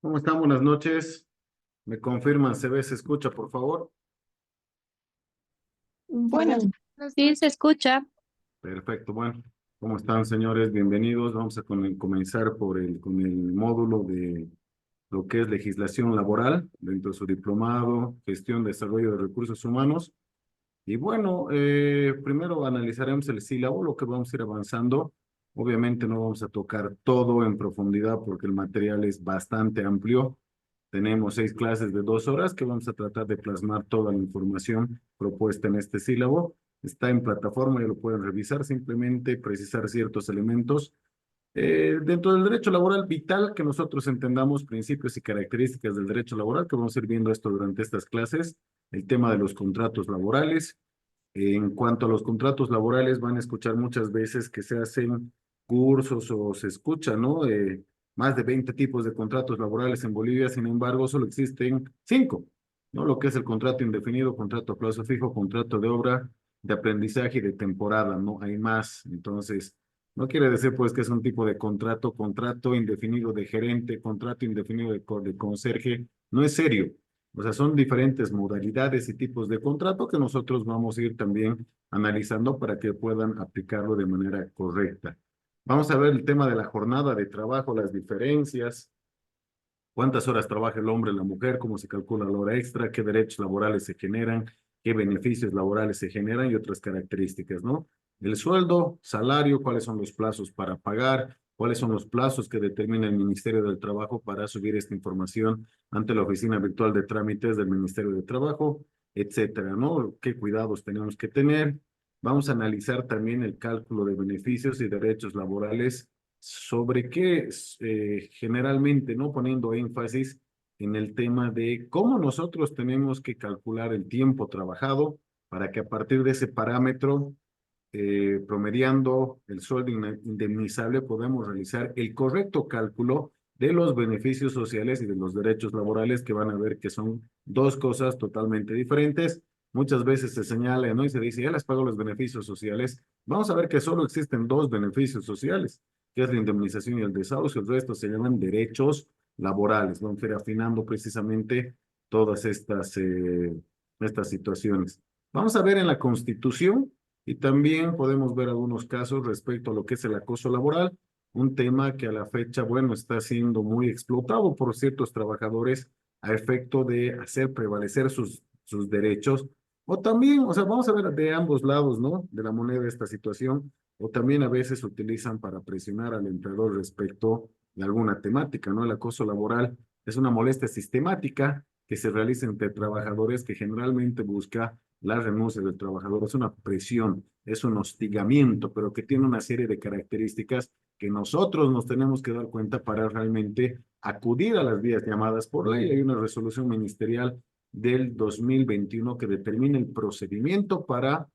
¿Cómo están? Buenas noches. ¿Me confirman? ¿Se ve, se escucha, por favor? Buenas, sí se escucha. Perfecto. Bueno, ¿cómo están, señores? Bienvenidos. Vamos a comenzar con el módulo de lo que es legislación laboral dentro de su diplomado, gestión, desarrollo de recursos humanos. Y bueno, primero analizaremos el sílabo, lo que vamos a ir avanzando. Obviamente no vamos a tocar todo en profundidad porque el material es bastante amplio. Tenemos 6 clases de 2 horas que vamos a tratar de plasmar toda la información propuesta en este sílabo. Está en plataforma, ya lo pueden revisar, simplemente precisar ciertos elementos. Dentro del derecho laboral vital, que nosotros entendamos principios y características del derecho laboral, que vamos a ir viendo esto durante estas clases, el tema de los contratos laborales. En cuanto a los contratos laborales, van a escuchar muchas veces que se hacen cursos o se escucha, ¿no? Más de 20 tipos de contratos laborales en Bolivia, sin embargo, solo existen 5, ¿no? Lo que es el contrato indefinido, contrato a plazo fijo, contrato de obra, de aprendizaje y de temporada, no hay más. Entonces, no quiere decir pues que es un tipo de contrato, contrato indefinido de gerente, contrato indefinido de conserje, no es serio. O sea, son diferentes modalidades y tipos de contrato que nosotros vamos a ir también analizando para que puedan aplicarlo de manera correcta. Vamos a ver el tema de la jornada de trabajo, las diferencias, cuántas horas trabaja el hombre y la mujer, cómo se calcula la hora extra, qué derechos laborales se generan, qué beneficios laborales se generan y otras características, ¿no? El sueldo, salario, cuáles son los plazos para pagar, cuáles son los plazos que determina el Ministerio del Trabajo para subir esta información ante la Oficina Virtual de Trámites del Ministerio de Trabajo, etcétera, ¿no? ¿Qué cuidados tenemos que tener? Vamos a analizar también el cálculo de beneficios y derechos laborales sobre qué generalmente, ¿no? Poniendo énfasis en el tema de cómo nosotros tenemos que calcular el tiempo trabajado para que a partir de ese parámetro, promediando el sueldo indemnizable, podamos realizar el correcto cálculo de los beneficios sociales y de los derechos laborales, que van a ver que son dos cosas totalmente diferentes. Muchas veces se señala, ¿no? Y se dice, ya les pago los beneficios sociales. Vamos a ver que solo existen dos beneficios sociales, que es la indemnización y el desahucio. El resto se llaman derechos laborales. Vamos a ir afinando precisamente todas estas situaciones. Vamos a ver en la Constitución y también podemos ver algunos casos respecto a lo que es el acoso laboral, un tema que a la fecha, bueno, está siendo muy explotado por ciertos trabajadores a efecto de hacer prevalecer sus derechos. O también, o sea, vamos a ver de ambos lados, ¿no? De la moneda esta situación, o también a veces se utilizan para presionar al empleador respecto de alguna temática, ¿no? El acoso laboral es una molestia sistemática que se realiza entre trabajadores que generalmente busca la renuncia del trabajador. Es una presión, es un hostigamiento, pero que tiene una serie de características que nosotros nos tenemos que dar cuenta para realmente acudir a las vías llamadas por ley. Hay una resolución ministerial del 2021 que determina el procedimiento para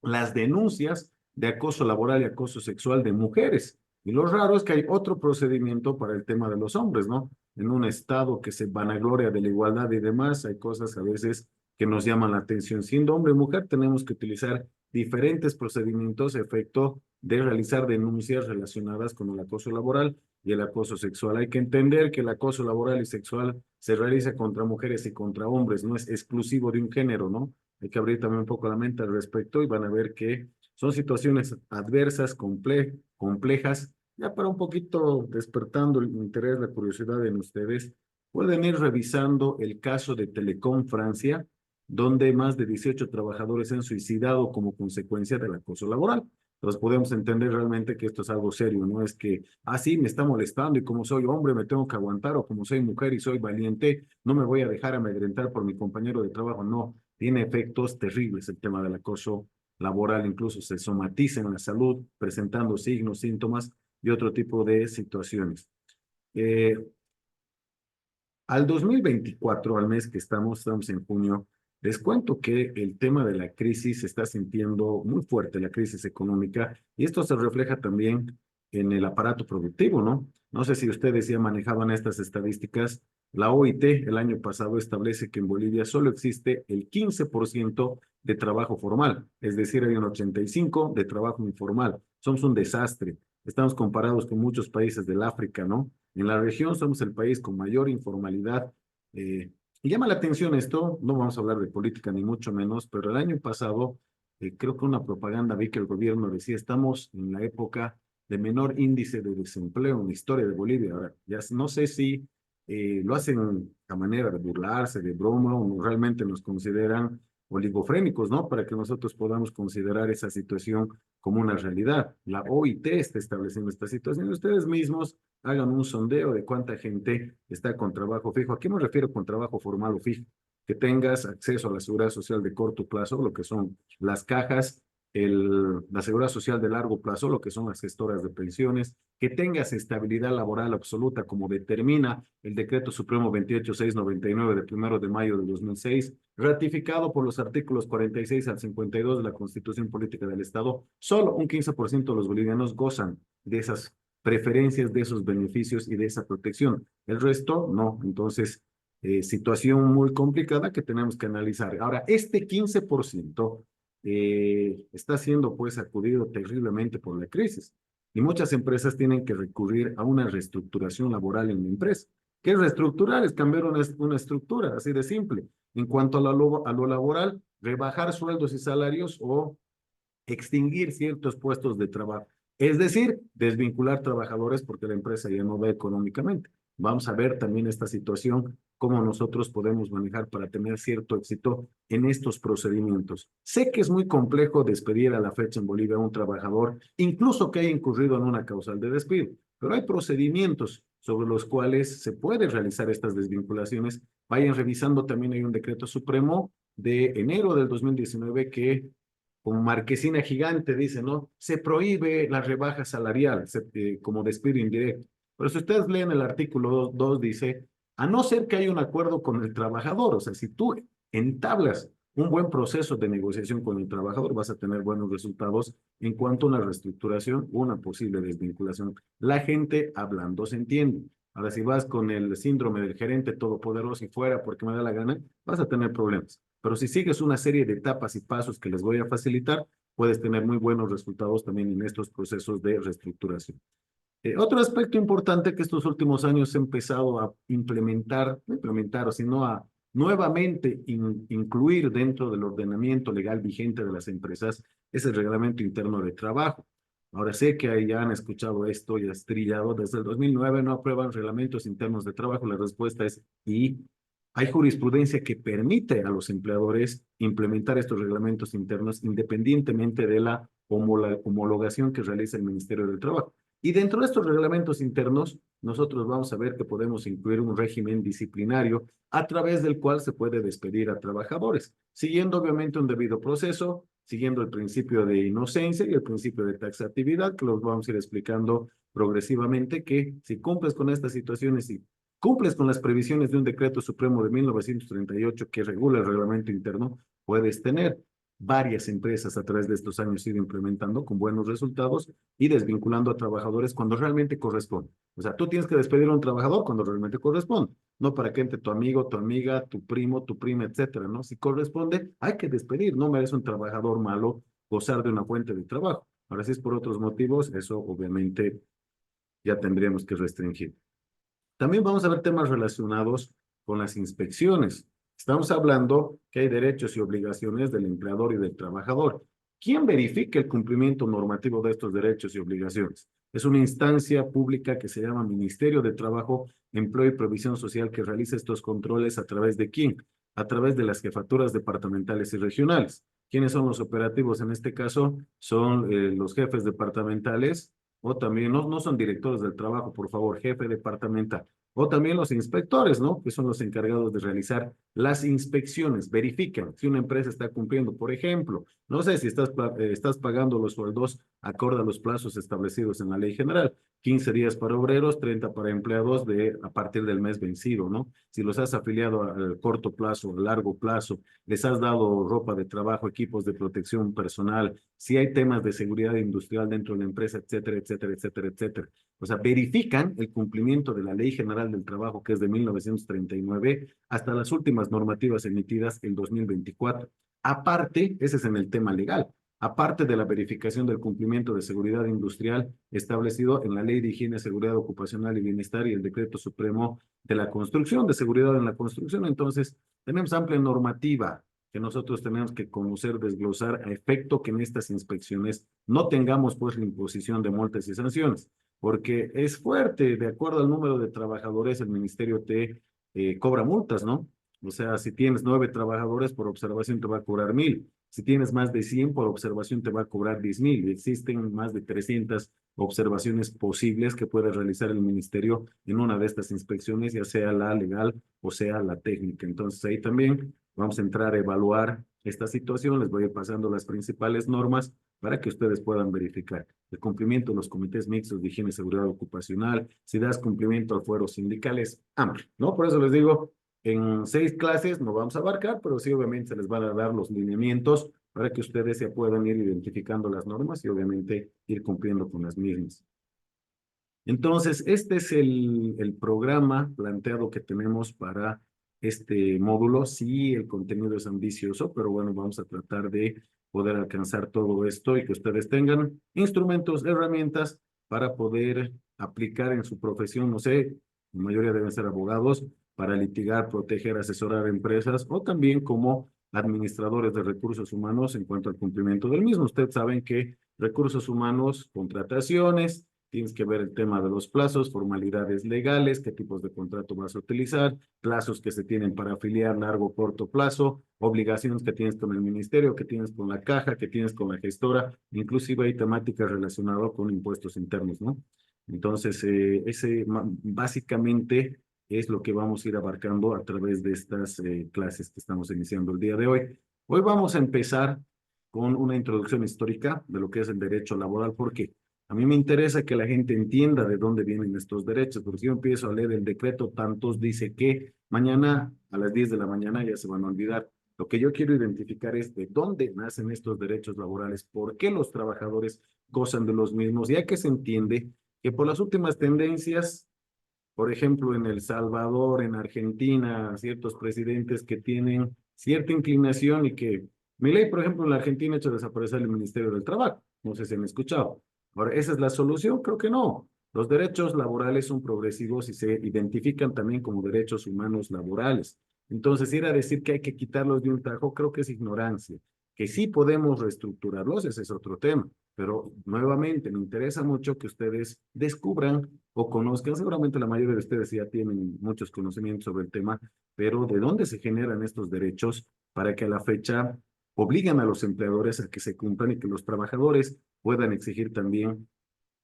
las denuncias de acoso laboral y acoso sexual de mujeres. Y lo raro es que hay otro procedimiento para el tema de los hombres, ¿no? En un estado que se vanagloria de la igualdad y demás, hay cosas a veces que nos llaman la atención. Siendo hombre y mujer, tenemos que utilizar diferentes procedimientos a efecto de realizar denuncias relacionadas con el acoso laboral y el acoso sexual. Hay que entender que el acoso laboral y sexual se realiza contra mujeres y contra hombres, no es exclusivo de un género, ¿no? Hay que abrir también un poco la mente al respecto y van a ver que son situaciones adversas, complejas. Ya para un poquito despertando el interés, la curiosidad en ustedes, pueden ir revisando el caso de Telecom Francia, donde más de 18 trabajadores se han suicidado como consecuencia del acoso laboral. Entonces podemos entender realmente que esto es algo serio, no es que, sí, me está molestando y como soy hombre me tengo que aguantar, o como soy mujer y soy valiente, no me voy a dejar amedrentar por mi compañero de trabajo. No, tiene efectos terribles el tema del acoso laboral, incluso se somatiza en la salud, presentando signos, síntomas y otro tipo de situaciones. Eh, Al 2024, al mes que estamos en junio, les cuento que el tema de la crisis se está sintiendo muy fuerte, la crisis económica, y esto se refleja también en el aparato productivo, ¿no? No sé si ustedes ya manejaban estas estadísticas. La OIT el año pasado establece que en Bolivia solo existe el 15% de trabajo formal, es decir, hay un 85% de trabajo informal. Somos un desastre. estamos comparados con muchos países del África, ¿no? En la región somos el país con mayor informalidad. Y llama la atención esto, no vamos a hablar de política ni mucho menos, pero el año pasado creo que una propaganda vi que el gobierno decía, estamos en la época de menor índice de desempleo en la historia de Bolivia. Ahora, ya no sé si lo hacen a manera de burlarse, de broma, o realmente nos consideran oligofrénicos, ¿no? Para que nosotros podamos considerar esa situación como una realidad. La OIT está estableciendo esta situación. Ustedes mismos hagan un sondeo de cuánta gente está con trabajo fijo. ¿A qué me refiero con trabajo formal o fijo? Que tengas acceso a la seguridad social de corto plazo, lo que son las cajas, la seguridad social de largo plazo, lo que son las gestoras de pensiones, que tengas estabilidad laboral absoluta, como determina el Decreto Supremo 28699 de 1 de mayo de 2006, ratificado por los artículos 46 al 52 de la Constitución Política del Estado. Solo un 15% de los bolivianos gozan de esas preferencias, de esos beneficios y de esa protección. El resto, no. Entonces, situación muy complicada que tenemos que analizar. Ahora, este 15% está siendo pues sacudido terriblemente por la crisis y muchas empresas tienen que recurrir a una reestructuración laboral en la empresa. ¿Qué es reestructurar? Es cambiar una estructura, así de simple. En cuanto a lo laboral, rebajar sueldos y salarios o extinguir ciertos puestos de trabajo. Es decir, desvincular trabajadores porque la empresa ya no va económicamente. Vamos a ver también esta situación, cómo nosotros podemos manejar para tener cierto éxito en estos procedimientos. Sé que es muy complejo despedir a la fecha en Bolivia a un trabajador, incluso que haya incurrido en una causal de despido, pero hay procedimientos sobre los cuales se puede realizar estas desvinculaciones. Vayan revisando, también hay un decreto supremo de enero del 2019 que como marquesina gigante, dice, ¿no? Se prohíbe la rebaja salarial como despido indirecto. Pero si ustedes leen el artículo 2, dice, a no ser que haya un acuerdo con el trabajador, o sea, si tú entablas un buen proceso de negociación con el trabajador, vas a tener buenos resultados en cuanto a una reestructuración o una posible desvinculación. La gente hablando se entiende. Ahora, si vas con el síndrome del gerente todopoderoso y fuera porque me da la gana, vas a tener problemas. Pero si sigues una serie de etapas y pasos que les voy a facilitar, puedes tener muy buenos resultados también en estos procesos de reestructuración. Otro aspecto importante que estos últimos años he empezado a implementar, no implementar, o sino a nuevamente incluir dentro del ordenamiento legal vigente de las empresas, es el reglamento interno de trabajo. Ahora sé que ya han escuchado esto y has trillado, desde el 2009 no aprueban reglamentos internos de trabajo. La respuesta es y hay jurisprudencia que permite a los empleadores implementar estos reglamentos internos independientemente de la homologación que realiza el Ministerio del Trabajo. Y dentro de estos reglamentos internos, nosotros vamos a ver que podemos incluir un régimen disciplinario a través del cual se puede despedir a trabajadores, siguiendo obviamente un debido proceso, siguiendo el principio de inocencia y el principio de taxatividad, que los vamos a ir explicando progresivamente, que si cumples con estas situaciones y cumples con las previsiones de un decreto supremo de 1938 que regula el reglamento interno, puedes tener varias empresas a través de estos años ido implementando con buenos resultados y desvinculando a trabajadores cuando realmente corresponde. O sea, tú tienes que despedir a un trabajador cuando realmente corresponde, no para que entre tu amigo, tu amiga, tu primo, tu prima, etcétera, ¿no? Si corresponde, hay que despedir, no merece un trabajador malo gozar de una fuente de trabajo. Ahora, si es por otros motivos, eso obviamente ya tendríamos que restringir. También vamos a ver temas relacionados con las inspecciones. Estamos hablando que hay derechos y obligaciones del empleador y del trabajador. ¿Quién verifica el cumplimiento normativo de estos derechos y obligaciones? Es una instancia pública que se llama Ministerio de Trabajo, Empleo y Provisión Social que realiza estos controles a través de quién? A través de las jefaturas departamentales y regionales. ¿Quiénes son los operativos en este caso? Son los jefes departamentales o también, no son directores del trabajo, por favor, jefe departamental. O también los inspectores, ¿no? Que son los encargados de realizar las inspecciones, verifican si una empresa está cumpliendo. Por ejemplo, no sé si estás pagando los sueldos acorde a los plazos establecidos en la ley general. 15 días para obreros, 30 para empleados a partir del mes vencido, ¿no? Si los has afiliado al corto plazo, al largo plazo, les has dado ropa de trabajo, equipos de protección personal, si hay temas de seguridad industrial dentro de la empresa, etcétera, etcétera, etcétera, etcétera. O sea, verifican el cumplimiento de la Ley General del Trabajo, que es de 1939, hasta las últimas normativas emitidas en 2024. Aparte, ese es en el tema legal. aparte de la verificación del cumplimiento de seguridad industrial establecido en la Ley de Higiene, Seguridad Ocupacional y Bienestar y el Decreto Supremo de la Construcción, de Seguridad en la Construcción. Entonces, tenemos amplia normativa que nosotros tenemos que conocer, desglosar, a efecto que en estas inspecciones no tengamos pues la imposición de multas y sanciones, porque es fuerte, de acuerdo al número de trabajadores, el ministerio te cobra multas, ¿no? O sea, si tienes 9 trabajadores por observación te va a cobrar 1,000. Si tienes más de 100 por observación te va a cobrar 10,000. Existen más de 300 observaciones posibles que puede realizar el ministerio en una de estas inspecciones, ya sea la legal o sea la técnica. Entonces ahí también vamos a entrar a evaluar esta situación. Les voy a ir pasando las principales normas para que ustedes puedan verificar el cumplimiento de los comités mixtos de higiene y seguridad ocupacional, si das cumplimiento al fuero sindical, es amplio, ¿no? Por eso les digo, en 6 clases no vamos a abarcar, pero sí obviamente se les van a dar los lineamientos para que ustedes se puedan ir identificando las normas y obviamente ir cumpliendo con las mismas. Entonces, este es el programa planteado que tenemos para este módulo. Sí, el contenido es ambicioso, pero bueno, vamos a tratar de poder alcanzar todo esto y que ustedes tengan instrumentos, herramientas para poder aplicar en su profesión. No sé, la mayoría deben ser abogados para litigar, proteger, asesorar empresas o también como administradores de recursos humanos en cuanto al cumplimiento del mismo. Ustedes saben que recursos humanos, contrataciones, tienes que ver el tema de los plazos, formalidades legales, qué tipos de contrato vas a utilizar, plazos que se tienen para afiliar, largo, corto plazo, obligaciones que tienes con el ministerio, que tienes con la caja, que tienes con la gestora, inclusive hay temáticas relacionadas con impuestos internos, ¿no? Entonces, básicamente es lo que vamos a ir abarcando a través de estas clases que estamos iniciando el día de hoy. Hoy vamos a empezar con una introducción histórica de lo que es el derecho laboral, porque a mí me interesa que la gente entienda de dónde vienen estos derechos, porque si yo empiezo a leer el decreto, tantos dice que mañana a las 10 de la mañana ya se van a olvidar. Lo que yo quiero identificar es de dónde nacen estos derechos laborales, por qué los trabajadores gozan de los mismos, ya que se entiende que por las últimas tendencias, por ejemplo, en El Salvador, en Argentina, ciertos presidentes que tienen cierta inclinación y que Milei, por ejemplo, en la Argentina ha hecho desaparecer el Ministerio del Trabajo. No sé si han escuchado. Ahora, ¿esa es la solución? Creo que no. Los derechos laborales son progresivos y se identifican también como derechos humanos laborales. Entonces, ir a decir que hay que quitarlos de un tajo, creo que es ignorancia. Que sí podemos reestructurarlos, ese es otro tema. Pero nuevamente, me interesa mucho que ustedes descubran o conozcan, seguramente la mayoría de ustedes ya tienen muchos conocimientos sobre el tema, pero ¿de dónde se generan estos derechos para que a la fecha obligan a los empleadores a que se cumplan y que los trabajadores puedan exigir también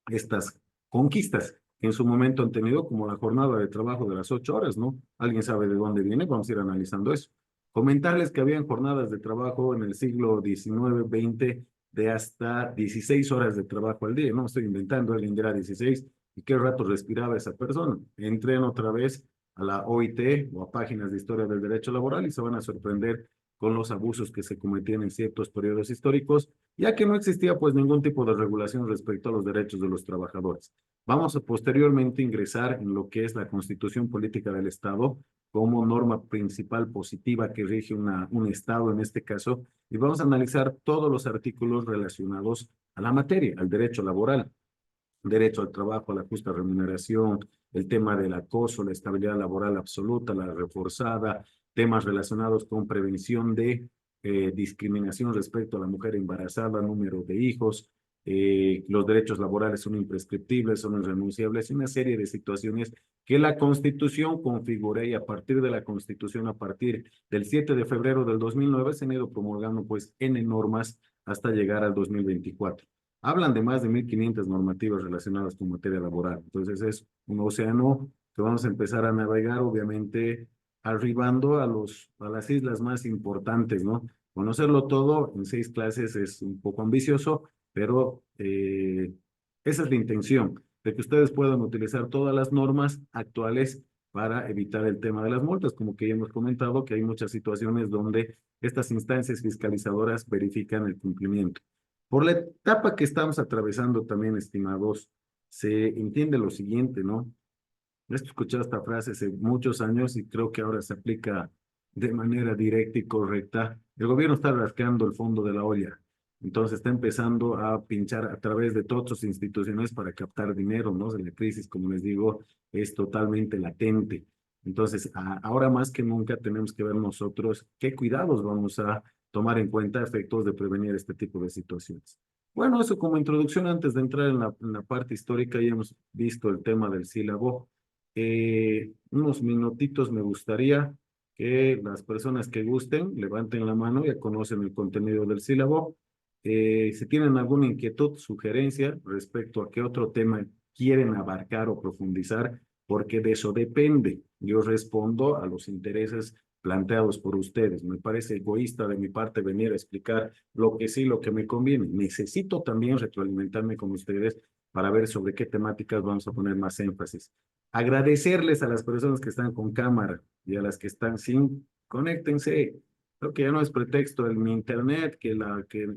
estas conquistas que en su momento han tenido, como la jornada de trabajo de las 8 horas, ¿no? ¿Alguien sabe de dónde viene? Vamos a ir analizando eso. Comentarles que habían jornadas de trabajo en el siglo XIX, XX, de hasta 16 horas de trabajo al día, no estoy inventando, alguien era 16, y qué rato respiraba esa persona. Entren otra vez a la OIT o a páginas de historia del derecho laboral y se van a sorprender con los abusos que se cometían en ciertos periodos históricos, ya que no existía pues ningún tipo de regulación respecto a los derechos de los trabajadores. Vamos a posteriormente ingresar en lo que es la Constitución Política del Estado como norma principal positiva que rige un Estado en este caso, y vamos a analizar todos los artículos relacionados a la materia, al derecho laboral, derecho al trabajo, a la justa remuneración, el tema del acoso, la estabilidad laboral absoluta, la reforzada, temas relacionados con prevención de discriminación respecto a la mujer embarazada, número de hijos, los derechos laborales son imprescriptibles, son irrenunciables, y una serie de situaciones que la Constitución configura, y a partir de la Constitución, a partir del 7 de febrero del 2009, se han ido promulgando pues N normas hasta llegar al 2024. Hablan de más de 1,500 normativas relacionadas con materia laboral. Entonces es un océano que vamos a empezar a navegar, obviamente, arribando a las islas más importantes, ¿no? Conocerlo todo en 6 clases es un poco ambicioso, pero esa es la intención, de que ustedes puedan utilizar todas las normas actuales para evitar el tema de las multas, como que ya hemos comentado que hay muchas situaciones donde estas instancias fiscalizadoras verifican el cumplimiento. Por la etapa que estamos atravesando también, estimados, se entiende lo siguiente, ¿no? He escuchado esta frase hace muchos años y creo que ahora se aplica de manera directa y correcta. El gobierno está rascando el fondo de la olla. Entonces está empezando a pinchar a través de todas sus instituciones para captar dinero, ¿no? La crisis, como les digo, es totalmente latente. Entonces, ahora más que nunca tenemos que ver nosotros qué cuidados vamos a tomar en cuenta a efectos de prevenir este tipo de situaciones. Bueno, eso como introducción antes de entrar en la parte histórica, ya hemos visto el tema del sílabo. Unos minutitos me gustaría que las personas que gusten levanten la mano, ya conocen el contenido del sílabo. Si tienen alguna inquietud, sugerencia respecto a qué otro tema quieren abarcar o profundizar, porque de eso depende. Yo respondo a los intereses planteados por ustedes. Me parece egoísta de mi parte venir a explicar lo que sí, lo que me conviene. Necesito también retroalimentarme con ustedes para ver sobre qué temáticas vamos a poner más énfasis. Agradecerles a las personas que están con cámara y a las que están sin, conéctense. Creo que ya no es pretexto el mi internet, que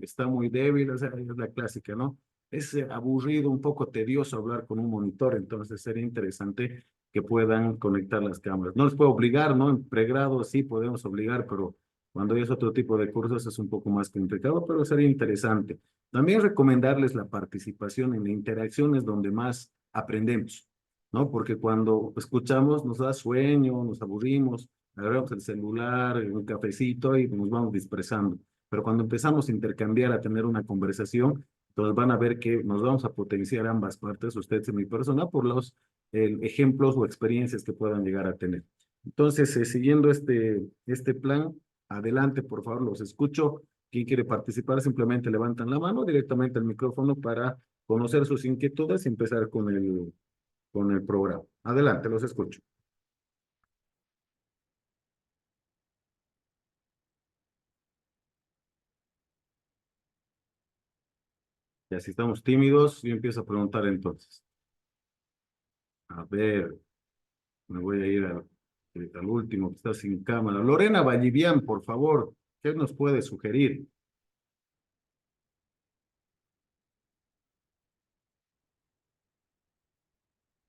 está muy débil, o sea, es la clásica, ¿no? Es aburrido, un poco tedioso hablar con un monitor, entonces sería interesante que puedan conectar las cámaras. No les puedo obligar, ¿no? En pregrado sí podemos obligar, pero cuando es otro tipo de cursos es un poco más complicado, pero sería interesante. También recomendarles la participación en interacciones donde más aprendemos, ¿no? Porque cuando escuchamos nos da sueño, nos aburrimos, agarramos el celular, un cafecito y nos vamos dispersando. Pero cuando empezamos a intercambiar, a tener una conversación, entonces van a ver que nos vamos a potenciar ambas partes, ustedes y mi persona, por los ejemplos o experiencias que puedan llegar a tener. Entonces, siguiendo este plan, adelante, por favor, los escucho. ¿Quién quiere participar? Simplemente levantan la mano directamente al micrófono para conocer sus inquietudes y empezar con el programa. Adelante, los escucho. Ya si estamos tímidos, yo empiezo a preguntar entonces. A ver, me voy a ir al último que está sin cámara. Lorena Vallivian, por favor, ¿qué nos puede sugerir?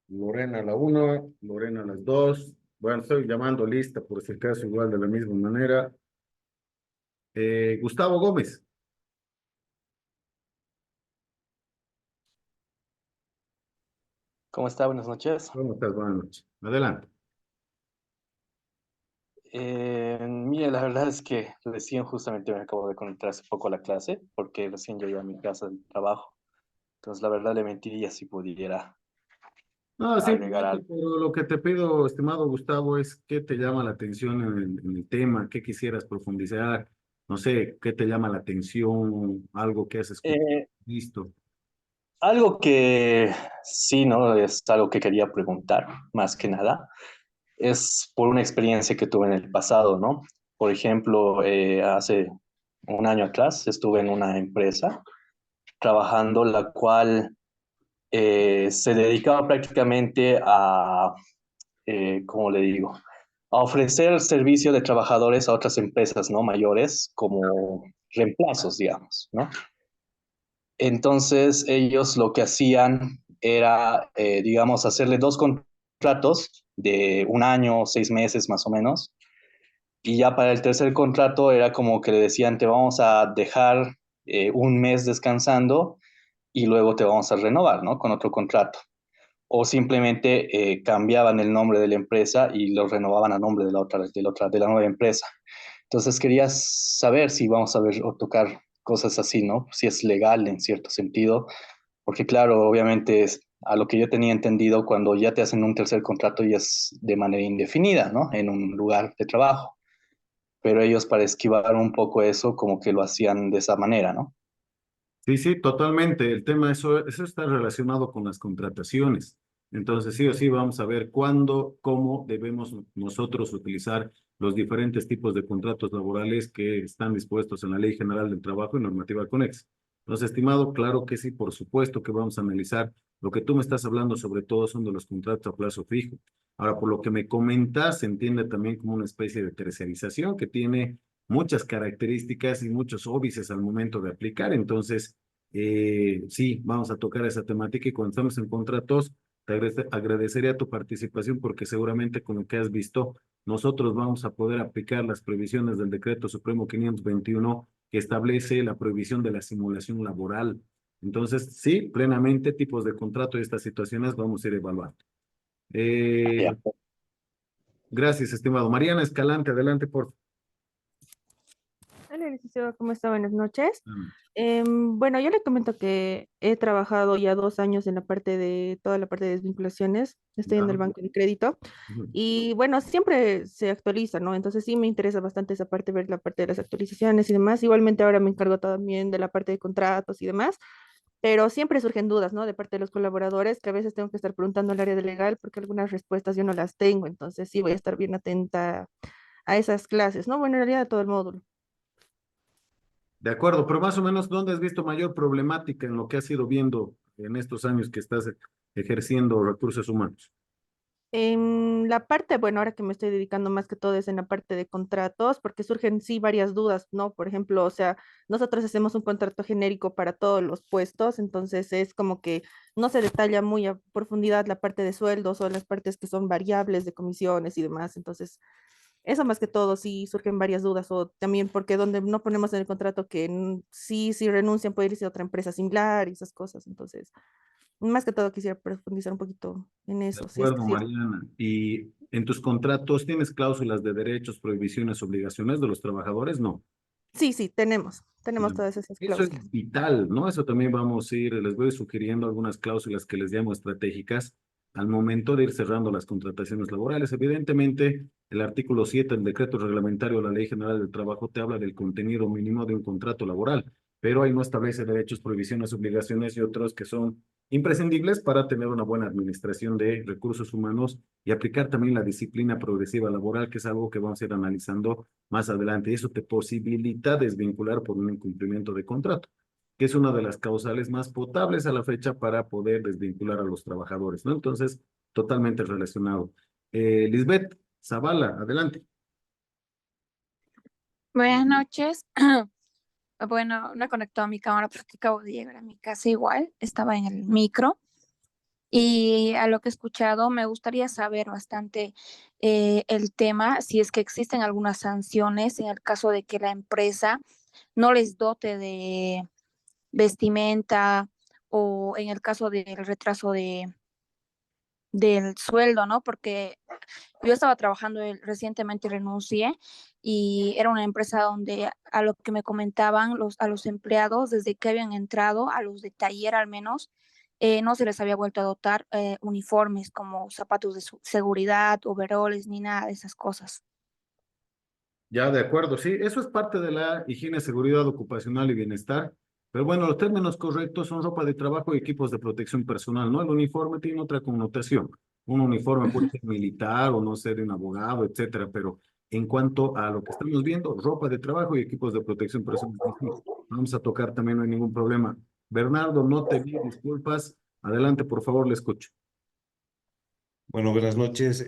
Lorena a la 1, Lorena a las 2. Bueno, estoy llamando lista por si acaso, igual de la misma manera. Gustavo Gómez, ¿Cómo está? Buenas noches. ¿cómo estás? Buenas noches. Adelante. Mire, la verdad es que recién justamente me acabo de conectar hace poco a la clase, porque recién llegué a mi casa del trabajo. Entonces, la verdad le mentiría si pudiera No, agregar simplemente, algo. pero lo que te pido, estimado Gustavo, es qué te llama la atención en el tema, qué quisieras profundizar, no sé, qué te llama la atención, algo que has escuchado, Eh, visto. Algo que sí, ¿no? Es algo que quería preguntar, más que nada, es por una experiencia que tuve en el pasado, ¿no? Por ejemplo, hace un año atrás estuve en una empresa trabajando, la cual se dedicaba prácticamente a, ¿cómo le digo? A ofrecer servicio de trabajadores a otras empresas, ¿no? Mayores como reemplazos, digamos, ¿no? Entonces ellos lo que hacían era, digamos, hacerle dos contratos de un año, 6 meses más o menos, y ya para el tercer contrato era como que le decían, te vamos a dejar un mes descansando y luego te vamos a renovar, ¿no? Con otro contrato. O simplemente cambiaban el nombre de la empresa y lo renovaban a nombre de la nueva empresa. Entonces quería saber si vamos a ver o tocar cosas así, ¿no? Si es legal en cierto sentido, porque claro, obviamente es, a lo que yo tenía entendido, cuando ya te hacen un tercer contrato y es de manera indefinida, ¿no? En un lugar de trabajo. Pero ellos para esquivar un poco eso, como que lo hacían de esa manera, ¿no? Sí, sí, totalmente. El tema, eso está relacionado con las contrataciones. Entonces, sí o sí, vamos a ver cuándo, cómo debemos nosotros utilizar los diferentes tipos de contratos laborales que están dispuestos en la Ley General del Trabajo y normativa conexa. Entonces, estimado, claro que sí, por supuesto que vamos a analizar. Lo que tú me estás hablando sobre todo son de los contratos a plazo fijo. Ahora, por lo que me comentas, se entiende también como una especie de tercerización que tiene muchas características y muchos óbices al momento de aplicar. Entonces, sí, vamos a tocar esa temática y cuando estamos en contratos, agradecería tu participación porque seguramente con lo que has visto, nosotros vamos a poder aplicar las previsiones del Decreto Supremo 521 que establece la prohibición de la simulación laboral. Entonces, sí, plenamente tipos de contrato y estas situaciones vamos a ir evaluando. Ya. Gracias, estimado. Mariana Escalante, adelante, por favor. Hola, licenciado, ¿cómo está? Buenas noches. Mm, Bueno, yo le comento que he trabajado ya 2 años en la parte de toda la parte de desvinculaciones. Estoy en ya. el banco de crédito Ujú. y bueno, siempre se actualiza, ¿no? Entonces sí me interesa bastante esa parte, ver la parte de las actualizaciones y demás. Igualmente ahora me encargo también de la parte de contratos y demás, pero siempre surgen dudas, ¿no? De parte de los colaboradores que a veces tengo que estar preguntando al área de legal porque algunas respuestas yo no las tengo. Entonces sí voy a estar bien atenta a esas clases, ¿no? Bueno, en realidad a todo el módulo. De acuerdo, pero más o menos, ¿dónde has visto mayor problemática en lo que has ido viendo en estos años que estás ejerciendo recursos humanos? En la parte, bueno, ahora que me estoy dedicando más que todo es en la parte de contratos, porque surgen sí varias dudas, ¿no? Por ejemplo, o sea, nosotros hacemos un contrato genérico para todos los puestos, entonces es como que no se detalla muy a profundidad la parte de sueldos o las partes que son variables de comisiones y demás, entonces eso más que todo sí surgen varias dudas, o también porque donde no ponemos en el contrato que sí, si renuncian puede irse a otra empresa similar y esas cosas, entonces más que todo quisiera profundizar un poquito en De eso, si es que acuerdo, sí. Mariana. ¿Y en tus contratos tienes cláusulas de derechos, prohibiciones, obligaciones de los trabajadores? No. Sí, sí, tenemos Bien. todas esas Eso es cláusulas. vital, ¿no? Eso también vamos a ir, les voy sugiriendo algunas cláusulas que les llamo estratégicas al momento de ir cerrando las contrataciones laborales. Evidentemente, el artículo 7 del decreto reglamentario de la Ley General del Trabajo te habla del contenido mínimo de un contrato laboral, pero ahí no establece derechos, prohibiciones, obligaciones y otros que son imprescindibles para tener una buena administración de recursos humanos y aplicar también la disciplina progresiva laboral, que es algo que vamos a ir analizando más adelante. Eso te posibilita desvincular por un incumplimiento de contrato, que es una de las causales más potables a la fecha para poder desvincular a los trabajadores, ¿no? Entonces, totalmente relacionado. Lisbeth Zavala, adelante. Buenas noches. Bueno, no he conectado mi cámara porque acabo de llegar a mi casa igual. Estaba en el micro y a lo que he escuchado me gustaría saber bastante el tema, si es que existen algunas sanciones en el caso de que la empresa no les dote de vestimenta o en el caso del retraso del sueldo, ¿no? Porque yo estaba trabajando, recientemente renuncié y era una empresa donde a lo que me comentaban a los empleados desde que habían entrado, a los de taller al menos, no se les había vuelto a dotar uniformes como zapatos de seguridad, overoles, ni nada de esas cosas. Ya, de acuerdo, sí, eso es parte de la higiene, seguridad ocupacional y bienestar. Pero bueno, los términos correctos son ropa de trabajo y equipos de protección personal, ¿no? El uniforme tiene otra connotación. Un uniforme puede ser militar o no ser de un abogado, etcétera, pero en cuanto a lo que estamos viendo, ropa de trabajo y equipos de protección personal, sí, vamos a tocar también, no hay ningún problema. Bernardo, no te vi, disculpas. Adelante, por favor, le escucho. Bueno, buenas noches.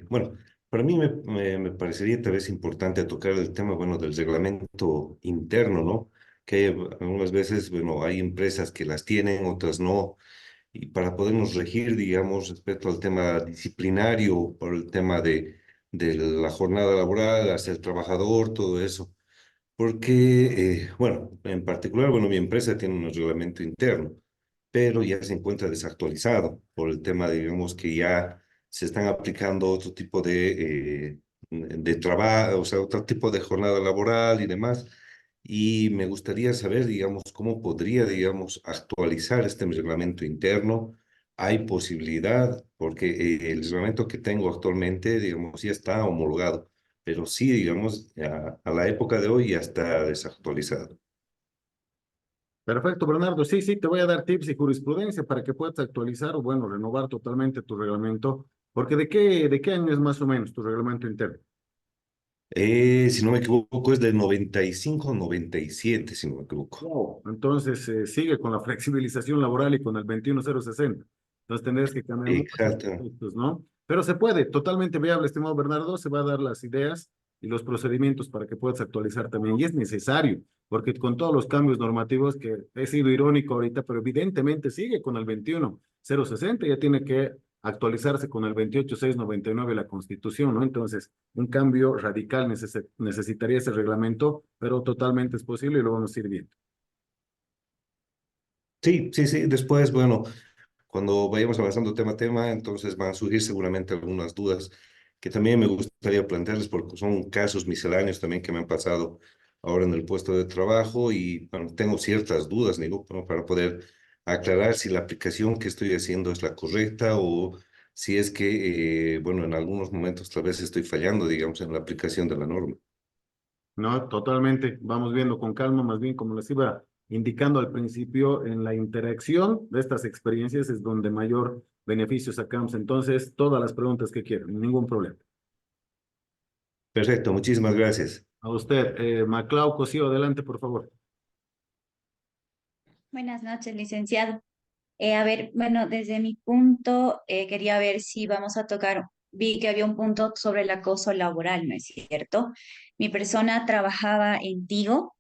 Bueno, para mí me parecería tal vez importante tocar el tema, bueno, del reglamento interno, ¿no? Que hay algunas veces, bueno, hay empresas que las tienen, otras no, y para podernos regir, digamos, respecto al tema disciplinario, por el tema de la jornada laboral, hacia el trabajador, todo eso. Porque, bueno, en particular, bueno, mi empresa tiene un reglamento interno, pero ya se encuentra desactualizado por el tema, digamos, que ya se están aplicando otro tipo de trabajo, o sea, otro tipo de jornada laboral y demás. Y me gustaría saber, digamos, cómo podría, digamos, actualizar este reglamento interno. Hay posibilidad, porque el reglamento que tengo actualmente, digamos, ya está homologado, pero sí, digamos, a la época de hoy ya está desactualizado. Perfecto, Bernardo. Sí, sí, te voy a dar tips y jurisprudencia para que puedas actualizar o, bueno, renovar totalmente tu reglamento. Porque ¿de qué año es más o menos tu reglamento interno? Si no me equivoco, es del 95, 97, si no me equivoco. Wow. Entonces, sigue con la flexibilización laboral y con el 21060. Entonces, tendrías que cambiar muchos Exacto. aspectos, ¿no? Pero se puede, totalmente viable, estimado Bernardo. Se va a dar las ideas y los procedimientos para que puedas actualizar también. Y es necesario, porque con todos los cambios normativos, que he sido irónico ahorita, pero evidentemente sigue con el 21060, ya tiene que actualizarse con el 28699 de la Constitución, ¿no? Entonces, un cambio radical necesitaría ese reglamento, pero totalmente es posible y lo vamos a ir viendo. Sí, sí, sí. Después, bueno, cuando vayamos avanzando tema a tema, entonces van a surgir seguramente algunas dudas que también me gustaría plantearles porque son casos misceláneos también que me han pasado ahora en el puesto de trabajo y bueno, tengo ciertas dudas, digo, ¿no? Para poder aclarar si la aplicación que estoy haciendo es la correcta o si es que, bueno, en algunos momentos tal vez estoy fallando, digamos, en la aplicación de la norma. No, totalmente. Vamos viendo con calma, más bien como les iba indicando al principio, en la interacción de estas experiencias es donde mayor beneficio sacamos. Entonces, todas las preguntas que quieran, ningún problema. Perfecto, muchísimas gracias. A usted, Maclau Cosío, adelante, por favor. Buenas noches, licenciado. A ver, bueno, desde mi punto, quería ver si vamos a tocar, vi que había un punto sobre el acoso laboral, ¿no es cierto? Mi persona trabajaba en Tigo,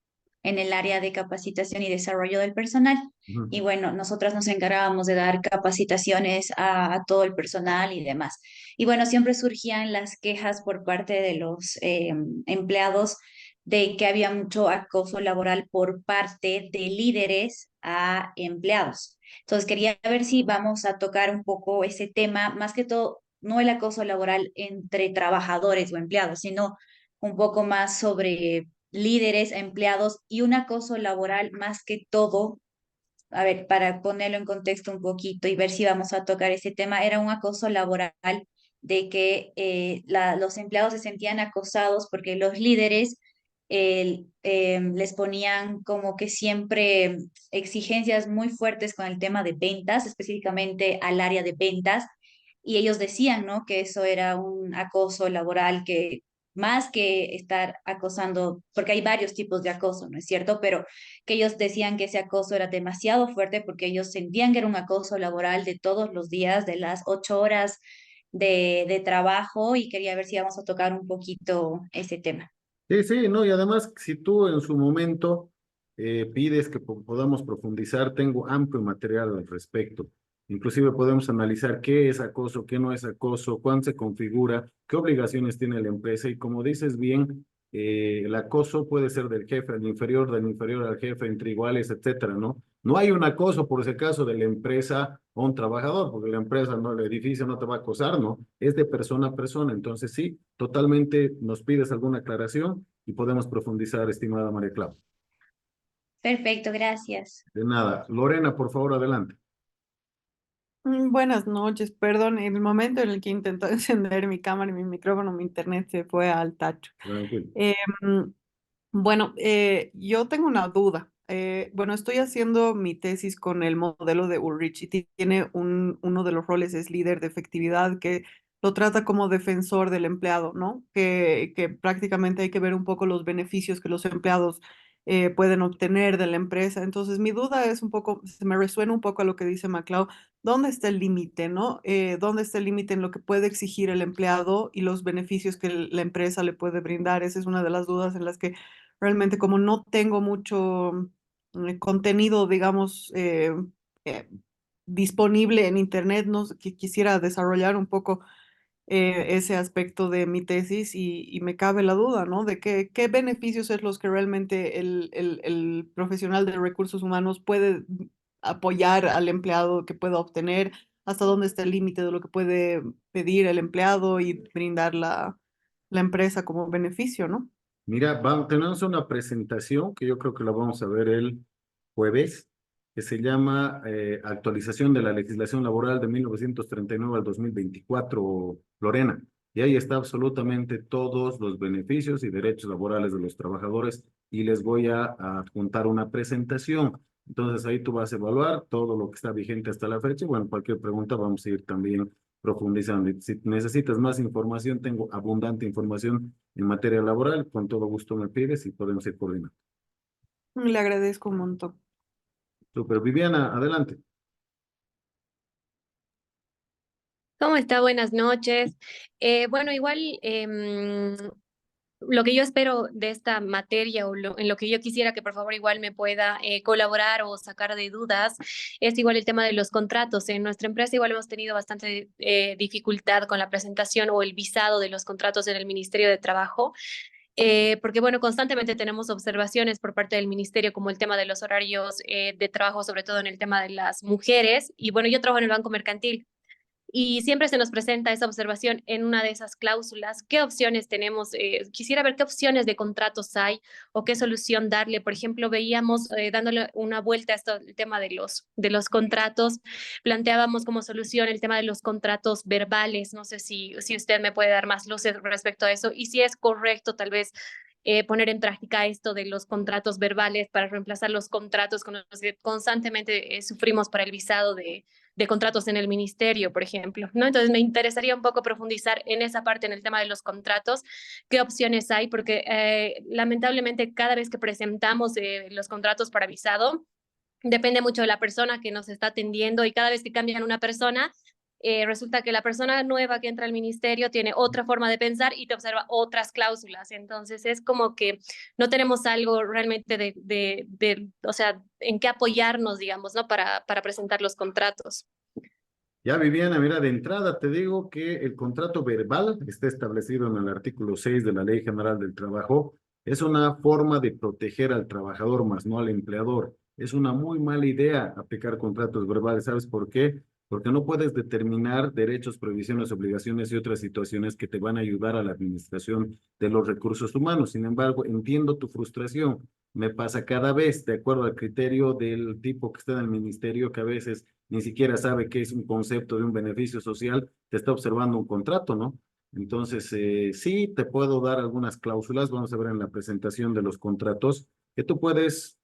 en el área de capacitación y desarrollo del personal, Ujú. y bueno, nosotras nos encargábamos de dar capacitaciones a todo el personal y demás. Y bueno, siempre surgían las quejas por parte de los empleados de que había mucho acoso laboral por parte de líderes a empleados. Entonces, quería ver si vamos a tocar un poco ese tema, más que todo, no el acoso laboral entre trabajadores o empleados, sino un poco más sobre líderes, empleados y un acoso laboral más que todo. A ver, para ponerlo en contexto un poquito y ver si vamos a tocar ese tema, era un acoso laboral de que los empleados se sentían acosados porque los líderes les ponían como que siempre exigencias muy fuertes con el tema de ventas, específicamente al área de ventas, y ellos decían, ¿no? Que eso era un acoso laboral que más que estar acosando, porque hay varios tipos de acoso, ¿no es cierto? Pero que ellos decían que ese acoso era demasiado fuerte porque ellos sentían que era un acoso laboral de todos los días, de las 8 horas de trabajo, y quería ver si vamos a tocar un poquito ese tema. Sí, sí, no, y además, si tú en su momento pides que podamos profundizar, tengo amplio material al respecto. Inclusive podemos analizar qué es acoso, qué no es acoso, cuándo se configura, qué obligaciones tiene la empresa. Y como dices bien, el acoso puede ser del inferior al jefe, entre iguales, etcétera, ¿no? No hay un acoso, por ese caso, de la empresa o un trabajador, porque la empresa, no, el edificio no te va a acosar, ¿no? Es de persona a persona. Entonces, sí, totalmente nos pides alguna aclaración y podemos profundizar, estimada María Clara. Perfecto, gracias. De nada. Lorena, por favor, adelante. Buenas noches, perdón, en el momento en el que intentó encender mi cámara y mi micrófono, mi internet se fue al tacho. Tranquilo. Em, bueno, yo tengo una duda. Bueno, estoy haciendo mi tesis con el modelo de Ulrich y tiene uno de los roles es líder de efectividad que lo trata como defensor del empleado, ¿no? Que prácticamente hay que ver un poco los beneficios que los empleados pueden obtener de la empresa. Entonces, mi duda es un poco, se me resuena un poco a lo que dice MacLeod, ¿dónde está el límite, no? ¿Dónde está el límite en lo que puede exigir el empleado y los beneficios que la empresa le puede brindar? Esa es una de las dudas en las que realmente como no tengo mucho contenido, digamos, eh, disponible en internet, no sé, quisiera desarrollar un poco ese aspecto de mi tesis y me cabe la duda, ¿no? De qué beneficios es los que realmente el profesional de recursos humanos puede apoyar al empleado que pueda obtener, hasta dónde está el límite de lo que puede pedir el empleado y brindar la empresa como beneficio, ¿no? Mira, tenemos una presentación que yo creo que la vamos a ver el jueves, que se llama Actualización de la Legislación Laboral de 1939 al 2024, Lorena. Y ahí está absolutamente todos los beneficios y derechos laborales de los trabajadores y les voy a adjuntar una presentación. Entonces ahí tú vas a evaluar todo lo que está vigente hasta la fecha. Bueno, cualquier pregunta vamos a ir también profundizando. Y si necesitas más información, tengo abundante información en materia laboral, con todo gusto me pides y podemos ir coordinando. Le agradezco un montón. Super, Viviana, adelante. ¿Cómo está? Buenas noches. Bueno, igual lo que yo espero de esta materia o en lo que yo quisiera que por favor igual me pueda colaborar o sacar de dudas es igual el tema de los contratos. En nuestra empresa igual hemos tenido bastante dificultad con la presentación o el visado de los contratos en el Ministerio de Trabajo. Porque bueno, constantemente tenemos observaciones por parte del ministerio como el tema de los horarios de trabajo, sobre todo en el tema de las mujeres. Y bueno, yo trabajo en el Banco Mercantil y siempre se nos presenta esa observación en una de esas cláusulas. ¿Qué opciones tenemos? Quisiera ver qué opciones de contratos hay o qué solución darle. Por ejemplo, veíamos, dándole una vuelta a esto, el tema de los contratos, planteábamos como solución el tema de los contratos verbales. No sé si usted me puede dar más luces respecto a eso y si es correcto tal vez poner en práctica esto de los contratos verbales para reemplazar los contratos con los que constantemente sufrimos para el visado de contratos en el ministerio, por ejemplo, ¿no? Entonces me interesaría un poco profundizar en esa parte, en el tema de los contratos, qué opciones hay, porque lamentablemente cada vez que presentamos los contratos para visado, depende mucho de la persona que nos está atendiendo y cada vez que cambian una persona, resulta que la persona nueva que entra al ministerio tiene otra forma de pensar y te observa otras cláusulas. Entonces es como que no tenemos algo realmente o sea, en qué apoyarnos, digamos, ¿no? Para presentar los contratos. Ya, Viviana, mira, de entrada te digo que el contrato verbal está establecido en el artículo 6 de la Ley General del Trabajo. Es una forma de proteger al trabajador, más no al empleador. Es una muy mala idea aplicar contratos verbales. ¿Sabes por qué? Porque no puedes determinar derechos, prohibiciones, obligaciones y otras situaciones que te van a ayudar a la administración de los recursos humanos. Sin embargo, entiendo tu frustración. Me pasa cada vez, de acuerdo al criterio del tipo que está en el ministerio, que a veces ni siquiera sabe qué es un concepto de un beneficio social, te está observando un contrato, ¿no? Entonces, sí, te puedo dar algunas cláusulas, vamos a ver en la presentación de los contratos, que tú puedes,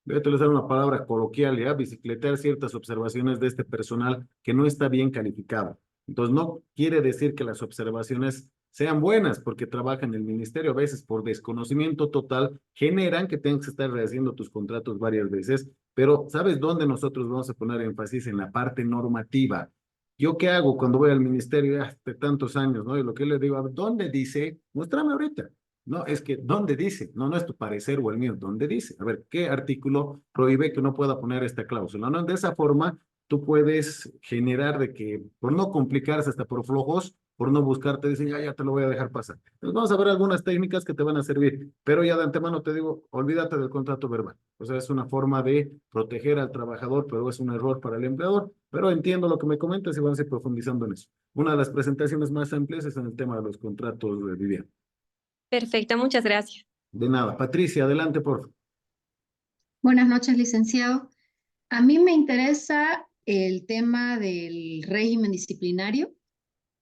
voy a utilizar una palabra coloquial, ¿ya? Bicicletear ciertas observaciones de este personal que no está bien calificado. Entonces, no quiere decir que las observaciones sean buenas, porque trabaja en el ministerio, a veces por desconocimiento total, generan que tengas que estar rehaciendo tus contratos varias veces, pero ¿sabes dónde nosotros vamos a poner énfasis? En la parte normativa. ¿Yo qué hago cuando voy al ministerio hace tantos años, ¿no? Y lo que le digo, a ver, ¿dónde dice? Muéstrame ahorita. No, es que, ¿dónde dice? No, no es tu parecer o el mío, ¿dónde dice? A ver, ¿qué artículo prohíbe que no pueda poner esta cláusula? ¿No? De esa forma, tú puedes generar de que, por no complicarse hasta por flojos, por no buscarte, dicen, ya te lo voy a dejar pasar. Entonces, vamos a ver algunas técnicas que te van a servir, pero ya de antemano te digo, olvídate del contrato verbal. O sea, es una forma de proteger al trabajador, pero es un error para el empleador. Pero entiendo lo que me comentas y vamos a ir profundizando en eso. Una de las presentaciones más amplias es en el tema de los contratos de vivienda. Perfecto, muchas gracias. De nada. Patricia, adelante, por favor. Buenas noches, licenciado. A mí me interesa el tema del régimen disciplinario,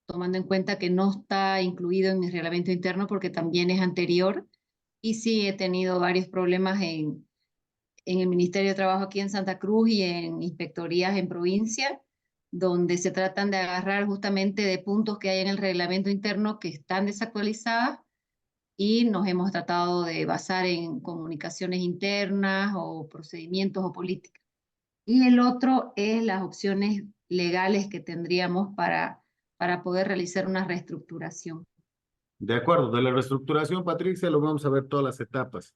tomando en cuenta que no está incluido en mi reglamento interno porque también es anterior y sí he tenido varios problemas en el Ministerio de Trabajo aquí en Santa Cruz y en inspectorías en provincia, donde se tratan de agarrar justamente de puntos que hay en el reglamento interno que están desactualizadas y nos hemos tratado de basar en comunicaciones internas o procedimientos o políticas. Y el otro es las opciones legales que tendríamos para poder realizar una reestructuración. De acuerdo, de la reestructuración, Patricia, lo vamos a ver todas las etapas.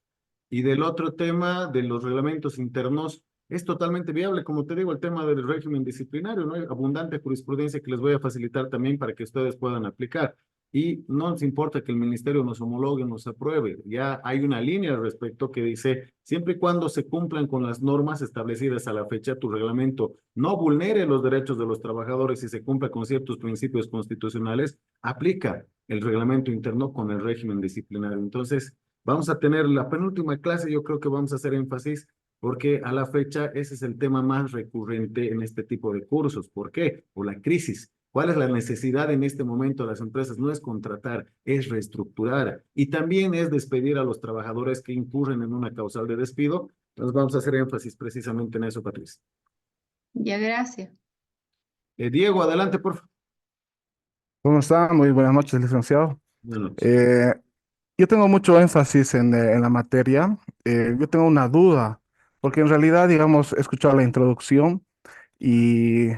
Y del otro tema, de los reglamentos internos, es totalmente viable, como te digo, el tema del régimen disciplinario, ¿no? Hay abundante jurisprudencia que les voy a facilitar también para que ustedes puedan aplicar. Y no nos importa que el ministerio nos homologue, nos apruebe. Ya hay una línea al respecto que dice, siempre y cuando se cumplan con las normas establecidas a la fecha, tu reglamento no vulnere los derechos de los trabajadores y se cumpla con ciertos principios constitucionales, aplica el reglamento interno con el régimen disciplinario. Entonces, vamos a tener la penúltima clase, yo creo que vamos a hacer énfasis porque a la fecha ese es el tema más recurrente en este tipo de cursos. ¿Por qué? Por la crisis. ¿Cuál es la necesidad en este momento de las empresas? No es contratar, es reestructurar y también es despedir a los trabajadores que incurren en una causal de despido. Entonces vamos a hacer énfasis precisamente en eso, Patricia. Ya, gracias. Diego, adelante, por favor. ¿Cómo está? Muy buenas noches, licenciado. Buenas noches. Yo tengo mucho énfasis en la materia. Yo tengo una duda, porque en realidad, digamos, he escuchado la introducción y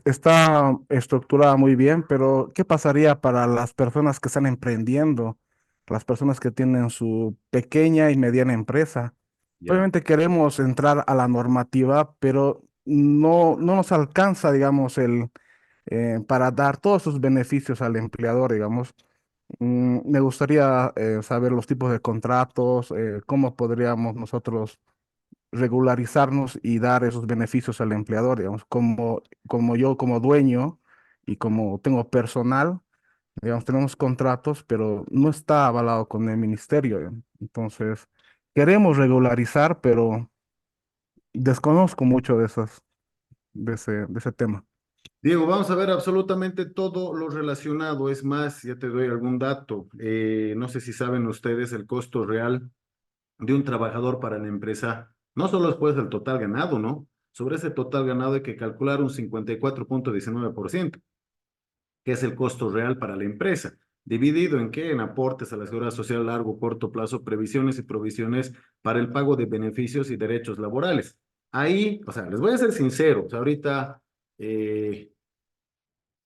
está estructurada muy bien, pero ¿qué pasaría para las personas que están emprendiendo? las personas que tienen su pequeña y mediana empresa. Ya. Obviamente queremos entrar a la normativa, pero no nos alcanza, digamos, para dar todos sus beneficios al empleador, digamos. Me gustaría saber los tipos de contratos, cómo podríamos nosotros regularizarnos y dar esos beneficios al empleador, digamos, como yo como dueño y como tengo personal, digamos, tenemos contratos, pero no está avalado con el ministerio, digamos. Entonces, queremos regularizar, pero desconozco mucho de ese tema. Diego, vamos a ver absolutamente todo lo relacionado. Es más, ya te doy algún dato. No sé si saben ustedes el costo real de un trabajador para la empresa, no solo después del total ganado, ¿no? Sobre ese total ganado hay que calcular un 54,19%, que es el costo real para la empresa. ¿Dividido en qué? En aportes a la seguridad social a largo, corto plazo, previsiones y provisiones para el pago de beneficios y derechos laborales. Ahí, o sea, les voy a ser sinceros, ahorita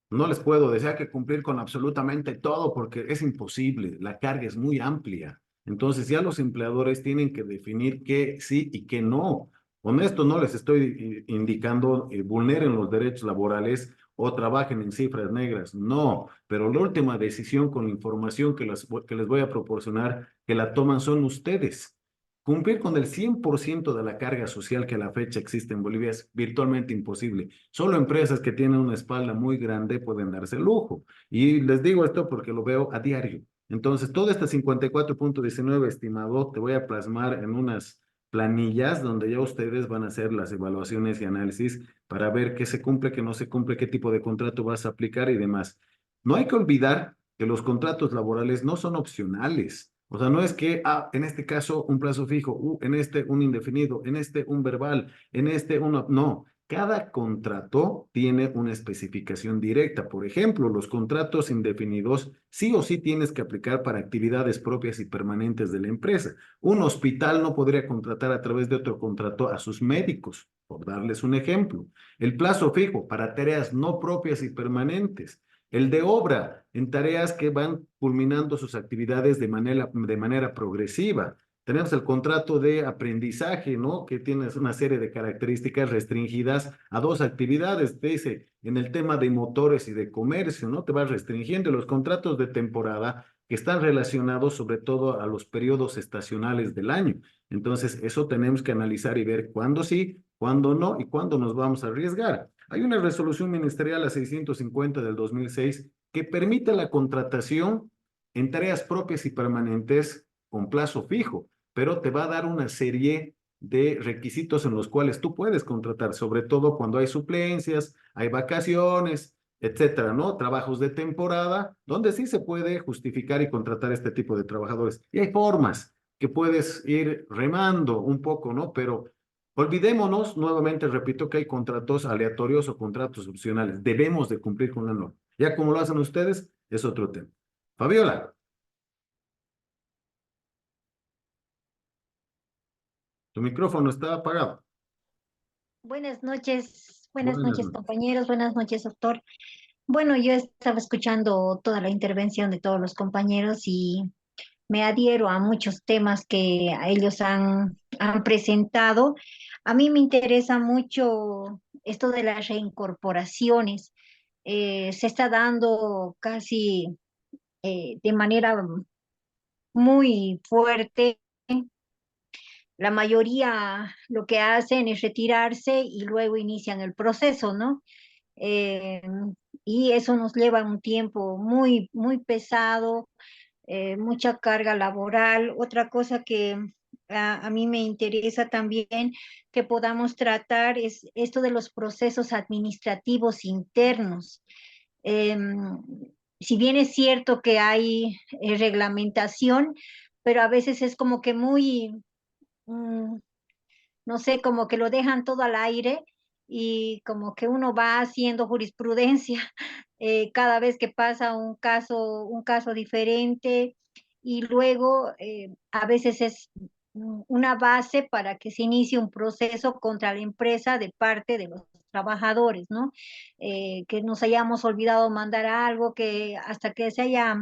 no les puedo decir que cumplir con absolutamente todo porque es imposible, la carga es muy amplia. Entonces ya los empleadores tienen que definir qué sí y qué no. Con esto no les estoy indicando vulneren los derechos laborales o trabajen en cifras negras, no, pero la última decisión con la información que les voy a proporcionar, que la toman son ustedes. Cumplir con el 100% de la carga social que a la fecha existe en Bolivia es virtualmente imposible. Solo empresas que tienen una espalda muy grande pueden darse el lujo. Y les digo esto porque lo veo a diario. Entonces, todo este 54,19 estimado, te voy a plasmar en unas planillas donde ya ustedes van a hacer las evaluaciones y análisis para ver qué se cumple, qué no se cumple, qué tipo de contrato vas a aplicar y demás. No hay que olvidar que los contratos laborales no son opcionales. O sea, no es que, en este caso un plazo fijo, en este un indefinido, en este un verbal, en este uno, no. Cada contrato tiene una especificación directa. Por ejemplo, los contratos indefinidos sí o sí tienes que aplicar para actividades propias y permanentes de la empresa. Un hospital no podría contratar a través de otro contrato a sus médicos, por darles un ejemplo. El plazo fijo para tareas no propias y permanentes. El de obra, en tareas que van culminando sus actividades de manera progresiva. Tenemos el contrato de aprendizaje, ¿no? Que tiene una serie de características restringidas a dos actividades. Te dice, en el tema de motores y de comercio, ¿no? Te vas restringiendo los contratos de temporada que están relacionados sobre todo a los periodos estacionales del año. Entonces, eso tenemos que analizar y ver cuándo sí, cuándo no y cuándo nos vamos a arriesgar. Hay una resolución ministerial a 650 del 2006 que permite la contratación en tareas propias y permanentes con plazo fijo, pero te va a dar una serie de requisitos en los cuales tú puedes contratar, sobre todo cuando hay suplencias, hay vacaciones, etcétera, ¿no? Trabajos de temporada, donde sí se puede justificar y contratar este tipo de trabajadores. Y hay formas que puedes ir remando un poco, ¿no? Pero olvidémonos, nuevamente repito, que hay contratos aleatorios o contratos opcionales. Debemos de cumplir con la norma. Ya como lo hacen ustedes, es otro tema. Fabiola, tu micrófono está apagado. Buenas Buenas noches noches. compañeros, buenas noches doctor. Bueno, yo estaba escuchando toda la intervención de todos los compañeros y me adhiero a muchos temas que a ellos han presentado. A mí me interesa mucho esto de las reincorporaciones. Se está dando casi de manera muy fuerte. La mayoría lo que hacen es retirarse y luego inician el proceso, ¿no? Eh, y eso nos lleva un tiempo muy, muy pesado, mucha carga laboral. Otra cosa que a mí me interesa también que podamos tratar es esto de los procesos administrativos internos. Em, si bien es cierto que hay reglamentación, pero a veces es como que muy mm, no sé, como que lo dejan todo al aire y como que uno va haciendo jurisprudencia cada vez que pasa un caso diferente y luego a veces es una base para que se inicie un proceso contra la empresa de parte de los trabajadores, ¿no? Que nos hayamos olvidado mandar algo, que hasta que se haya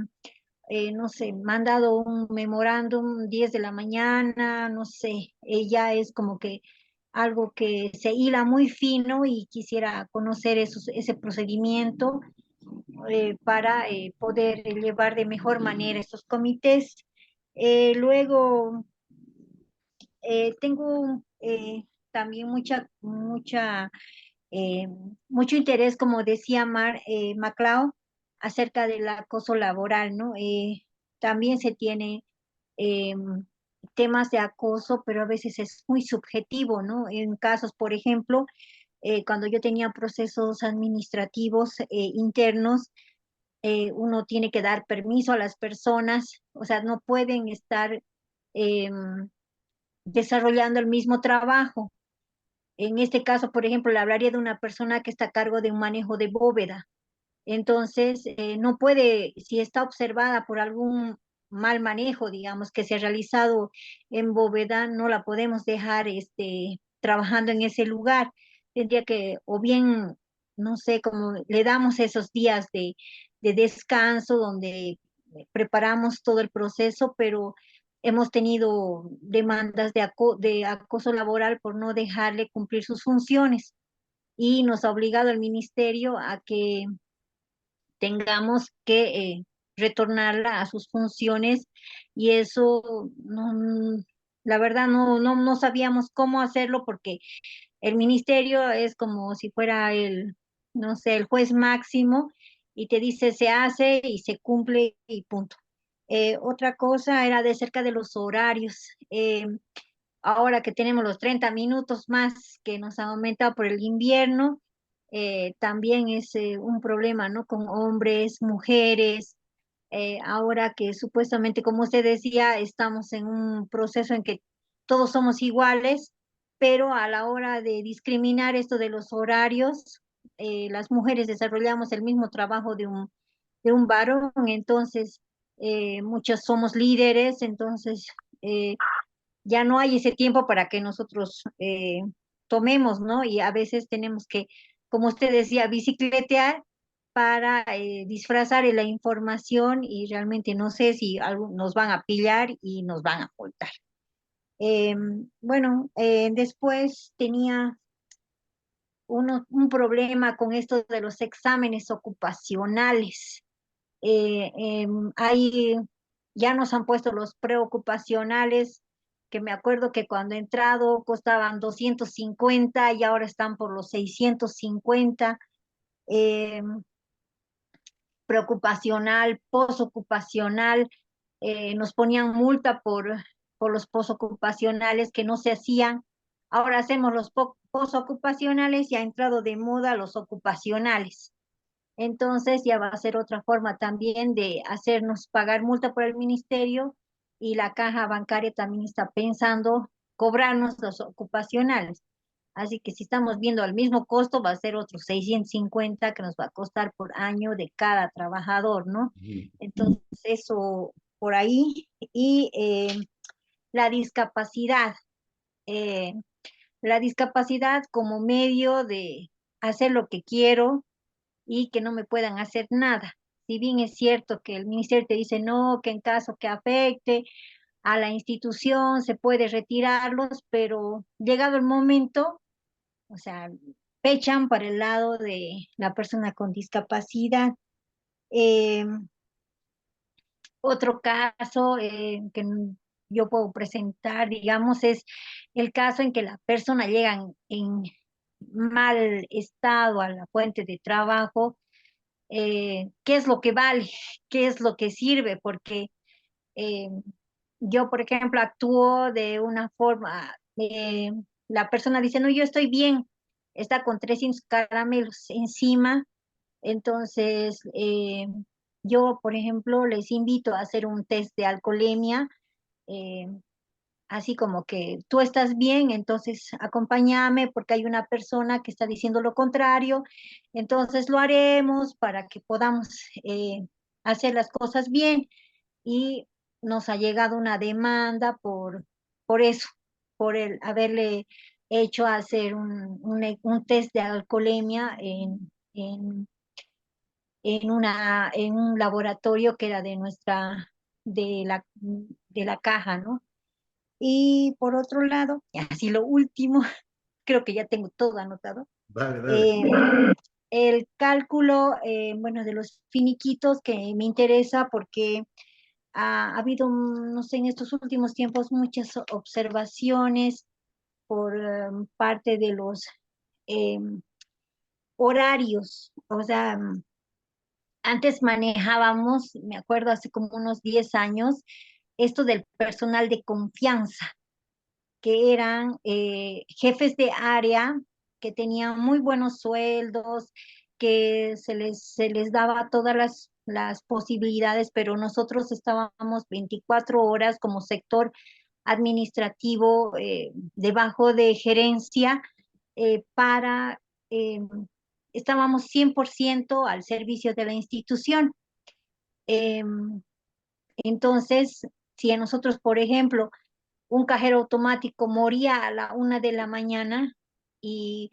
no sé, mandado un memorándum 10 de la mañana, no sé, ya es como que algo que se hila muy fino y quisiera conocer ese procedimiento para poder llevar de mejor manera estos comités. Luego, tengo también eh, mucho interés, como decía Maclao, acerca del acoso laboral, ¿no? También se tiene eh, temas de acoso, pero a veces es muy subjetivo, ¿no? En casos, por ejemplo, cuando yo tenía procesos administrativos internos, uno tiene que dar permiso a las personas, o sea, no pueden estar desarrollando el mismo trabajo. En este caso, por ejemplo, le hablaría de una persona que está a cargo de un manejo de bóveda. Entonces, no puede, si está observada por algún mal manejo, digamos, que se ha realizado en bóveda, no la podemos dejar trabajando en ese lugar. Tendría que, o bien, no sé, como le damos esos días de descanso donde preparamos todo el proceso, pero hemos tenido demandas de acoso laboral por no dejarle cumplir sus funciones y nos ha obligado el ministerio a que tengamos que retornarla a sus funciones y eso la verdad no sabíamos cómo hacerlo porque el ministerio es como si fuera no sé, el juez máximo y te dice se hace y se cumple y punto. Otra cosa era de cerca de los horarios. Ahora que tenemos los 30 minutos más que nos han aumentado por el invierno, también es un problema, ¿no? Con hombres, mujeres, ahora que supuestamente, como usted decía, estamos en un proceso en que todos somos iguales, pero a la hora de discriminar esto de los horarios, las mujeres desarrollamos el mismo trabajo de un varón, entonces muchos somos líderes, entonces ya no hay ese tiempo para que nosotros tomemos, ¿no? Y a veces tenemos que, como usted decía, bicicletear para disfrazar la información y realmente no sé si nos van a pillar y nos van a multar. Bueno, después tenía un problema con esto de los exámenes ocupacionales. Ahí ya nos han puesto los preocupacionales, que me acuerdo que cuando he entrado costaban 250 y ahora están por los 650. Eh, Preocupacional, posocupacional, nos ponían multa por los posocupacionales que no se hacían. Ahora hacemos los posocupacionales y ha entrado de moda los ocupacionales. Entonces ya va a ser otra forma también de hacernos pagar multa por el ministerio y la caja bancaria también está pensando cobrarnos los ocupacionales. Así que si estamos viendo el mismo costo, va a ser otros 650 que nos va a costar por año de cada trabajador, ¿no? Ujú. Entonces eso por ahí. Y la discapacidad. eh, la discapacidad como medio de hacer lo que quiero y que no me puedan hacer nada. Si bien es cierto que el ministerio te dice no, que en caso que afecte a la institución se puede retirarlos, pero llegado el momento, o sea, pechan para el lado de la persona con discapacidad. Eh, Otro caso yo puedo presentar, digamos, es el caso en que la persona llega en mal estado a la fuente de trabajo. ¿Qué es lo que vale? ¿Qué es lo que sirve? Porque eh, yo, por ejemplo, actúo de una forma, la persona dice, no, yo estoy bien, está con 300 caramelos encima, entonces yo, por ejemplo, les invito a hacer un test de alcoholemia, eh, así como que tú estás bien, entonces acompáñame porque hay una persona que está diciendo lo contrario, entonces lo haremos para que podamos hacer las cosas bien y nos ha llegado una demanda por eso, por el haberle hecho hacer un test de alcoholemia en un laboratorio que era de la caja, ¿no? Y por otro lado, y así lo último, creo que ya tengo todo anotado, Dale, dale. eh, el cálculo, bueno, de los finiquitos que me interesa porque ha habido, no sé, en estos últimos tiempos muchas observaciones por parte de los em, horarios. O sea, antes manejábamos, me acuerdo hace como unos 10 años, esto del personal de confianza, que eran jefes de área que tenían muy buenos sueldos, que se les daba todas las posibilidades, pero nosotros estábamos 24 horas como sector administrativo debajo de gerencia para, eh, estábamos 100% al servicio de la institución. Entonces, si a nosotros, por ejemplo, un cajero automático moría a la 1 de la mañana y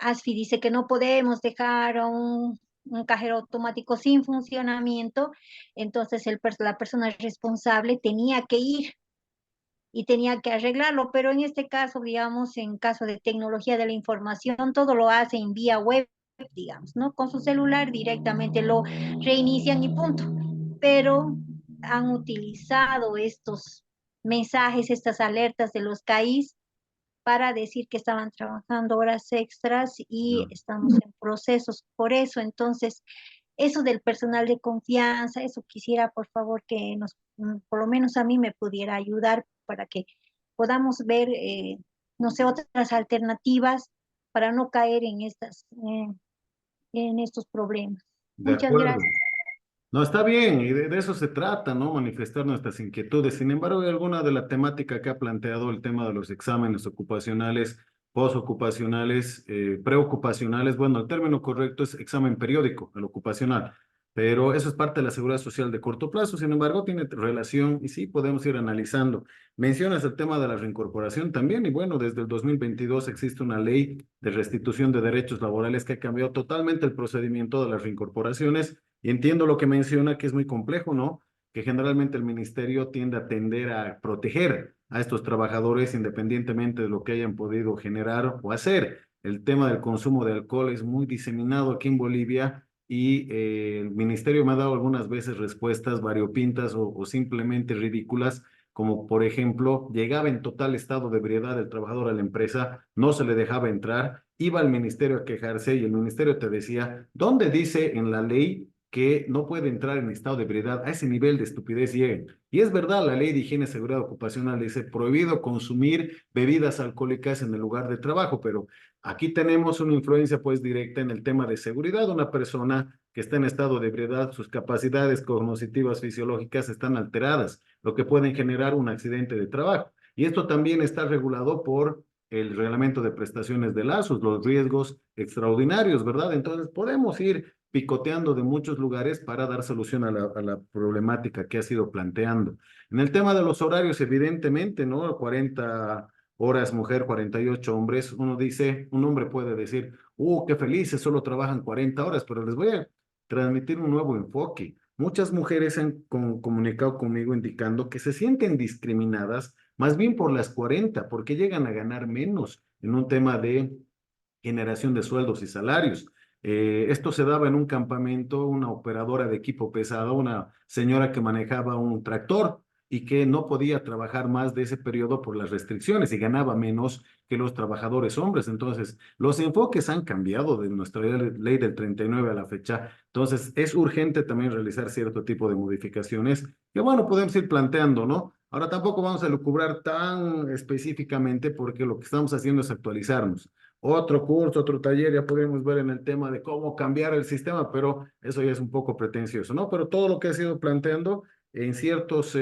ASFI dice que no podemos dejar a un cajero automático sin funcionamiento, entonces la persona responsable tenía que ir y tenía que arreglarlo, pero en este caso, digamos, en caso de tecnología de la información, todo lo hacen vía web, digamos, ¿no? Con su celular directamente lo reinician y punto. Pero han utilizado estos mensajes, estas alertas de los CAIs para decir que estaban trabajando horas extras y Ya. estamos en procesos por eso. Entonces, eso del personal de confianza, eso quisiera por favor que nos, por lo menos a mí me pudiera ayudar para que podamos ver, no sé, otras alternativas para no caer en estos problemas. De Muchas acuerdo. gracias. No, está bien, y de eso se trata, ¿no? Manifestar nuestras inquietudes. Sin embargo, hay alguna de la temática que ha planteado el tema de los exámenes ocupacionales, posocupacionales, preocupacionales. Bueno, el término correcto es examen periódico, el ocupacional, pero eso es parte de la seguridad social de corto plazo. Sin embargo, tiene relación y sí podemos ir analizando. Mencionas el tema de la reincorporación también, y bueno, desde el 2022 existe una ley de restitución de derechos laborales que ha cambiado totalmente el procedimiento de las reincorporaciones. Y entiendo lo que menciona, que es muy complejo, ¿no? Que generalmente el ministerio tiende a tender a proteger a estos trabajadores independientemente de lo que hayan podido generar o hacer. El tema del consumo de alcohol es muy diseminado aquí en Bolivia y el ministerio me ha dado algunas veces respuestas variopintas o simplemente ridículas, como por ejemplo, llegaba en total estado de ebriedad el trabajador a la empresa, no se le dejaba entrar, iba al ministerio a quejarse y el ministerio te decía, ¿dónde dice en la ley que no puede entrar en estado de ebriedad? A ese nivel de estupidez lleguen? Y es verdad, la ley de higiene y seguridad ocupacional dice prohibido consumir bebidas alcohólicas en el lugar de trabajo, pero aquí tenemos una influencia pues directa en el tema de seguridad. Una persona que está en estado de ebriedad, sus capacidades cognitivas fisiológicas están alteradas, lo que pueden generar un accidente de trabajo. Y esto también está regulado por el reglamento de prestaciones de lazos, los riesgos extraordinarios, ¿verdad? Entonces podemos ir picoteando de muchos lugares para dar solución a la problemática que ha sido planteando. En el tema de los horarios, evidentemente, ¿no? 40 horas mujer, 48 hombres. Uno dice, un hombre puede decir, qué felices, solo trabajan 40 horas, pero les voy a transmitir un nuevo enfoque. Muchas mujeres han comunicado conmigo indicando que se sienten discriminadas más bien por las 40, porque llegan a ganar menos en un tema de generación de sueldos y salarios. Esto se daba en un campamento, una operadora de equipo pesado, una señora que manejaba un tractor y que no podía trabajar más de ese periodo por las restricciones y ganaba menos que los trabajadores hombres. Entonces, los enfoques han cambiado de nuestra ley del 39 a la fecha. Entonces, es urgente también realizar cierto tipo de modificaciones que, bueno, podemos ir planteando, ¿no? Ahora tampoco vamos a lucubrar tan específicamente porque lo que estamos haciendo es actualizarnos. Otro curso, otro taller, ya podemos ver en el tema de cómo cambiar el sistema, pero eso ya es un poco pretencioso, ¿no? Pero todo lo que ha sido planteando en ciertos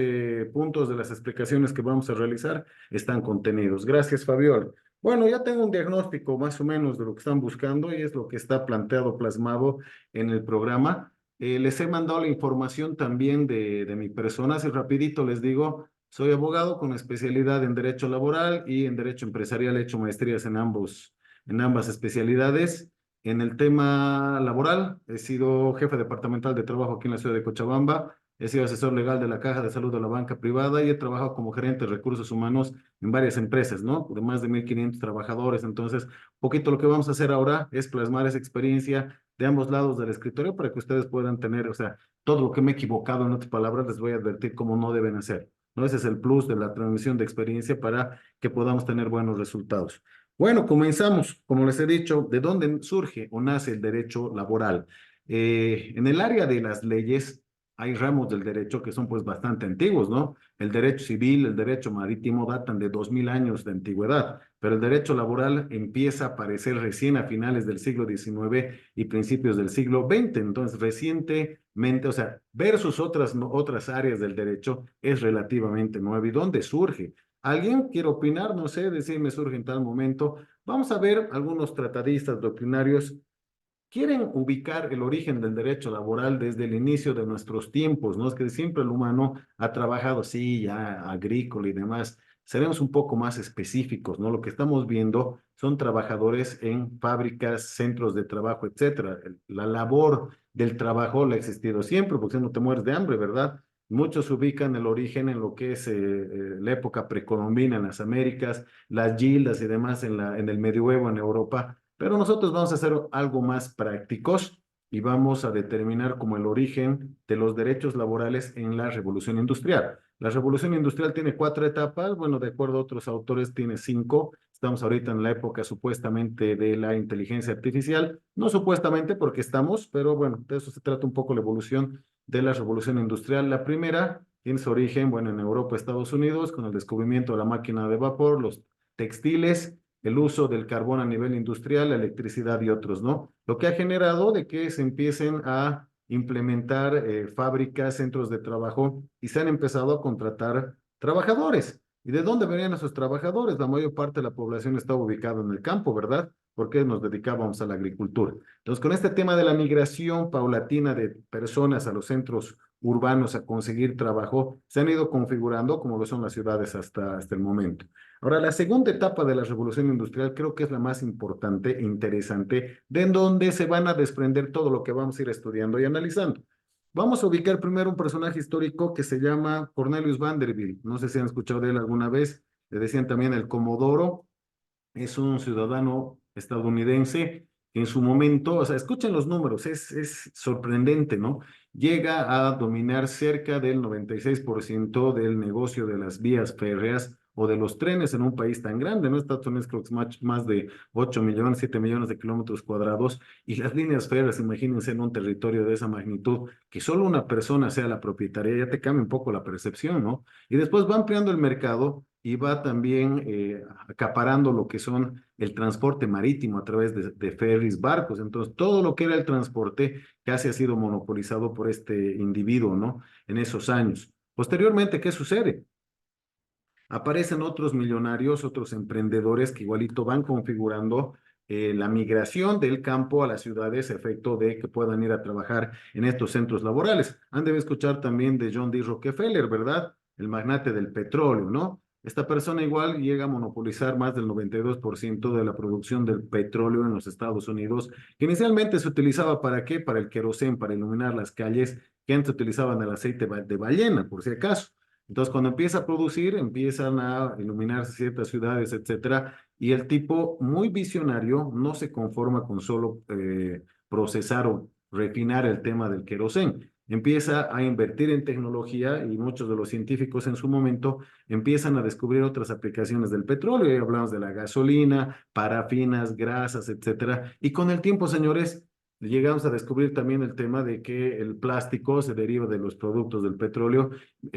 puntos de las explicaciones que vamos a realizar están contenidos. Gracias, Fabiola. Bueno, ya tengo un diagnóstico más o menos de lo que están buscando y es lo que está planteado, plasmado en el programa. Les he mandado la información también de mi persona. Así rapidito les digo, soy abogado con especialidad en Derecho Laboral y en Derecho Empresarial. He hecho maestrías en ambas especialidades. En el tema laboral, he sido jefe departamental de trabajo aquí en la ciudad de Cochabamba, he sido asesor legal de la Caja de Salud de la banca privada y he trabajado como gerente de recursos humanos en varias empresas, ¿no? De más de 1.500 trabajadores. Entonces, poquito lo que vamos a hacer ahora es plasmar esa experiencia de ambos lados del escritorio para que ustedes puedan tener, o sea, todo lo que me he equivocado, en otras palabras, les voy a advertir cómo no deben hacer, ¿no? Ese es el plus de la transmisión de experiencia para que podamos tener buenos resultados. Bueno, comenzamos. Como les he dicho, ¿de dónde surge o nace el derecho laboral? En el área de las leyes hay ramos del derecho que son pues bastante antiguos, ¿no? El derecho civil, el derecho marítimo datan de 2000 años de antigüedad, pero el derecho laboral empieza a aparecer recién a finales del siglo XIX y principios del siglo XX. Entonces, recientemente, o sea, versus otras áreas del derecho es relativamente nuevo. ¿Y dónde surge? ¿Alguien quiere opinar? No sé, decir me surge en tal momento. Vamos a ver algunos tratadistas doctrinarios quieren ubicar el origen del derecho laboral desde el inicio de nuestros tiempos, ¿no? Es que siempre el humano ha trabajado, sí, ya agrícola y demás. Seremos un poco más específicos, ¿no? Lo que estamos viendo son trabajadores en fábricas, centros de trabajo, etcétera. La labor del trabajo la ha existido siempre, porque si no te mueres de hambre, ¿verdad? Muchos ubican el origen en lo que es la época precolombina en las Américas, las gildas y demás en el medioevo en Europa, pero nosotros vamos a hacer algo más prácticos y vamos a determinar como el origen de los derechos laborales en la revolución industrial. La revolución industrial tiene 4 etapas, bueno, de acuerdo a otros autores tiene 5. Estamos ahorita en la época supuestamente de la inteligencia artificial, no supuestamente porque estamos, pero bueno, de eso se trata un poco la evolución de la revolución industrial. La primera tiene su origen, bueno, en Europa, Estados Unidos, con el descubrimiento de la máquina de vapor, los textiles, el uso del carbón a nivel industrial, la electricidad y otros, ¿no? Lo que ha generado de que se empiecen a implementar fábricas, centros de trabajo y se han empezado a contratar trabajadores. ¿Y de dónde venían esos trabajadores? La mayor parte de la población estaba ubicada en el campo, ¿verdad? Porque nos dedicábamos a la agricultura. Entonces, con este tema de la migración paulatina de personas a los centros urbanos a conseguir trabajo, se han ido configurando como lo son las ciudades hasta el momento. Ahora, la segunda etapa de la revolución industrial creo que es la más importante e interesante, de en donde se van a desprender todo lo que vamos a ir estudiando y analizando. Vamos a ubicar primero un personaje histórico que se llama Cornelius Vanderbilt. No sé si han escuchado de él alguna vez. Le decían también el Comodoro. Es un ciudadano estadounidense que en su momento, o sea, escuchen los números, es sorprendente, ¿no? Llega a dominar cerca del 96% del negocio de las vías férreas o de los trenes en un país tan grande, ¿no? Estados Unidos creo que es más de 8 millones, 7 millones de kilómetros cuadrados y las líneas férreas, imagínense en un territorio de esa magnitud, que solo una persona sea la propietaria, ya te cambia un poco la percepción, ¿no? Y después va ampliando el mercado y va también acaparando lo que son el transporte marítimo a través de ferries, barcos. Entonces, todo lo que era el transporte casi ha sido monopolizado por este individuo, ¿no? En esos años. Posteriormente, ¿qué sucede? Aparecen otros millonarios, otros emprendedores que igualito van configurando la migración del campo a las ciudades, efecto de que puedan ir a trabajar en estos centros laborales. Han de escuchar también de John D. Rockefeller, ¿verdad? El magnate del petróleo, ¿no? Esta persona igual llega a monopolizar más del 92% de la producción del petróleo en los Estados Unidos, que inicialmente se utilizaba ¿para qué? Para el querosén, para iluminar las calles, que antes utilizaban el aceite de ballena, por si acaso. Entonces, cuando empieza a producir, empiezan a iluminarse ciertas ciudades, etcétera, y el tipo muy visionario no se conforma con solo procesar o refinar el tema del querosén. Empieza a invertir en tecnología y muchos de los científicos en su momento empiezan a descubrir otras aplicaciones del petróleo. Ya hablamos de la gasolina, parafinas, grasas, etcétera. Y con el tiempo, señores, llegamos a descubrir también el tema de que el plástico se deriva de los productos del petróleo,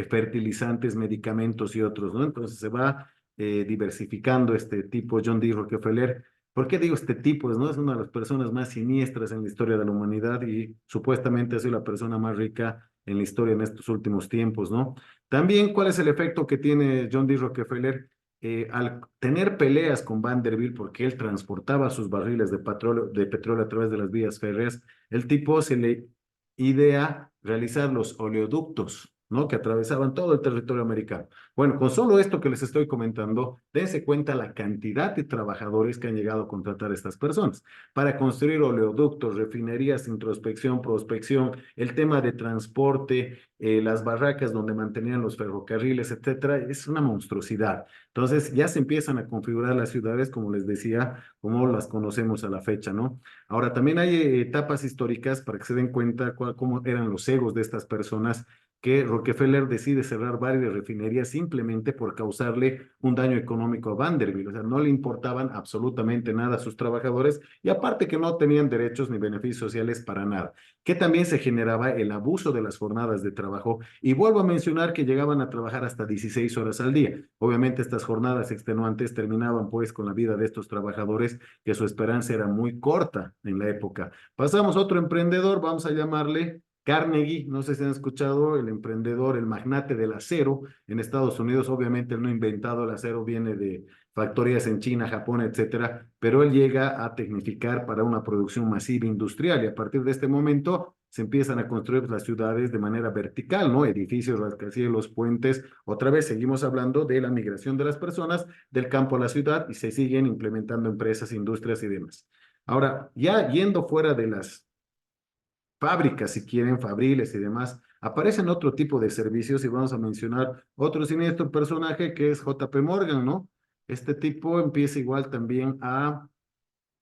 fertilizantes, medicamentos y otros, ¿no? Entonces se va diversificando este tipo, John D. Rockefeller. ¿Por qué digo este tipo? ¿No? Es una de las personas más siniestras en la historia de la humanidad y supuestamente ha sido la persona más rica en la historia en estos últimos tiempos, ¿no? También, ¿cuál es el efecto que tiene John D. Rockefeller? Al tener peleas con Vanderbilt, porque él transportaba sus barriles de petróleo a través de las vías férreas, el tipo se le idea realizar los oleoductos, ¿no? Que atravesaban todo el territorio americano. Bueno, con solo esto que les estoy comentando, dense cuenta la cantidad de trabajadores que han llegado a contratar a estas personas para construir oleoductos, refinerías, introspección, prospección, el tema de transporte, las barracas donde mantenían los ferrocarriles, etcétera, es una monstruosidad. Entonces ya se empiezan a configurar las ciudades, como les decía, como las conocemos a la fecha, ¿no? Ahora, también hay etapas históricas para que se den cuenta cómo eran los egos de estas personas, que Rockefeller decide cerrar varias refinerías simplemente por causarle un daño económico a Vanderbilt. O sea, no le importaban absolutamente nada a sus trabajadores y aparte que no tenían derechos ni beneficios sociales para nada. Que también se generaba el abuso de las jornadas de trabajo y vuelvo a mencionar que llegaban a trabajar hasta 16 horas al día. Obviamente estas jornadas extenuantes terminaban pues con la vida de estos trabajadores, que su esperanza era muy corta en la época. Pasamos a otro emprendedor, vamos a llamarle Carnegie. No sé si han escuchado, el emprendedor, el magnate del acero en Estados Unidos. Obviamente él no ha inventado el acero, viene de factorías en China, Japón, etcétera, pero él llega a tecnificar para una producción masiva industrial y a partir de este momento se empiezan a construir las ciudades de manera vertical, ¿no? Edificios, rascacielos, puentes. Otra vez seguimos hablando de la migración de las personas del campo a la ciudad y se siguen implementando empresas, industrias y demás. Ahora, ya yendo fuera de las fábricas, si quieren, fabriles y demás, aparecen otro tipo de servicios y vamos a mencionar otro siniestro personaje que es JP Morgan, ¿no? Este tipo empieza igual también a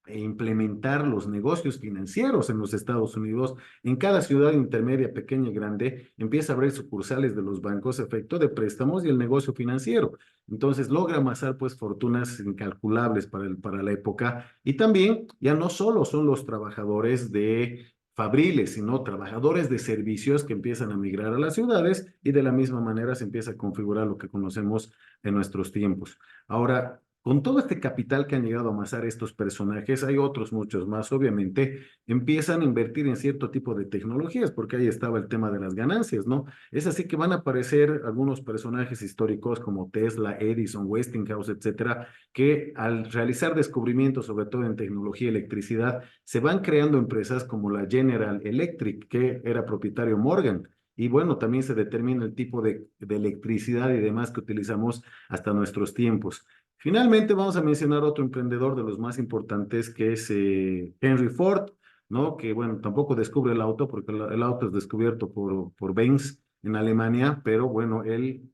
implementar los negocios financieros en los Estados Unidos. En cada ciudad intermedia, pequeña y grande, empieza a abrir sucursales de los bancos a efecto de préstamos y el negocio financiero. Entonces logra amasar pues fortunas incalculables para la época y también ya no solo son los trabajadores de fabriles, sino trabajadores de servicios que empiezan a migrar a las ciudades y de la misma manera se empieza a configurar lo que conocemos en nuestros tiempos. Ahora, con todo este capital que han llegado a amasar estos personajes, hay otros muchos más, obviamente, empiezan a invertir en cierto tipo de tecnologías, porque ahí estaba el tema de las ganancias, ¿no? Es así que van a aparecer algunos personajes históricos como Tesla, Edison, Westinghouse, etcétera, que al realizar descubrimientos, sobre todo en tecnología y electricidad, se van creando empresas como la General Electric, que era propietario Morgan. Y bueno, también se determina el tipo de electricidad y demás que utilizamos hasta nuestros tiempos. Finalmente vamos a mencionar otro emprendedor de los más importantes que es Henry Ford, ¿no? Que bueno, tampoco descubre el auto porque el auto es descubierto por Benz en Alemania, pero bueno, él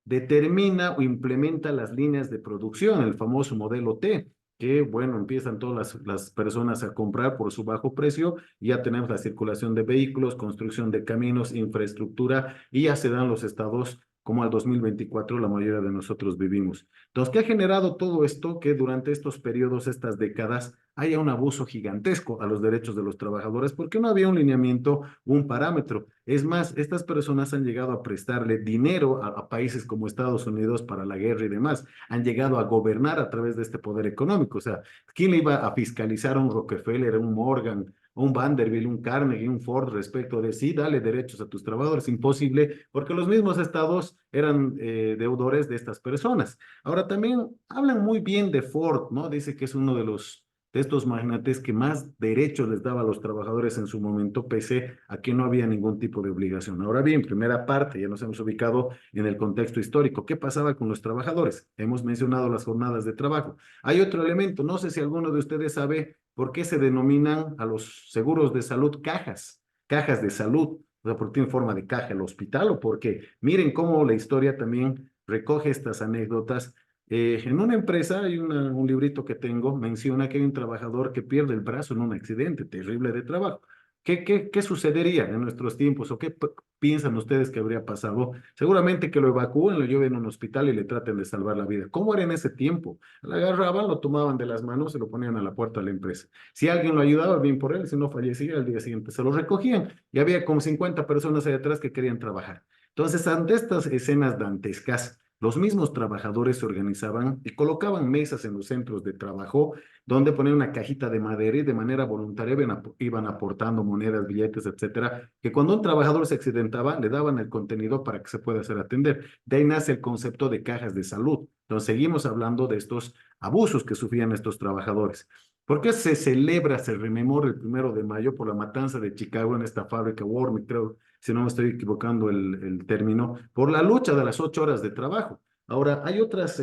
determina o implementa las líneas de producción, el famoso modelo T, que bueno, empiezan todas las personas a comprar por su bajo precio, y ya tenemos la circulación de vehículos, construcción de caminos, infraestructura, y ya se dan los estados como al 2024 la mayoría de nosotros vivimos. Entonces, ¿qué ha generado todo esto? Que durante estos periodos, estas décadas, haya un abuso gigantesco a los derechos de los trabajadores porque no había un lineamiento, un parámetro. Es más, estas personas han llegado a prestarle dinero a países como Estados Unidos para la guerra y demás. Han llegado a gobernar a través de este poder económico. O sea, ¿quién le iba a fiscalizar a un Rockefeller, a un Morgan, un Vanderbilt, un Carnegie, un Ford respecto de sí, dale derechos a tus trabajadores? Imposible, porque los mismos estados eran deudores de estas personas. Ahora también hablan muy bien de Ford, ¿no? Dice que es uno de estos magnates que más derechos les daba a los trabajadores en su momento, pese a que no había ningún tipo de obligación. Ahora bien, primera parte, ya nos hemos ubicado en el contexto histórico. ¿Qué pasaba con los trabajadores? Hemos mencionado las jornadas de trabajo. Hay otro elemento, no sé si alguno de ustedes sabe por qué se denominan a los seguros de salud cajas de salud. O sea, ¿por qué tiene forma de caja el hospital o por qué? Miren cómo la historia también recoge estas anécdotas. En una empresa, hay un librito que tengo, menciona que hay un trabajador que pierde el brazo en un accidente terrible de trabajo. ¿Qué sucedería en nuestros tiempos o qué piensan ustedes que habría pasado? Seguramente que lo evacúen, lo lleven a un hospital y le traten de salvar la vida. ¿Cómo era en ese tiempo? Lo agarraban, lo tomaban de las manos, se lo ponían a la puerta de la empresa. Si alguien lo ayudaba, bien por él, si no fallecía, al día siguiente se lo recogían y había como 50 personas ahí atrás que querían trabajar. Entonces, ante estas escenas dantescas, los mismos trabajadores se organizaban y colocaban mesas en los centros de trabajo donde ponían una cajita de madera y de manera voluntaria iban aportando monedas, billetes, etcétera, que cuando un trabajador se accidentaba le daban el contenido para que se pueda hacer atender. De ahí nace el concepto de cajas de salud. Entonces seguimos hablando de estos abusos que sufrían estos trabajadores. ¿Por qué se celebra, se rememora el 1 de mayo por la matanza de Chicago en esta fábrica Warmick, creo, si no me estoy equivocando el término, por la lucha de las 8 horas de trabajo? Ahora, hay otras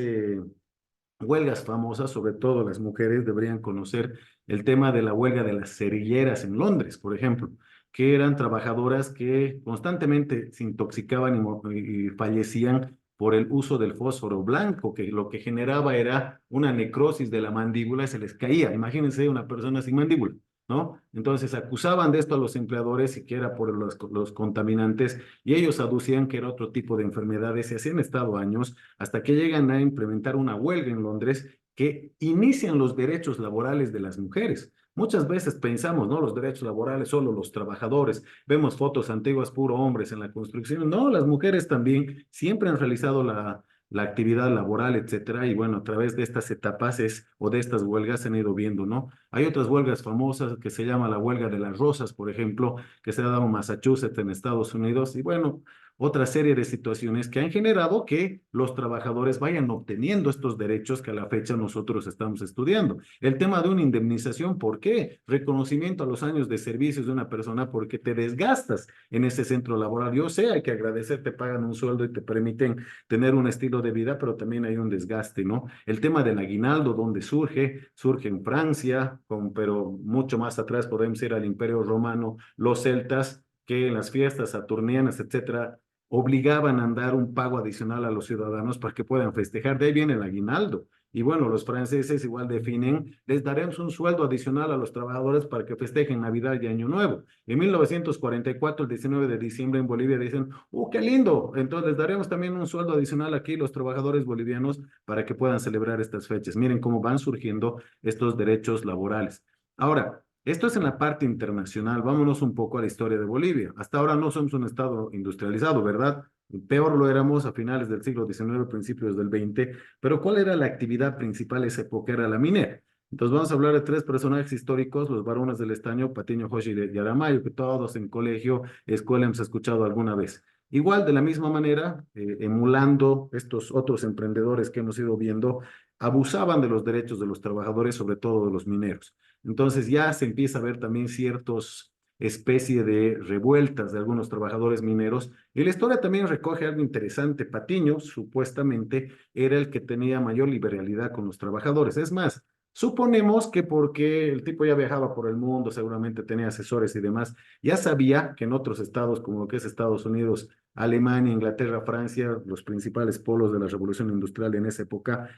huelgas famosas, sobre todo las mujeres deberían conocer el tema de la huelga de las cerilleras en Londres, por ejemplo, que eran trabajadoras que constantemente se intoxicaban y fallecían por el uso del fósforo blanco, que lo que generaba era una necrosis de la mandíbula y se les caía. Imagínense una persona sin mandíbula, ¿no? Entonces acusaban de esto a los empleadores y que era por los contaminantes y ellos aducían que era otro tipo de enfermedades y así han estado años hasta que llegan a implementar una huelga en Londres que inician los derechos laborales de las mujeres. Muchas veces pensamos, ¿no? Los derechos laborales solo los trabajadores. Vemos fotos antiguas, puro hombres en la construcción. No, las mujeres también siempre han realizado la actividad laboral, etcétera. Y bueno, a través de estas etapas o de estas huelgas se han ido viendo, ¿no? Hay otras huelgas famosas que se llama la huelga de las rosas, por ejemplo, que se ha dado en Massachusetts, en Estados Unidos. Y bueno, otra serie de situaciones que han generado que los trabajadores vayan obteniendo estos derechos que a la fecha nosotros estamos estudiando. El tema de una indemnización, ¿por qué? Reconocimiento a los años de servicios de una persona porque te desgastas en ese centro laboral. Yo sé, hay que agradecer, te pagan un sueldo y te permiten tener un estilo de vida, pero también hay un desgaste, ¿no? El tema del aguinaldo, ¿dónde surge? Surge en Francia, pero mucho más atrás podemos ir al Imperio Romano, los celtas, que en las fiestas saturnianas, etcétera, obligaban a dar un pago adicional a los ciudadanos para que puedan festejar. De ahí viene el aguinaldo. Y bueno, los franceses igual definen, les daremos un sueldo adicional a los trabajadores para que festejen Navidad y Año Nuevo. En 1944, el 19 de diciembre en Bolivia dicen, qué lindo! Entonces les daremos también un sueldo adicional aquí los trabajadores bolivianos para que puedan celebrar estas fechas. Miren cómo van surgiendo estos derechos laborales. Ahora, esto es en la parte internacional. Vámonos un poco a la historia de Bolivia. Hasta ahora no somos un estado industrializado, ¿verdad? Peor lo éramos a finales del siglo XIX, principios del XX. Pero ¿cuál era la actividad principal en esa época? Era la minera. Entonces vamos a hablar de tres personajes históricos, los varones del estaño, Patiño, Joshi y Aramayo, que todos en colegio, escuela hemos escuchado alguna vez. Igual, de la misma manera, emulando estos otros emprendedores que hemos ido viendo, abusaban de los derechos de los trabajadores, sobre todo de los mineros. Entonces ya se empieza a ver también ciertos especie de revueltas de algunos trabajadores mineros. Y la historia también recoge algo interesante. Patiño, supuestamente, era el que tenía mayor liberalidad con los trabajadores. Es más, suponemos que porque el tipo ya viajaba por el mundo, seguramente tenía asesores y demás, ya sabía que en otros estados, como lo que es Estados Unidos, Alemania, Inglaterra, Francia, los principales polos de la revolución industrial en esa época,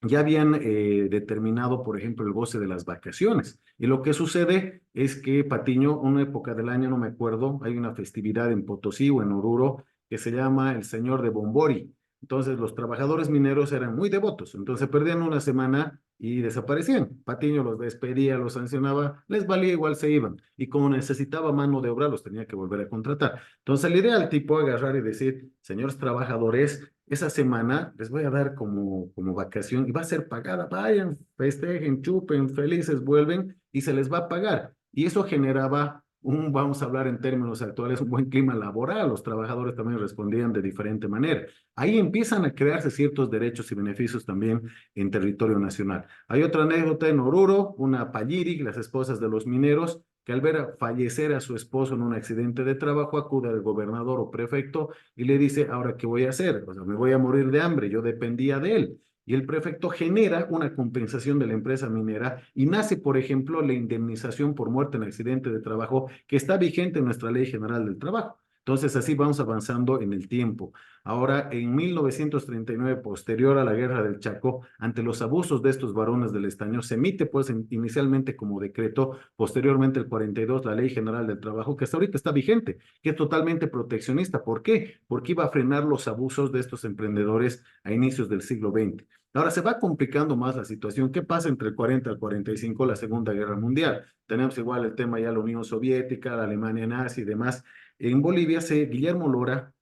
ya habían determinado, por ejemplo, el goce de las vacaciones. Y lo que sucede es que Patiño, una época del año, no me acuerdo, hay una festividad en Potosí o en Oruro que se llama el Señor de Bombori. Entonces los trabajadores mineros eran muy devotos, entonces perdían una semana y desaparecían. Patiño los despedía, los sancionaba, les valía igual, se iban. Y como necesitaba mano de obra, los tenía que volver a contratar. Entonces la idea del tipo agarrar y decir, señores trabajadores, esa semana les voy a dar como vacación y va a ser pagada. Vayan, festejen, chupen, felices, vuelven y se les va a pagar. Y eso generaba vamos a hablar en términos actuales, un buen clima laboral. Los trabajadores también respondían de diferente manera. Ahí empiezan a crearse ciertos derechos y beneficios también en territorio nacional. Hay otra anécdota en Oruro, una Palliri, las esposas de los mineros, que al ver fallecer a su esposo en un accidente de trabajo, acude al gobernador o prefecto y le dice, ¿ahora qué voy a hacer? O sea, me voy a morir de hambre, yo dependía de él. Y el prefecto genera una compensación de la empresa minera y nace, por ejemplo, la indemnización por muerte en accidente de trabajo que está vigente en nuestra Ley General del Trabajo. Entonces, así vamos avanzando en el tiempo. Ahora, en 1939, posterior a la Guerra del Chaco, ante los abusos de estos varones del estaño, se emite, pues, inicialmente como decreto, posteriormente el 42, la Ley General del Trabajo, que hasta ahorita está vigente, que es totalmente proteccionista. ¿Por qué? Porque iba a frenar los abusos de estos emprendedores a inicios del siglo XX. Ahora se va complicando más la situación. ¿Qué pasa entre el 40 al 45, la Segunda Guerra Mundial? Tenemos igual el tema ya la Unión Soviética, la Alemania nazi y demás. En Bolivia, Guillermo Lora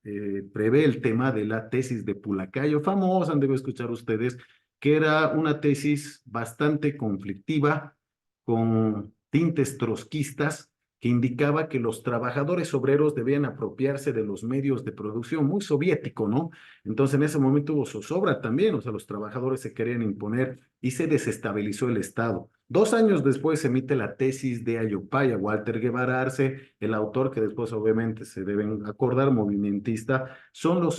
prevé el tema de la tesis de Pulacayo, famosa, han de escuchar ustedes, que era una tesis bastante conflictiva, con tintes trotskistas, que indicaba que los trabajadores obreros debían apropiarse de los medios de producción, muy soviético, ¿no? Entonces en ese momento hubo zozobra también, o sea, los trabajadores se querían imponer y se desestabilizó el Estado. 2 años después se emite la tesis de Ayopaya, Walter Guevara Arce, el autor que después obviamente se deben acordar, movimentista, son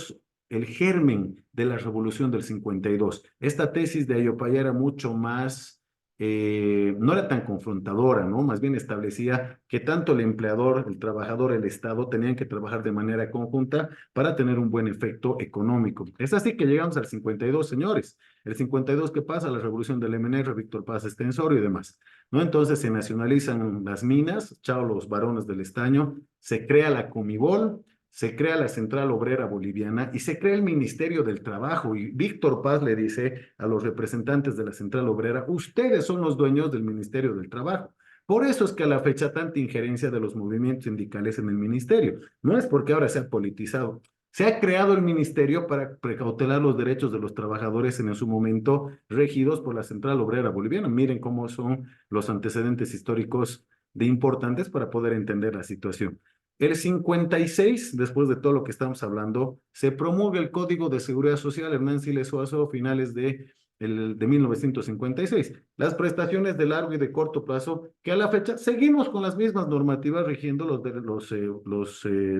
el germen de la revolución del 52. Esta tesis de Ayopaya era mucho más, no era tan confrontadora, ¿no? Más bien establecía que tanto el empleador, el trabajador, el Estado tenían que trabajar de manera conjunta para tener un buen efecto económico. Es así que llegamos al 52, señores. El 52, ¿qué pasa? La revolución del MNR, Víctor Paz Estensorio y demás, ¿no? Entonces se nacionalizan las minas, chao los varones del estaño, se crea la Comibol, se crea la Central Obrera Boliviana y se crea el Ministerio del Trabajo. Y Víctor Paz le dice a los representantes de la Central Obrera, ustedes son los dueños del Ministerio del Trabajo. Por eso es que a la fecha tanta injerencia de los movimientos sindicales en el ministerio. No es porque ahora se ha politizado. Se ha creado el ministerio para precautelar los derechos de los trabajadores en su momento regidos por la Central Obrera Boliviana. Miren cómo son los antecedentes históricos de importantes para poder entender la situación. El 56, después de todo lo que estamos hablando, se promulga el Código de Seguridad Social Hernán Siles Suazo, finales de 1956. Las prestaciones de largo y de corto plazo, que a la fecha seguimos con las mismas normativas rigiendo los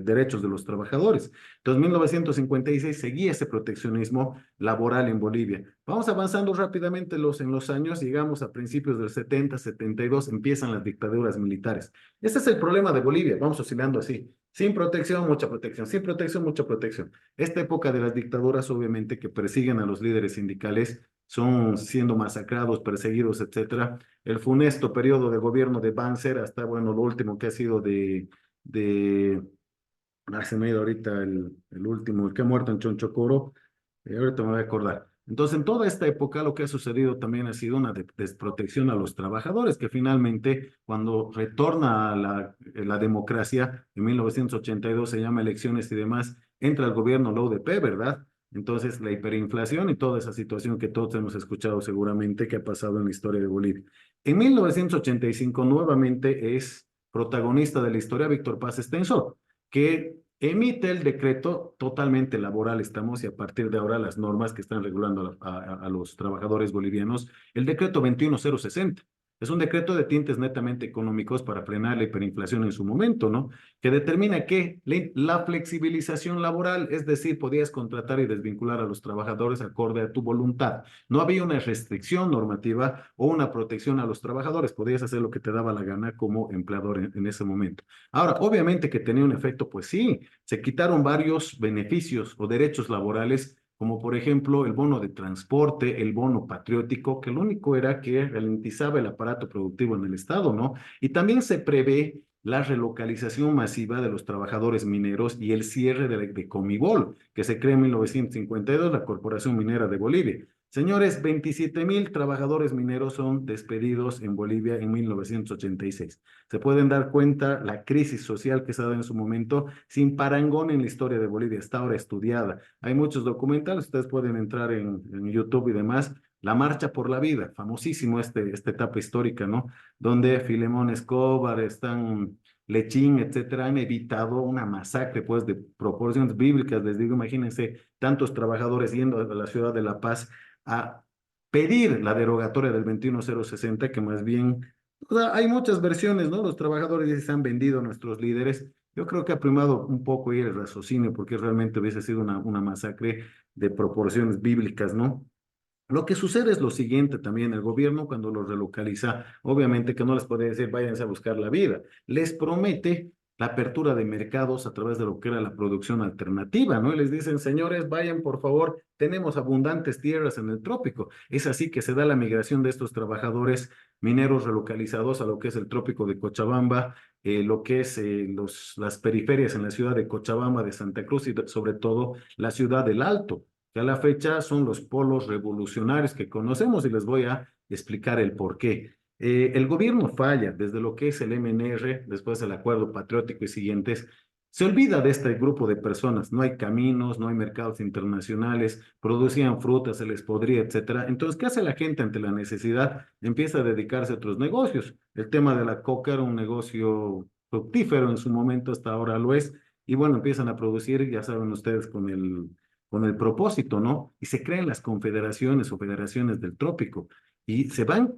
derechos de los trabajadores. Entonces, 1956 seguía ese proteccionismo laboral en Bolivia. Vamos avanzando rápidamente en los años, llegamos a principios del 70, 72, empiezan las dictaduras militares. Este es el problema de Bolivia, vamos oscilando así. Sin protección, mucha protección. Sin protección, mucha protección. Esta época de las dictaduras, obviamente, que persiguen a los líderes sindicales, son siendo masacrados, perseguidos, etcétera. El funesto periodo de gobierno de Banzer, hasta, bueno, lo último que ha sido se me ha ido ahorita el último, el que ha muerto en Chonchocoro, ahorita me voy a acordar. Entonces, en toda esta época lo que ha sucedido también ha sido una desprotección a los trabajadores, que finalmente, cuando retorna a la democracia, en 1982 se llama elecciones y demás, entra el gobierno, la UDP, ¿verdad? Entonces, la hiperinflación y toda esa situación que todos hemos escuchado seguramente que ha pasado en la historia de Bolivia. En 1985 nuevamente es protagonista de la historia Víctor Paz Estenso, que emite el decreto totalmente laboral, estamos, y a partir de ahora las normas que están regulando a los trabajadores bolivianos, el decreto 21060. Es un decreto de tintes netamente económicos para frenar la hiperinflación en su momento, ¿no? Que determina que la flexibilización laboral, es decir, podías contratar y desvincular a los trabajadores acorde a tu voluntad. No había una restricción normativa o una protección a los trabajadores, podías hacer lo que te daba la gana como empleador en ese momento. Ahora, obviamente que tenía un efecto, pues sí, se quitaron varios beneficios o derechos laborales, como por ejemplo el bono de transporte, el bono patriótico, que lo único era que ralentizaba el aparato productivo en el Estado, ¿no? Y también se prevé la relocalización masiva de los trabajadores mineros y el cierre de Comibol, que se crea en 1952, la Corporación Minera de Bolivia. Señores, 27,000 trabajadores mineros son despedidos en Bolivia en 1986. Se pueden dar cuenta la crisis social que se ha dado en su momento, sin parangón en la historia de Bolivia, está ahora estudiada. Hay muchos documentales, ustedes pueden entrar en YouTube y demás. La Marcha por la Vida, famosísimo esta etapa histórica, ¿no? Donde Filemón Escobar, están Lechín, etcétera, han evitado una masacre, pues, de proporciones bíblicas. Les digo, imagínense, tantos trabajadores yendo a la ciudad de La Paz a pedir la derogatoria del 21060, que más bien, o sea, hay muchas versiones, ¿no? Los trabajadores se han vendido a nuestros líderes. Yo creo que ha primado un poco ahí el raciocinio, porque realmente hubiese sido una masacre de proporciones bíblicas, ¿no? Lo que sucede es lo siguiente también, el gobierno cuando los relocaliza, obviamente que no les puede decir váyanse a buscar la vida, les promete la apertura de mercados a través de lo que era la producción alternativa, ¿no? Y les dicen, señores, vayan por favor, tenemos abundantes tierras en el trópico. Es así que se da la migración de estos trabajadores mineros relocalizados a lo que es el trópico de Cochabamba, lo que es las periferias en la ciudad de Cochabamba, de Santa Cruz y sobre todo la ciudad del Alto, que a la fecha son los polos revolucionarios que conocemos y les voy a explicar el por qué. El gobierno falla desde lo que es el MNR, después del Acuerdo Patriótico y siguientes, se olvida de este grupo de personas, no hay caminos, no hay mercados internacionales, producían frutas, se les podría, etcétera. Entonces, ¿qué hace la gente ante la necesidad? Empieza a dedicarse a otros negocios. El tema de la coca era un negocio fructífero en su momento, hasta ahora lo es, y bueno, empiezan a producir, ya saben ustedes, con el propósito, ¿no? Y se crean las confederaciones o federaciones del trópico y se van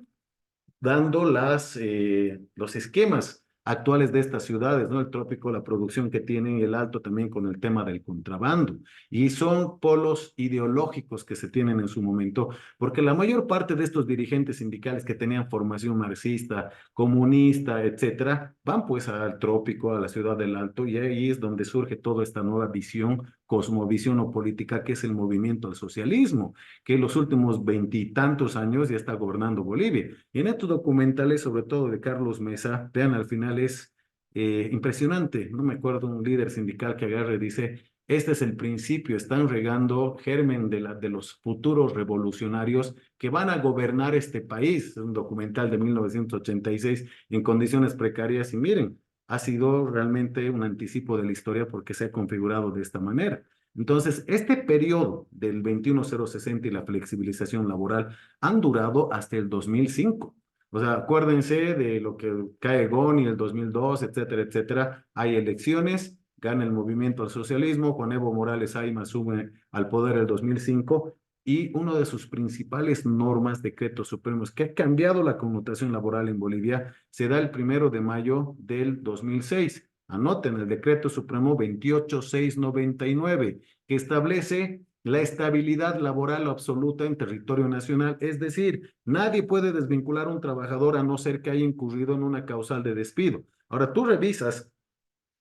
dando los esquemas actuales de estas ciudades, ¿no? El trópico, la producción que tienen y el alto también con el tema del contrabando. Y son polos ideológicos que se tienen en su momento, porque la mayor parte de estos dirigentes sindicales que tenían formación marxista, comunista, etcétera, van pues al trópico, a la ciudad del alto, y ahí es donde surge toda esta nueva visión, cosmovisión o política, que es el movimiento al socialismo, que en los últimos veintitantos años ya está gobernando Bolivia. Y en estos documentales, sobre todo de Carlos Mesa, vean, al final es impresionante. No me acuerdo un líder sindical que agarre y dice, este es el principio, están regando germen de los futuros revolucionarios que van a gobernar este país. Es un documental de 1986 en condiciones precarias y miren, ha sido realmente un anticipo de la historia porque se ha configurado de esta manera. Entonces, este periodo del 21060 y la flexibilización laboral han durado hasta el 2005. O sea, acuérdense de lo que cae Goni el 2002, etcétera, etcétera. Hay elecciones, gana el movimiento al socialismo, Juan Evo Morales Ayma asume al poder el 2005 y uno de sus principales normas, decretos supremos, que ha cambiado la connotación laboral en Bolivia, se da el 1 de mayo del 2006. Anoten el decreto supremo 28699, que establece la estabilidad laboral absoluta en territorio nacional, es decir, nadie puede desvincular a un trabajador a no ser que haya incurrido en una causal de despido. Ahora, tú revisas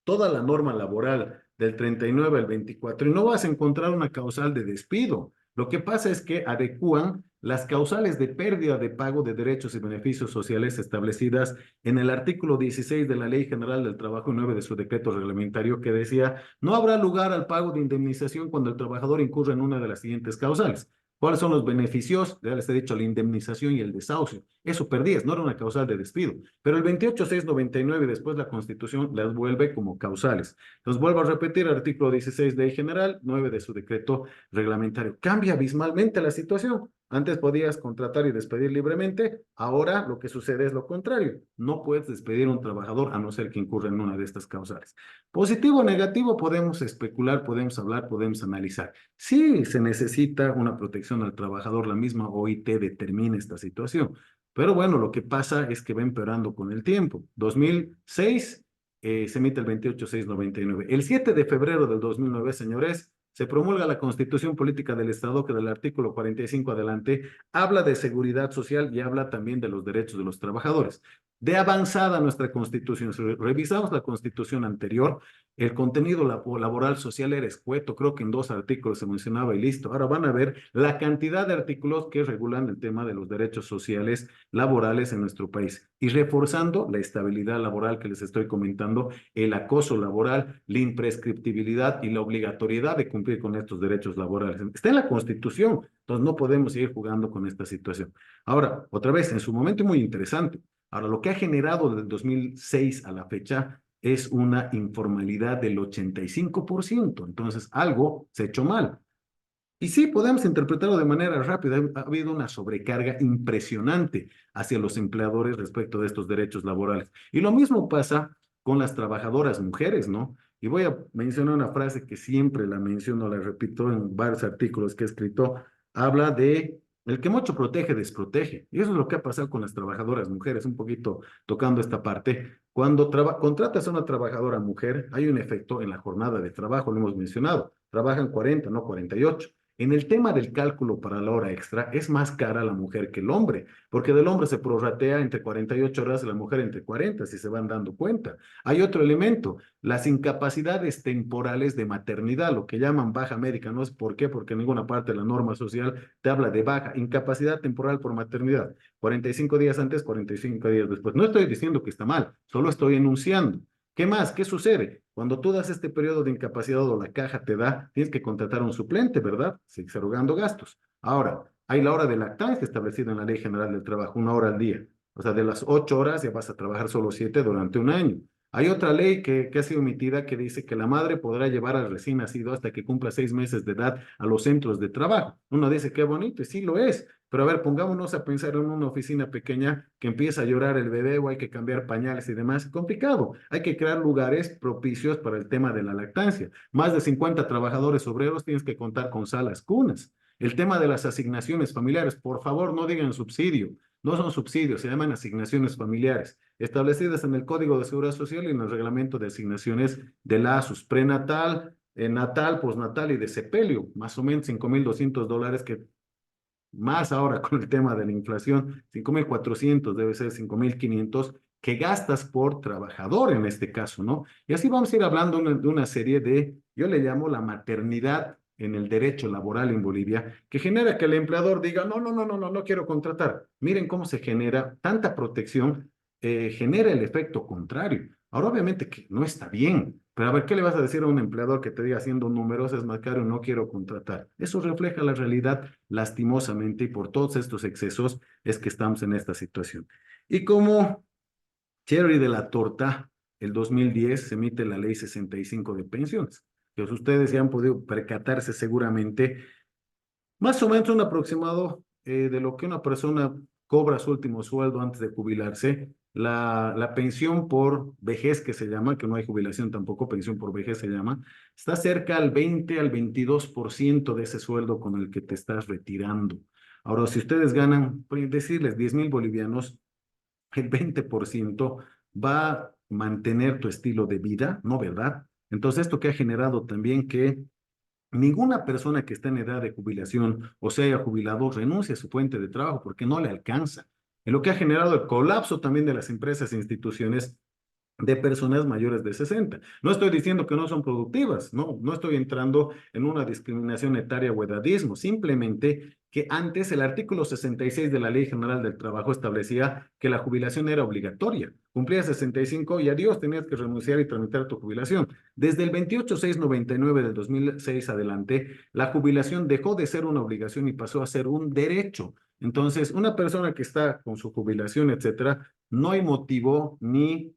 toda la norma laboral del 39 al 24 y no vas a encontrar una causal de despido. Lo que pasa es que adecúan las causales de pérdida de pago de derechos y beneficios sociales establecidas en el artículo 16 de la Ley General del Trabajo y 9 de su decreto reglamentario, que decía, no habrá lugar al pago de indemnización cuando el trabajador incurra en una de las siguientes causales. ¿Cuáles son los beneficios? Ya les he dicho, la indemnización y el desahucio. Eso perdías, no era una causal de despido. Pero el 28699 después la Constitución las vuelve como causales. Entonces vuelvo a repetir, artículo 16 de Ley General, 9 de su decreto reglamentario. Cambia abismalmente la situación. Antes podías contratar y despedir libremente, ahora lo que sucede es lo contrario. No puedes despedir a un trabajador a no ser que incurra en una de estas causales. Positivo o negativo, podemos especular, podemos hablar, podemos analizar. Sí se necesita una protección al trabajador, la misma OIT determina esta situación. Pero bueno, lo que pasa es que va empeorando con el tiempo. 2006 se emite el 28699. El 7 de febrero del 2009, señores, se promulga la Constitución Política del Estado, que del artículo 45 adelante habla de seguridad social y habla también de los derechos de los trabajadores. De avanzada nuestra Constitución, si revisamos la Constitución anterior, el contenido laboral social era escueto, creo que en 2 artículos se mencionaba y listo. Ahora van a ver la cantidad de artículos que regulan el tema de los derechos sociales laborales en nuestro país y reforzando la estabilidad laboral que les estoy comentando, el acoso laboral, la imprescriptibilidad y la obligatoriedad de cumplir con estos derechos laborales. Está en la Constitución, entonces no podemos seguir jugando con esta situación. Ahora, otra vez, en su momento muy interesante. Ahora, lo que ha generado desde el 2006 a la fecha es una informalidad del 85%. Entonces, algo se ha hecho mal. Y sí, podemos interpretarlo de manera rápida. Ha habido una sobrecarga impresionante hacia los empleadores respecto de estos derechos laborales. Y lo mismo pasa con las trabajadoras mujeres, ¿no? Y voy a mencionar una frase que siempre la menciono, la repito en varios artículos que he escrito. Habla de el que mucho protege, desprotege. Y eso es lo que ha pasado con las trabajadoras mujeres, un poquito tocando esta parte. Cuando contratas a una trabajadora mujer, hay un efecto en la jornada de trabajo, lo hemos mencionado. Trabajan 40, no 48. En el tema del cálculo para la hora extra, es más cara la mujer que el hombre, porque del hombre se prorratea entre 48 horas y la mujer entre 40, si se van dando cuenta. Hay otro elemento, las incapacidades temporales de maternidad, lo que llaman baja médica, no es por qué, porque en ninguna parte de la norma social te habla de baja, incapacidad temporal por maternidad, 45 días antes, 45 días después. No estoy diciendo que está mal, solo estoy enunciando. ¿Qué más? ¿Qué sucede? Cuando tú das este periodo de incapacidad o la caja te da, tienes que contratar a un suplente, ¿verdad? Exerogando gastos. Ahora, hay la hora de lactancia establecida en la Ley General del Trabajo, 1 hora al día. O sea, de las 8 horas ya vas a trabajar solo 7 durante un año. Hay otra ley que ha sido emitida que dice que la madre podrá llevar al recién nacido hasta que cumpla 6 meses de edad a los centros de trabajo. Uno dice, qué bonito, y sí lo es. Pero a ver, pongámonos a pensar en una oficina pequeña que empieza a llorar el bebé o hay que cambiar pañales y demás. Complicado. Hay que crear lugares propicios para el tema de la lactancia. Más de 50 trabajadores obreros tienes que contar con salas cunas. El tema de las asignaciones familiares, por favor, no digan subsidio. No son subsidios, se llaman asignaciones familiares, establecidas en el Código de Seguridad Social y en el Reglamento de Asignaciones de la ASUS, prenatal, natal, postnatal y de sepelio, más o menos $5,200 que más ahora con el tema de la inflación, 5,400 debe ser 5,500 que gastas por trabajador en este caso, ¿no? Y así vamos a ir hablando de una serie de, yo le llamo la maternidad en el derecho laboral en Bolivia, que genera que el empleador diga, no quiero contratar. Miren cómo se genera tanta protección, genera el efecto contrario. Ahora, obviamente que no está bien, pero a ver, ¿qué le vas a decir a un empleador que te diga haciendo números, es más caro, no quiero contratar? Eso refleja la realidad lastimosamente y por todos estos excesos es que estamos en esta situación. Y como cherry de la torta, el 2010 se emite la ley 65 de pensiones, que ustedes ya han podido percatarse seguramente, más o menos un aproximado de lo que una persona cobra su último sueldo antes de jubilarse. La pensión por vejez, que se llama, que no hay jubilación tampoco, pensión por vejez se llama, está cerca al 20 al 22% de ese sueldo con el que te estás retirando. Ahora, si ustedes ganan, por decirles 10,000 bolivianos, el 20% va a mantener tu estilo de vida, ¿no, verdad? Entonces, esto que ha generado también que ninguna persona que está en edad de jubilación o se haya jubilado renuncia a su fuente de trabajo porque no le alcanza. En lo que ha generado el colapso también de las empresas e instituciones de personas mayores de 60. No estoy diciendo que no son productivas, no estoy entrando en una discriminación etaria o edadismo, simplemente que antes el artículo 66 de la Ley General del Trabajo establecía que la jubilación era obligatoria. Cumplías 65 y adiós, tenías que renunciar y tramitar tu jubilación. Desde el 28/6/99 del 2006 adelante, la jubilación dejó de ser una obligación y pasó a ser un derecho. Entonces, una persona que está con su jubilación, etcétera, no hay motivo ni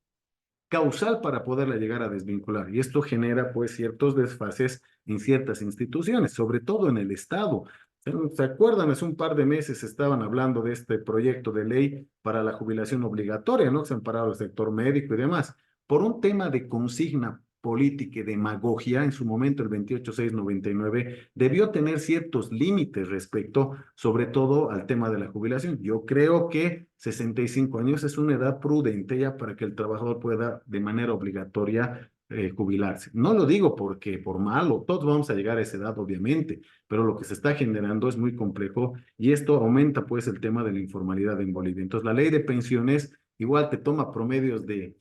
causal para poderla llegar a desvincular. Y esto genera pues ciertos desfases en ciertas instituciones, sobre todo en el Estado. ¿Se acuerdan? Hace un par de meses estaban hablando de este proyecto de ley para la jubilación obligatoria, ¿no? Se han parado el sector médico y demás. Por un tema de consigna política y demagogia, en su momento el 28/6/99, debió tener ciertos límites respecto, sobre todo al tema de la jubilación. Yo creo que 65 años es una edad prudente ya para que el trabajador pueda de manera obligatoria jubilarse. No lo digo porque por malo, todos vamos a llegar a esa edad, obviamente, pero lo que se está generando es muy complejo y esto aumenta pues el tema de la informalidad en Bolivia. Entonces, la ley de pensiones igual te toma promedios de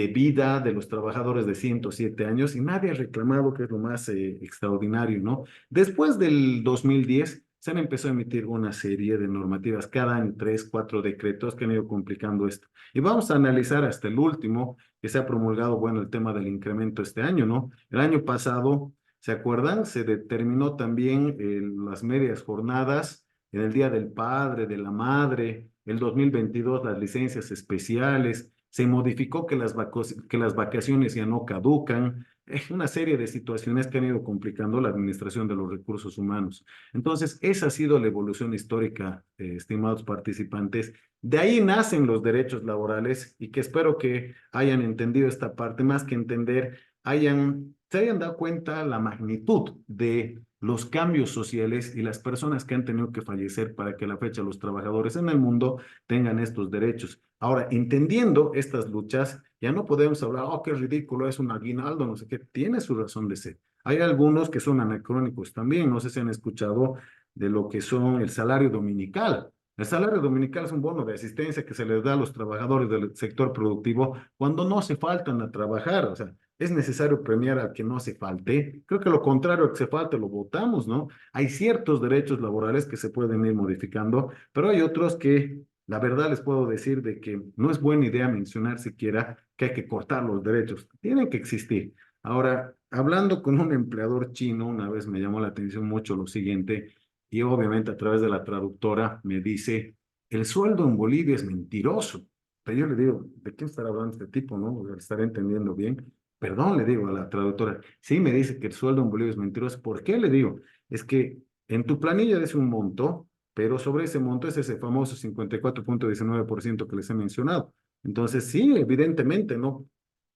vida de los trabajadores de 107 años y nadie ha reclamado, que es lo más extraordinario, ¿no? Después del 2010 se han empezado a emitir una serie de normativas, cada año 3, 4 decretos que han ido complicando esto. Y vamos a analizar hasta el último que se ha promulgado, bueno, el tema del incremento este año, ¿no? El año pasado, ¿se acuerdan? Se determinó también las medias jornadas en el Día del Padre, de la Madre, el 2022 las licencias especiales, se modificó que las vacaciones ya no caducan, una serie de situaciones que han ido complicando la administración de los recursos humanos. Entonces, esa ha sido la evolución histórica, estimados participantes. De ahí nacen los derechos laborales y que espero que hayan entendido esta parte, más que entender, se hayan dado cuenta la magnitud de los cambios sociales y las personas que han tenido que fallecer para que a la fecha los trabajadores en el mundo tengan estos derechos. Ahora, entendiendo estas luchas, ya no podemos hablar, oh, qué ridículo, es un aguinaldo, no sé qué, tiene su razón de ser. Hay algunos que son anacrónicos también, no sé si han escuchado de lo que son el salario dominical. El salario dominical es un bono de asistencia que se les da a los trabajadores del sector productivo cuando no se faltan a trabajar, o sea, es necesario premiar al que no se falte. Creo que lo contrario a que se falte lo votamos, ¿no? Hay ciertos derechos laborales que se pueden ir modificando, pero hay otros que la verdad les puedo decir de que no es buena idea mencionar siquiera que hay que cortar los derechos. Tienen que existir. Ahora, hablando con un empleador chino, una vez me llamó la atención mucho lo siguiente, y obviamente a través de la traductora me dice, el sueldo en Bolivia es mentiroso. Pero yo le digo, ¿de qué estará hablando este tipo, no? ¿Estaré entendiendo bien? Perdón, le digo a la traductora. Sí, me dice que el sueldo en Bolivia es mentiroso. ¿Por qué? Le digo, es que en tu planilla es un monto, pero sobre ese monto es ese famoso 54,19% que les he mencionado. Entonces, sí, evidentemente, ¿no?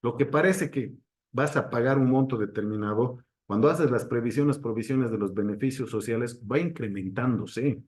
Lo que parece que vas a pagar un monto determinado, cuando haces las previsiones, provisiones de los beneficios sociales, va incrementándose.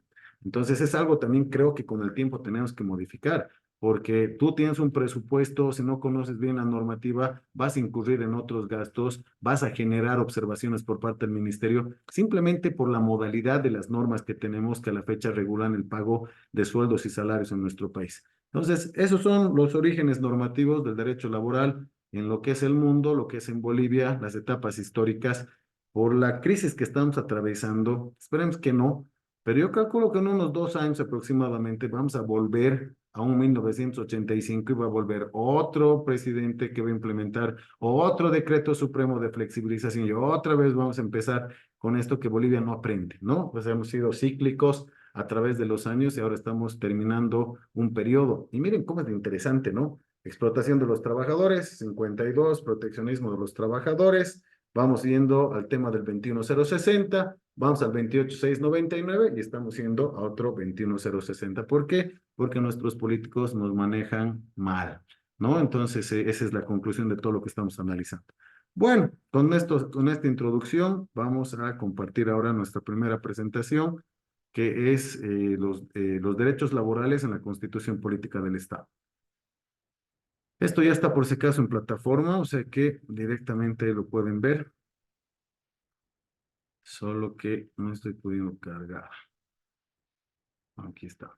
Entonces es algo también creo que con el tiempo tenemos que modificar, porque tú tienes un presupuesto, si no conoces bien la normativa, vas a incurrir en otros gastos, vas a generar observaciones por parte del ministerio, simplemente por la modalidad de las normas que tenemos que a la fecha regulan el pago de sueldos y salarios en nuestro país. Entonces, esos son los orígenes normativos del derecho laboral en lo que es el mundo, lo que es en Bolivia, las etapas históricas. Por la crisis que estamos atravesando, esperemos que no, pero yo calculo que en unos 2 años aproximadamente vamos a volver a un 1985 y va a volver otro presidente que va a implementar otro decreto supremo de flexibilización y otra vez vamos a empezar con esto que Bolivia no aprende, ¿no? Pues hemos sido cíclicos a través de los años y ahora estamos terminando un periodo. Y miren cómo es interesante, ¿no? Explotación de los trabajadores, 52, proteccionismo de los trabajadores, vamos yendo al tema del 21060, vamos al 28699 y estamos yendo a otro 21060. ¿Por qué? Porque nuestros políticos nos manejan mal, ¿no? Entonces, esa es la conclusión de todo lo que estamos analizando. Bueno, con esta introducción vamos a compartir ahora nuestra primera presentación, que es los derechos laborales en la Constitución Política del Estado. Esto ya está por si acaso en plataforma, o sea que directamente lo pueden ver. Solo que no estoy pudiendo cargar. Aquí está.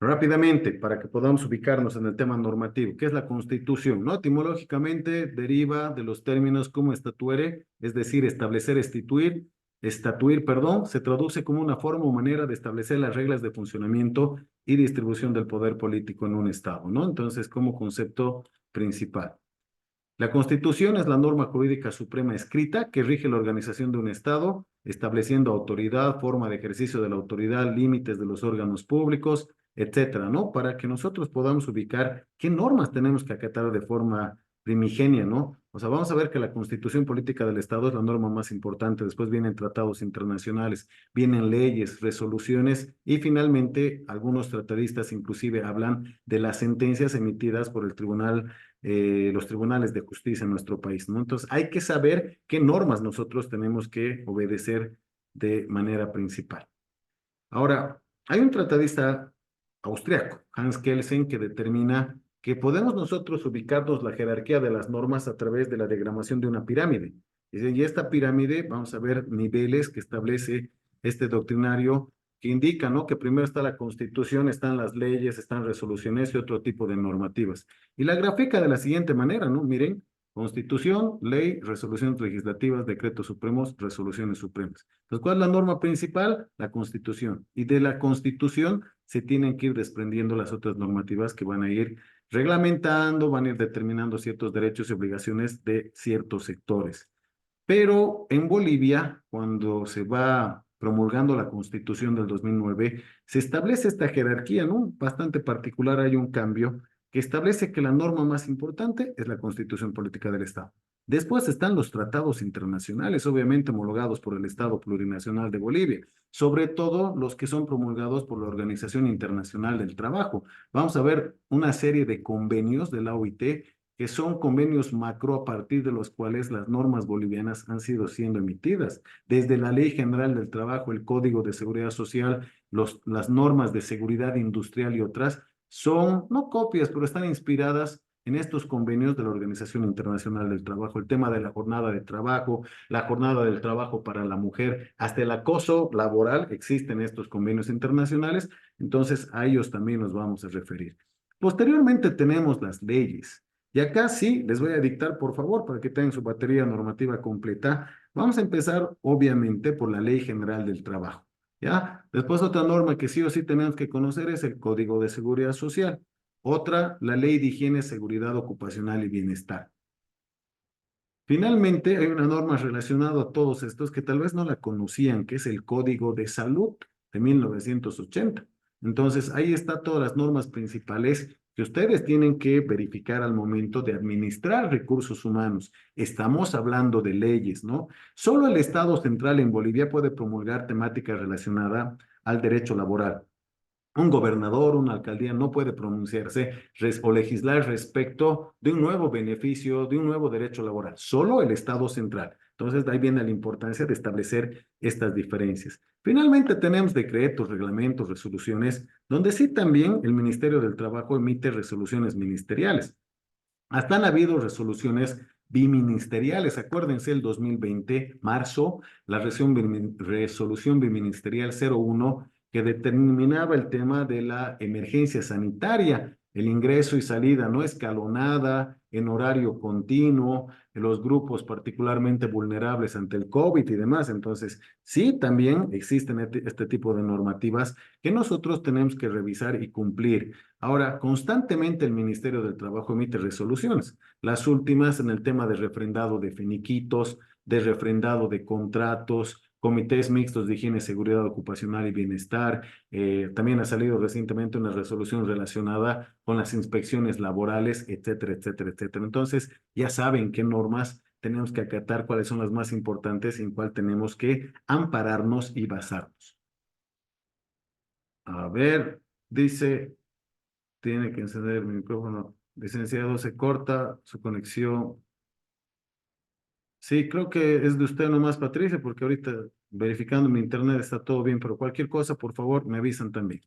Rápidamente, para que podamos ubicarnos en el tema normativo, ¿qué es la Constitución? ¿No? Etimológicamente deriva de los términos como statuere, es decir, establecer, estatuir, perdón, se traduce como una forma o manera de establecer las reglas de funcionamiento y distribución del poder político en un Estado, ¿no? Entonces, como concepto principal. La Constitución es la norma jurídica suprema escrita que rige la organización de un Estado, estableciendo autoridad, forma de ejercicio de la autoridad, límites de los órganos públicos, etcétera, ¿no? Para que nosotros podamos ubicar qué normas tenemos que acatar de forma primigenia, ¿no? O sea, vamos a ver que la Constitución Política del Estado es la norma más importante, después vienen tratados internacionales, vienen leyes, resoluciones y finalmente algunos tratadistas inclusive hablan de las sentencias emitidas por el tribunal, los tribunales de justicia en nuestro país, ¿no? Entonces hay que saber qué normas nosotros tenemos que obedecer de manera principal. Ahora, hay un tratadista austriaco, Hans Kelsen, que determina que podemos nosotros ubicarnos la jerarquía de las normas a través de la diagramación de una pirámide. Y esta pirámide, vamos a ver niveles que establece este doctrinario que indica, ¿no? Que primero está la Constitución, están las leyes, están resoluciones y otro tipo de normativas. Y la grafica de la siguiente manera, ¿no? Miren, Constitución, ley, resoluciones legislativas, decretos supremos, resoluciones supremas. Entonces, ¿cuál es la norma principal? La Constitución. Y de la Constitución se tienen que ir desprendiendo las otras normativas que van a ir reglamentando, van a ir determinando ciertos derechos y obligaciones de ciertos sectores. Pero en Bolivia, cuando se va promulgando la Constitución del 2009, se establece esta jerarquía, ¿no? Bastante particular, hay un cambio que establece que la norma más importante es la Constitución Política del Estado. Después están los tratados internacionales, obviamente homologados por el Estado Plurinacional de Bolivia, sobre todo los que son promulgados por la Organización Internacional del Trabajo. Vamos a ver una serie de convenios de la OIT que son convenios macro a partir de los cuales las normas bolivianas han sido siendo emitidas, desde la Ley General del Trabajo, el Código de Seguridad Social, las normas de seguridad industrial y otras, son no copias, pero están inspiradas en estos convenios de la Organización Internacional del Trabajo, el tema de la jornada de trabajo, la jornada del trabajo para la mujer, hasta el acoso laboral, existen estos convenios internacionales, entonces a ellos también nos vamos a referir. Posteriormente tenemos las leyes. Y acá sí, les voy a dictar, por favor, para que tengan su batería normativa completa. Vamos a empezar, obviamente, por la Ley General del Trabajo, ¿ya? Después otra norma que sí o sí tenemos que conocer es el Código de Seguridad Social. Otra, la Ley de Higiene, Seguridad Ocupacional y Bienestar. Finalmente, hay una norma relacionada a todos estos que tal vez no la conocían, que es el Código de Salud de 1980. Entonces, ahí está todas las normas principales que ustedes tienen que verificar al momento de administrar recursos humanos. Estamos hablando de leyes, ¿no? Solo el Estado central en Bolivia puede promulgar temática relacionada al derecho laboral. Un gobernador, una alcaldía no puede pronunciarse o legislar respecto de un nuevo beneficio, de un nuevo derecho laboral, solo el Estado central. Entonces, de ahí viene la importancia de establecer estas diferencias. Finalmente, tenemos decretos, reglamentos, resoluciones, donde sí también el Ministerio del Trabajo emite resoluciones ministeriales. Hasta han habido resoluciones biministeriales. Acuérdense, el 2020, marzo, la resolución biministerial 01 que determinaba el tema de la emergencia sanitaria, el ingreso y salida no escalonada, en horario continuo, los grupos particularmente vulnerables ante el COVID y demás. Entonces, sí, también existen este tipo de normativas que nosotros tenemos que revisar y cumplir. Ahora, constantemente el Ministerio del Trabajo emite resoluciones. Las últimas en el tema de refrendado de finiquitos, de refrendado de contratos, comités mixtos de higiene, seguridad ocupacional y bienestar. También ha salido recientemente una resolución relacionada con las inspecciones laborales, etcétera, etcétera, etcétera. Entonces, ya saben qué normas tenemos que acatar, cuáles son las más importantes y en cuál tenemos que ampararnos y basarnos. A ver, dice, tiene que encender el micrófono. Licenciado, se corta su conexión. Sí, creo que es de usted nomás, Patricia, porque ahorita verificando mi internet está todo bien, pero cualquier cosa, por favor, me avisan también.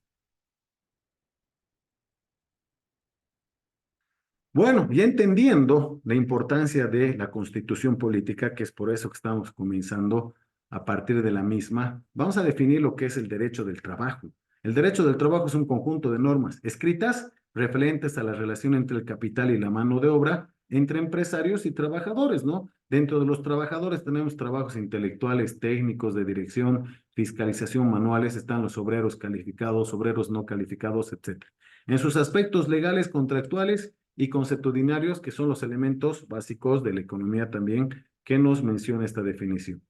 Bueno, ya entendiendo la importancia de la constitución política, que es por eso que estamos comenzando a partir de la misma, vamos a definir lo que es el derecho del trabajo. El derecho del trabajo es un conjunto de normas escritas referentes a la relación entre el capital y la mano de obra, entre empresarios y trabajadores, ¿no? Dentro de los trabajadores tenemos trabajos intelectuales, técnicos, de dirección, fiscalización, manuales, están los obreros calificados, obreros no calificados, etc. En sus aspectos legales, contractuales y conceptudinarios, que son los elementos básicos de la economía también que nos menciona esta definición.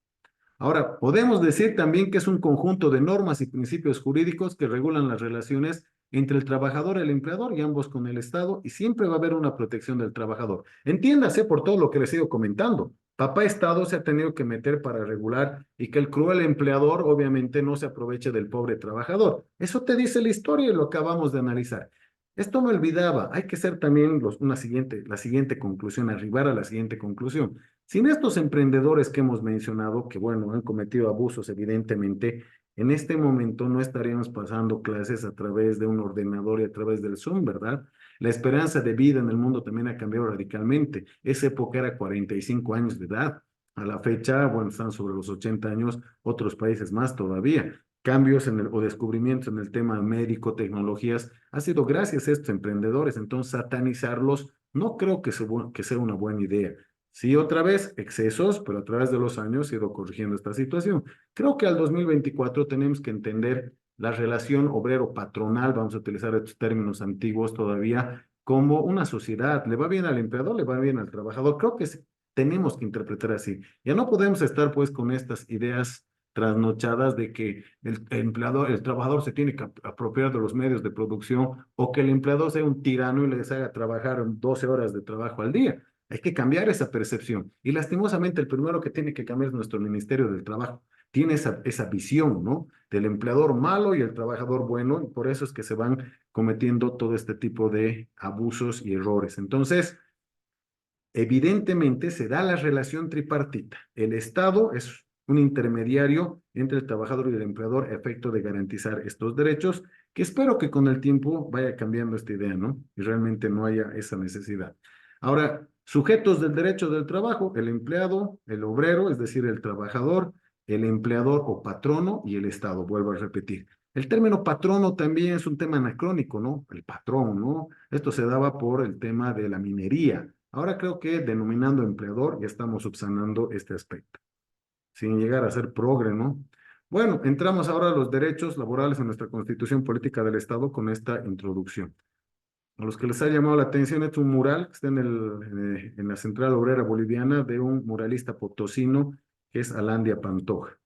Ahora, podemos decir también que es un conjunto de normas y principios jurídicos que regulan las relaciones entre el trabajador y el empleador y ambos con el Estado, y siempre va a haber una protección del trabajador. Entiéndase por todo lo que les sigo comentando. Papá Estado se ha tenido que meter para regular y que el cruel empleador obviamente no se aproveche del pobre trabajador. Eso te dice la historia y lo acabamos de analizar. Esto me olvidaba, hay que ser también la siguiente conclusión, arribar a la siguiente conclusión. Sin estos emprendedores que hemos mencionado, que bueno, han cometido abusos evidentemente, en este momento no estaríamos pasando clases a través de un ordenador y a través del Zoom, ¿verdad? La esperanza de vida en el mundo también ha cambiado radicalmente. Esa época era 45 años de edad. A la fecha, bueno, están sobre los 80 años, otros países más todavía. Cambios o descubrimientos en el tema médico, tecnologías, ha sido gracias a estos emprendedores. Entonces, satanizarlos no creo que sea una buena idea. Sí, otra vez, excesos, pero a través de los años he ido corrigiendo esta situación. Creo que al 2024 tenemos que entender la relación obrero-patronal, vamos a utilizar estos términos antiguos todavía, como una sociedad. Le va bien al empleador, le va bien al trabajador. Creo que tenemos que interpretar así. Ya no podemos estar pues con estas ideas trasnochadas de que el empleador, el trabajador se tiene que apropiar de los medios de producción o que el empleador sea un tirano y les haga trabajar 12 horas de trabajo al día. Hay que cambiar esa percepción. Y lastimosamente el primero que tiene que cambiar es nuestro Ministerio del Trabajo. Tiene esa visión, ¿no? Del empleador malo y el trabajador bueno, y por eso es que se van cometiendo todo este tipo de abusos y errores. Entonces, evidentemente se da la relación tripartita. El Estado es un intermediario entre el trabajador y el empleador a efecto de garantizar estos derechos, que espero que con el tiempo vaya cambiando esta idea, ¿no? Y realmente no haya esa necesidad. Ahora, sujetos del derecho del trabajo, el empleado, el obrero, es decir, el trabajador, el empleador o patrono y el Estado, vuelvo a repetir. El término patrono también es un tema anacrónico, ¿no? El patrón, ¿no? Esto se daba por el tema de la minería. Ahora creo que denominando empleador ya estamos subsanando este aspecto, sin llegar a ser progre, ¿no? Bueno, entramos ahora a los derechos laborales en nuestra Constitución Política del Estado con esta introducción. A los que les ha llamado la atención es un mural que está en la Central Obrera Boliviana de un muralista potosino que es Alandia Pantoja.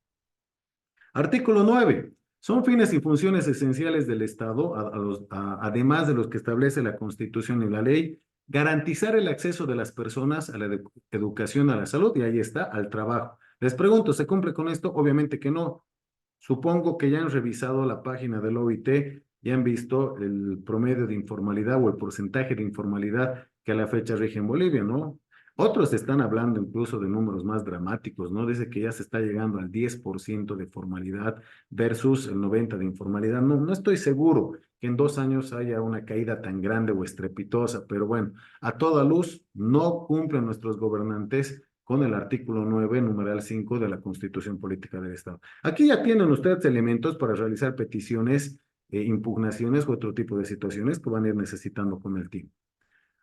Artículo 9. Son fines y funciones esenciales del Estado, además de los que establece la Constitución y la ley, garantizar el acceso de las personas a la educación, a la salud, y ahí está, al trabajo. Les pregunto, ¿se cumple con esto? Obviamente que no. Supongo que ya han revisado la página del OIT y han visto el promedio de informalidad o el porcentaje de informalidad que a la fecha rige en Bolivia, ¿no? Otros están hablando incluso de números más dramáticos, ¿no? Dice que ya se está llegando al 10% de formalidad versus el 90% de informalidad. No, no estoy seguro que en 2 años haya una caída tan grande o estrepitosa, pero bueno, a toda luz no cumplen nuestros gobernantes con el artículo 9, numeral 5 de la Constitución Política del Estado. Aquí ya tienen ustedes elementos para realizar peticiones, impugnaciones u otro tipo de situaciones que van a ir necesitando con el tiempo.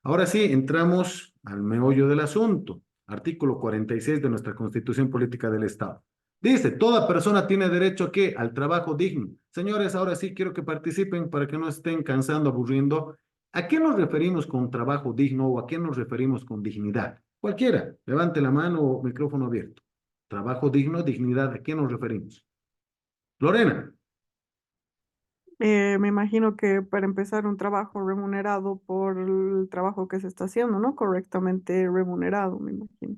Ahora sí, entramos al meollo del asunto. Artículo 46 de nuestra Constitución Política del Estado. Dice, toda persona tiene derecho ¿a qué? Al trabajo digno. Señores, ahora sí quiero que participen para que no estén cansando, aburriendo. ¿A qué nos referimos con trabajo digno o a qué nos referimos con dignidad? Cualquiera, levante la mano o micrófono abierto. Trabajo digno, dignidad, ¿a qué nos referimos? Lorena. Me imagino que para empezar un trabajo remunerado por el trabajo que se está haciendo, ¿no? Correctamente remunerado, me imagino.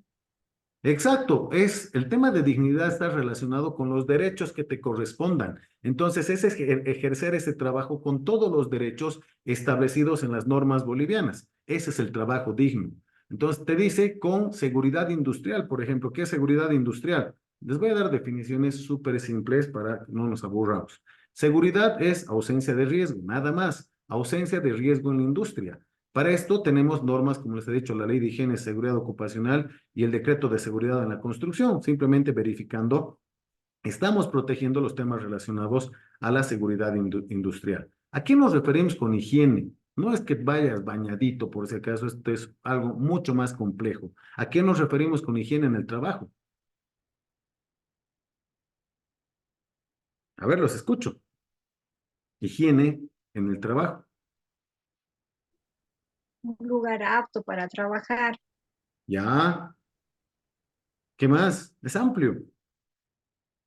Exacto, el tema de dignidad está relacionado con los derechos que te correspondan. Entonces, es ejercer ese trabajo con todos los derechos establecidos en las normas bolivianas. Ese es el trabajo digno. Entonces, te dice con seguridad industrial, por ejemplo. ¿Qué es seguridad industrial? Les voy a dar definiciones súper simples para que no nos aburramos. Seguridad es ausencia de riesgo, nada más. Ausencia de riesgo en la industria. Para esto tenemos normas, como les he dicho, la Ley de Higiene y Seguridad Ocupacional y el Decreto de Seguridad en la Construcción, simplemente verificando, estamos protegiendo los temas relacionados a la seguridad industrial. ¿A qué nos referimos con higiene? No es que vayas bañadito, por si acaso, esto es algo mucho más complejo. ¿A qué nos referimos con higiene en el trabajo? A ver, los escucho. Higiene en el trabajo. Un lugar apto para trabajar. Ya. ¿Qué más? Es amplio.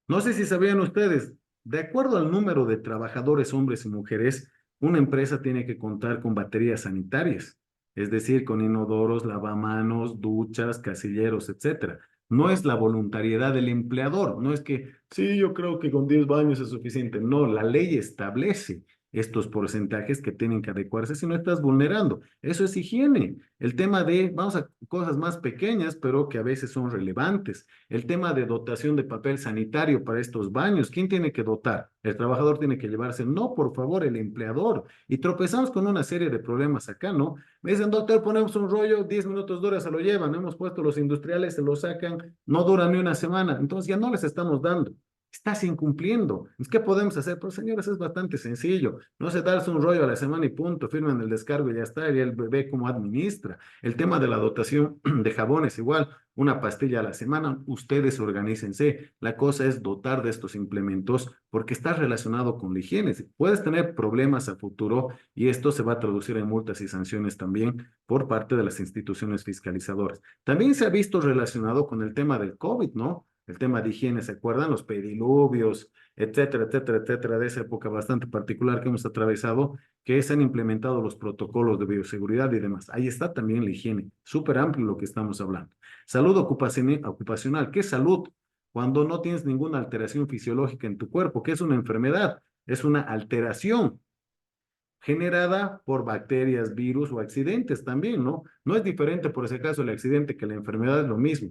No sé si sabían ustedes, de acuerdo al número de trabajadores, hombres y mujeres, una empresa tiene que contar con baterías sanitarias, es decir, con inodoros, lavamanos, duchas, casilleros, etcétera. No es la voluntariedad del empleador, no es que, sí, yo creo que con 10 baños es suficiente. No, la ley establece estos porcentajes que tienen que adecuarse si no estás vulnerando. Eso es higiene. El tema de, vamos a cosas más pequeñas, pero que a veces son relevantes. El tema de dotación de papel sanitario para estos baños. ¿Quién tiene que dotar? ¿El trabajador tiene que llevarse? No, por favor, el empleador. Y tropezamos con una serie de problemas acá, ¿no? Me dicen, doctor, ponemos un rollo, 10 minutos dura, se lo llevan. Hemos puesto los industriales, se lo sacan, no dura ni una semana. Entonces ya no les estamos dando. Estás incumpliendo. ¿Qué podemos hacer? Pues señores, es bastante sencillo. No se darse un rollo a la semana y punto, firman el descargo y ya está, y él ve cómo administra. El tema de la dotación de jabones, igual, una pastilla a la semana, ustedes organícense. La cosa es dotar de estos implementos porque está relacionado con la higiene. Puedes tener problemas a futuro y esto se va a traducir en multas y sanciones también por parte de las instituciones fiscalizadoras. También se ha visto relacionado con el tema del COVID, ¿no? El tema de higiene, ¿se acuerdan? Los pediluvios, etcétera, etcétera, etcétera, de esa época bastante particular que hemos atravesado, que se han implementado los protocolos de bioseguridad y demás. Ahí está también la higiene, súper amplio lo que estamos hablando. Salud ocupacional, ¿qué es salud? Cuando no tienes ninguna alteración fisiológica en tu cuerpo, ¿qué es una enfermedad? Es una alteración generada por bacterias, virus o accidentes también, ¿no? No es diferente por ese caso el accidente que la enfermedad, es lo mismo.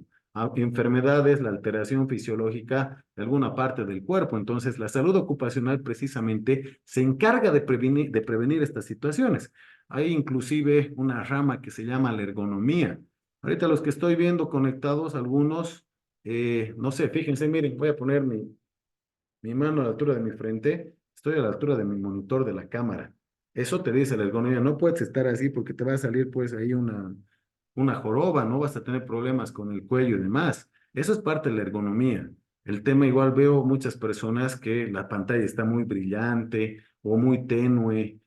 Enfermedad es la alteración fisiológica de alguna parte del cuerpo. Entonces, la salud ocupacional precisamente se encarga de prevenir estas situaciones. Hay inclusive una rama que se llama la ergonomía. Ahorita los que estoy viendo conectados, algunos, no sé, fíjense, miren, voy a poner mi mano a la altura de mi frente, estoy a la altura de mi monitor de la cámara. Eso te dice la ergonomía, no puedes estar así porque te va a salir pues ahí una joroba, no vas a tener problemas con el cuello y demás. Eso es parte de la ergonomía. El tema igual veo muchas personas que la pantalla está muy brillante o muy tenue.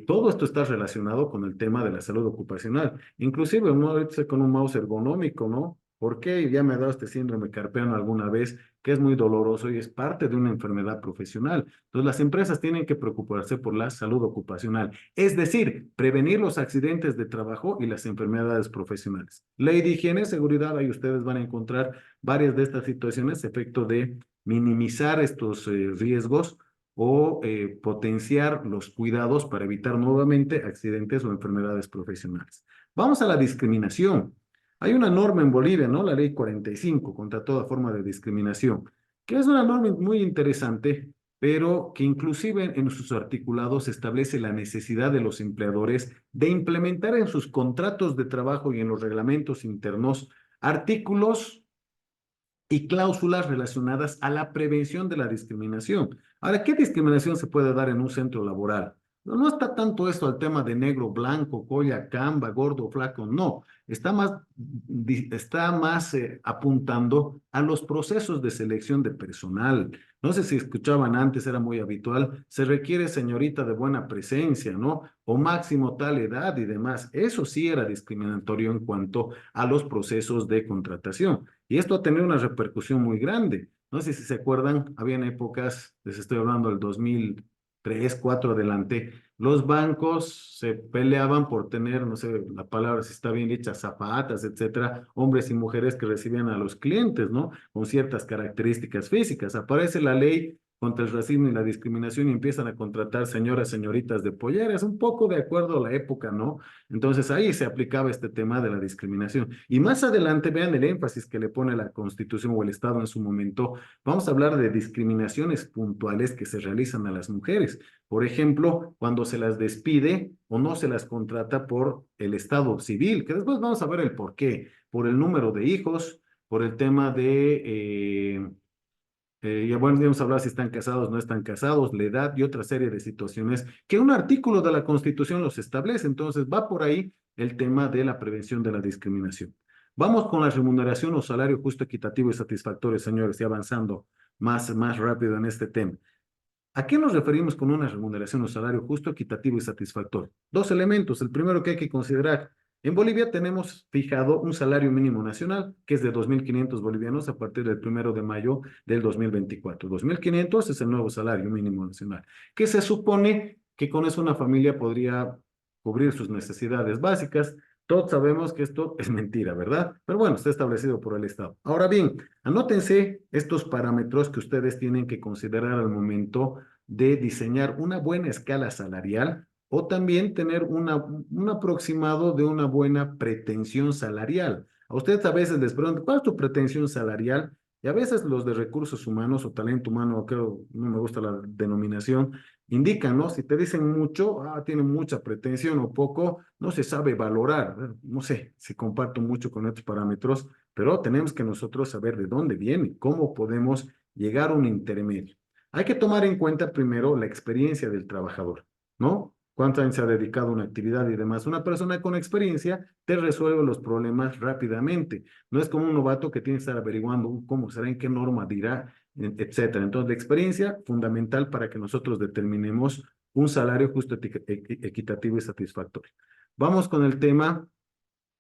Todo esto está relacionado con el tema de la salud ocupacional. Inclusive uno ahorita con un mouse ergonómico, ¿no? ¿Por qué? Ya me ha dado este síndrome carpiano alguna vez, que es muy doloroso y es parte de una enfermedad profesional. Entonces, las empresas tienen que preocuparse por la salud ocupacional, es decir, prevenir los accidentes de trabajo y las enfermedades profesionales. Ley de higiene, seguridad, ahí ustedes van a encontrar varias de estas situaciones, efecto de minimizar estos riesgos o potenciar los cuidados para evitar nuevamente accidentes o enfermedades profesionales. Vamos a la discriminación. Hay una norma en Bolivia, ¿no? La ley 45 contra toda forma de discriminación, que es una norma muy interesante, pero que inclusive en sus articulados establece la necesidad de los empleadores de implementar en sus contratos de trabajo y en los reglamentos internos artículos y cláusulas relacionadas a la prevención de la discriminación. Ahora, ¿qué discriminación se puede dar en un centro laboral? No está tanto esto al tema de negro, blanco, colla, camba, gordo, flaco, no. Está más apuntando a los procesos de selección de personal. No sé si escuchaban antes, era muy habitual, se requiere señorita de buena presencia, ¿no? O máximo tal edad y demás. Eso sí era discriminatorio en cuanto a los procesos de contratación. Y esto ha tenido una repercusión muy grande. No sé si se acuerdan, habían épocas, les estoy hablando del 2003, 4 adelante, los bancos se peleaban por tener, no sé, la palabra si está bien dicha, zapatas, etcétera, hombres y mujeres que recibían a los clientes, ¿no? Con ciertas características físicas. Aparece la ley contra el racismo y la discriminación y empiezan a contratar señoras, señoritas de polleras, un poco de acuerdo a la época, ¿no? Entonces ahí se aplicaba este tema de la discriminación. Y más adelante, vean el énfasis que le pone la Constitución o el Estado en su momento. Vamos a hablar de discriminaciones puntuales que se realizan a las mujeres. Por ejemplo, cuando se las despide o no se las contrata por el Estado civil, que después vamos a ver el por qué, por el número de hijos, por el tema de ya bueno, vamos a hablar si están casados, no están casados, la edad y otra serie de situaciones que un artículo de la Constitución los establece. Entonces, va por ahí el tema de la prevención de la discriminación. Vamos con la remuneración o salario justo, equitativo y satisfactorio, señores, y avanzando más rápido en este tema. ¿A qué nos referimos con una remuneración o salario justo, equitativo y satisfactorio? Dos elementos. El primero que hay que considerar, en Bolivia tenemos fijado un salario mínimo nacional, que es de 2.500 bolivianos a partir del 1 de mayo del 2024. 2.500 es el nuevo salario mínimo nacional, que se supone que con eso una familia podría cubrir sus necesidades básicas. Todos sabemos que esto es mentira, ¿verdad? Pero bueno, está establecido por el Estado. Ahora bien, anótense estos parámetros que ustedes tienen que considerar al momento de diseñar una buena escala salarial o también tener un aproximado de una buena pretensión salarial. A ustedes a veces les preguntan, ¿cuál es tu pretensión salarial? Y a veces los de recursos humanos o talento humano, creo, no me gusta la denominación, indican, ¿no? Si te dicen mucho, tienen mucha pretensión o poco, no se sabe valorar. No sé si comparto mucho con estos parámetros, pero tenemos que nosotros saber de dónde viene, cómo podemos llegar a un intermedio. Hay que tomar en cuenta primero la experiencia del trabajador, ¿no? ¿Cuántos años se ha dedicado a una actividad y demás? Una persona con experiencia te resuelve los problemas rápidamente. No es como un novato que tiene que estar averiguando cómo será, en qué norma dirá, etcétera. Entonces, la experiencia fundamental para que nosotros determinemos un salario justo, equitativo y satisfactorio. Vamos con el tema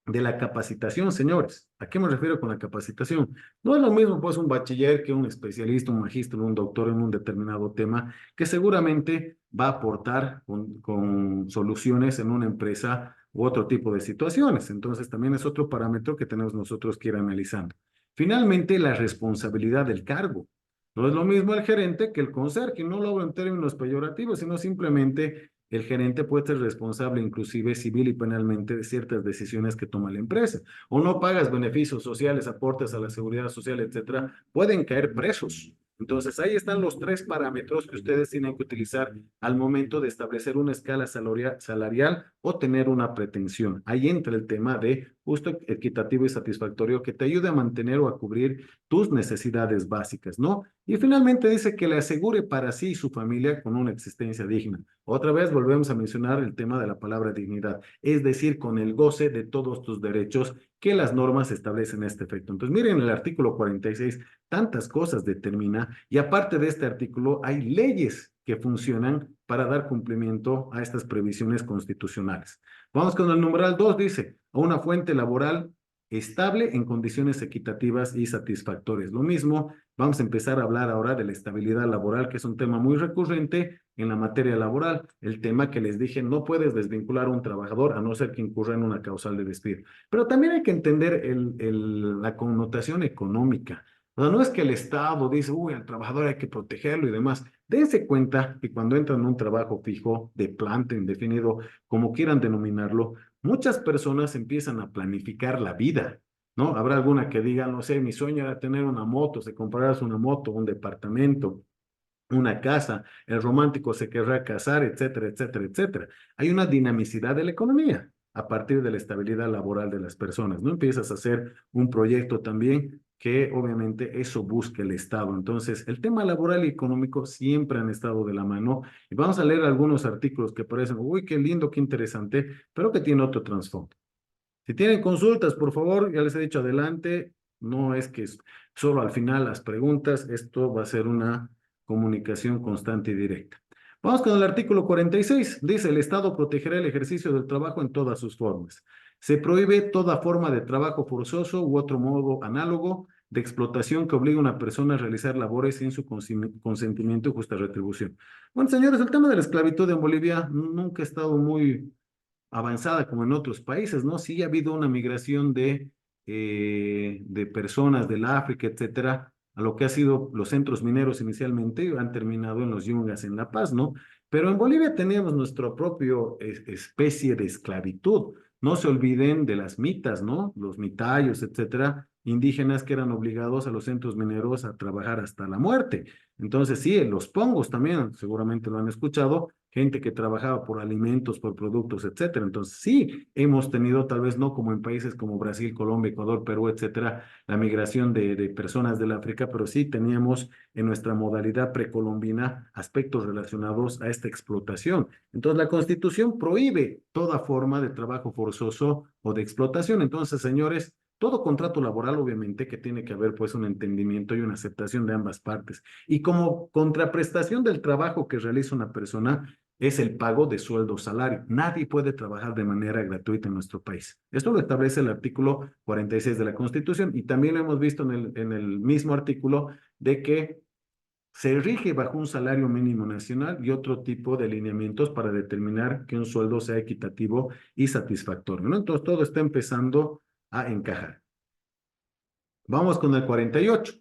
de la capacitación, señores. ¿A qué me refiero con la capacitación? No es lo mismo, pues, un bachiller que un especialista, un magíster, un doctor en un determinado tema, que seguramente va a aportar con soluciones en una empresa u otro tipo de situaciones. Entonces, también es otro parámetro que tenemos nosotros que ir analizando. Finalmente, la responsabilidad del cargo. No es lo mismo el gerente que el conserje, no lo hablo en términos peyorativos, sino simplemente el gerente puede ser responsable inclusive civil y penalmente de ciertas decisiones que toma la empresa. O no pagas beneficios sociales, aportes a la seguridad social, etcétera, pueden caer presos. Entonces, ahí están los tres parámetros que ustedes tienen que utilizar al momento de establecer una escala salarial o tener una pretensión. Ahí entra el tema de justo, equitativo y satisfactorio que te ayude a mantener o a cubrir tus necesidades básicas, ¿no? Y finalmente dice que le asegure para sí y su familia con una existencia digna. Otra vez volvemos a mencionar el tema de la palabra dignidad, es decir, con el goce de todos tus derechos que las normas establecen este efecto. Entonces, miren el artículo 46, tantas cosas determina, y aparte de este artículo, hay leyes que funcionan para dar cumplimiento a estas previsiones constitucionales. Vamos con el numeral 2, dice, a una fuente laboral estable en condiciones equitativas y satisfactorias. Lo mismo, vamos a empezar a hablar ahora de la estabilidad laboral, que es un tema muy recurrente en la materia laboral. El tema que les dije, no puedes desvincular a un trabajador a no ser que incurra en una causal de despido. Pero también hay que entender la connotación económica. O sea, no es que el Estado dice, uy, al trabajador hay que protegerlo y demás. Dense cuenta que cuando entran en un trabajo fijo, de planta, indefinido, como quieran denominarlo, muchas personas empiezan a planificar la vida, ¿no? Habrá alguna que diga, no sé, mi sueño era tener una moto, se comprarás una moto, un departamento, una casa, el romántico se querrá casar, etcétera, etcétera, etcétera. Hay una dinamicidad de la economía a partir de la estabilidad laboral de las personas, ¿no? Empiezas a hacer un proyecto también que obviamente eso busca el Estado. Entonces, el tema laboral y económico siempre han estado de la mano y vamos a leer algunos artículos que parecen, uy, qué lindo, qué interesante, pero que tiene otro trasfondo. Si tienen consultas, por favor, ya les he dicho adelante, no es que solo al final las preguntas, esto va a ser una comunicación constante y directa. Vamos con el artículo 46. Dice, el Estado protegerá el ejercicio del trabajo en todas sus formas. Se prohíbe toda forma de trabajo forzoso u otro modo análogo de explotación que obligue a una persona a realizar labores sin su consentimiento y justa retribución. Bueno, señores, el tema de la esclavitud en Bolivia nunca ha estado muy avanzada como en otros países, ¿no? Sí ha habido una migración de personas del África, etcétera, a lo que ha sido los centros mineros inicialmente, y han terminado en los yungas en La Paz, ¿no? Pero en Bolivia teníamos nuestro propio especie de esclavitud. No se olviden de las mitas, ¿no? Los mitayos, etcétera, indígenas que eran obligados a los centros mineros a trabajar hasta la muerte. Entonces, sí, los pongos también, seguramente lo han escuchado, gente que trabajaba por alimentos, por productos, etcétera. Entonces, sí, hemos tenido, tal vez no como en países como Brasil, Colombia, Ecuador, Perú, etcétera, la migración de personas del África, pero sí teníamos en nuestra modalidad precolombina aspectos relacionados a esta explotación. Entonces, la Constitución prohíbe toda forma de trabajo forzoso o de explotación. Entonces, señores, todo contrato laboral, obviamente, que tiene que haber pues un entendimiento y una aceptación de ambas partes. Y como contraprestación del trabajo que realiza una persona, es el pago de sueldo o salario. Nadie puede trabajar de manera gratuita en nuestro país. Esto lo establece el artículo 46 de la Constitución y también lo hemos visto en el mismo artículo de que se rige bajo un salario mínimo nacional y otro tipo de lineamientos para determinar que un sueldo sea equitativo y satisfactorio, ¿no? Entonces todo está empezando a encajar. Vamos con el 48.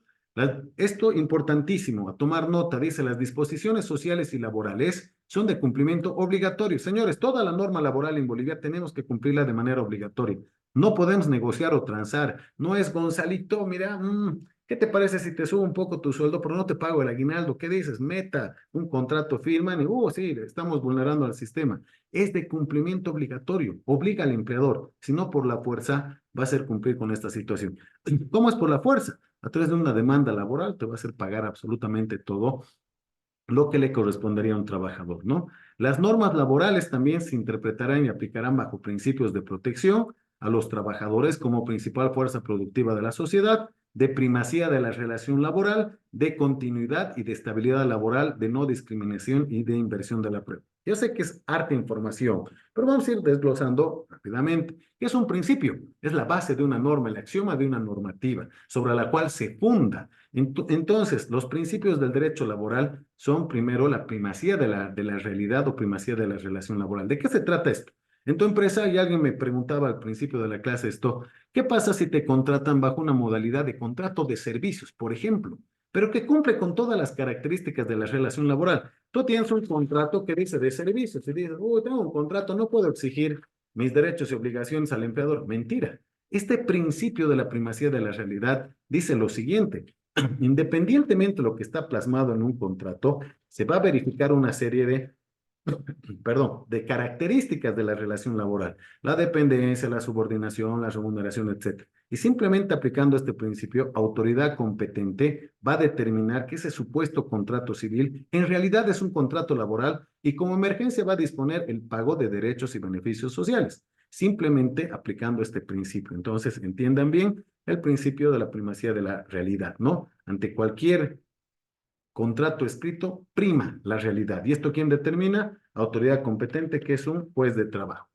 Esto importantísimo, a tomar nota, dice, las disposiciones sociales y laborales son de cumplimiento obligatorio. Señores, toda la norma laboral en Bolivia tenemos que cumplirla de manera obligatoria. No podemos negociar o transar. No es Gonzalito, mira, ¿qué te parece si te subo un poco tu sueldo, pero no te pago el aguinaldo? ¿Qué dices? Meta un contrato, firman y, sí, estamos vulnerando al sistema. Es de cumplimiento obligatorio, obliga al empleador, si no por la fuerza va a ser cumplir con esta situación. ¿Cómo es por la fuerza? A través de una demanda laboral te va a hacer pagar absolutamente todo lo que le correspondería a un trabajador, ¿no? Las normas laborales también se interpretarán y aplicarán bajo principios de protección a los trabajadores como principal fuerza productiva de la sociedad, de primacía de la relación laboral, de continuidad y de estabilidad laboral, de no discriminación y de inversión de la prueba. Yo sé que es harta información, pero vamos a ir desglosando rápidamente. ¿Qué es un principio? Es la base de una norma, el axioma de una normativa sobre la cual se funda. Entonces, los principios del derecho laboral son primero la primacía de la realidad o primacía de la relación laboral. ¿De qué se trata esto? En tu empresa, y alguien me preguntaba al principio de la clase esto, ¿qué pasa si te contratan bajo una modalidad de contrato de servicios, por ejemplo, pero que cumple con todas las características de la relación laboral? Tú tienes un contrato que dice de servicios y dices, tengo un contrato, no puedo exigir mis derechos y obligaciones al empleador. Mentira. Este principio de la primacía de la realidad dice lo siguiente: independientemente de lo que está plasmado en un contrato, se va a verificar una serie de características de la relación laboral, la dependencia, la subordinación, la remuneración, etc. Y simplemente aplicando este principio, autoridad competente va a determinar que ese supuesto contrato civil en realidad es un contrato laboral y como emergencia va a disponer el pago de derechos y beneficios sociales, simplemente aplicando este principio. Entonces, entiendan bien el principio de la primacía de la realidad, ¿no? Ante cualquier contrato escrito, prima la realidad. ¿Y esto quién determina? Autoridad competente, que es un juez de trabajo.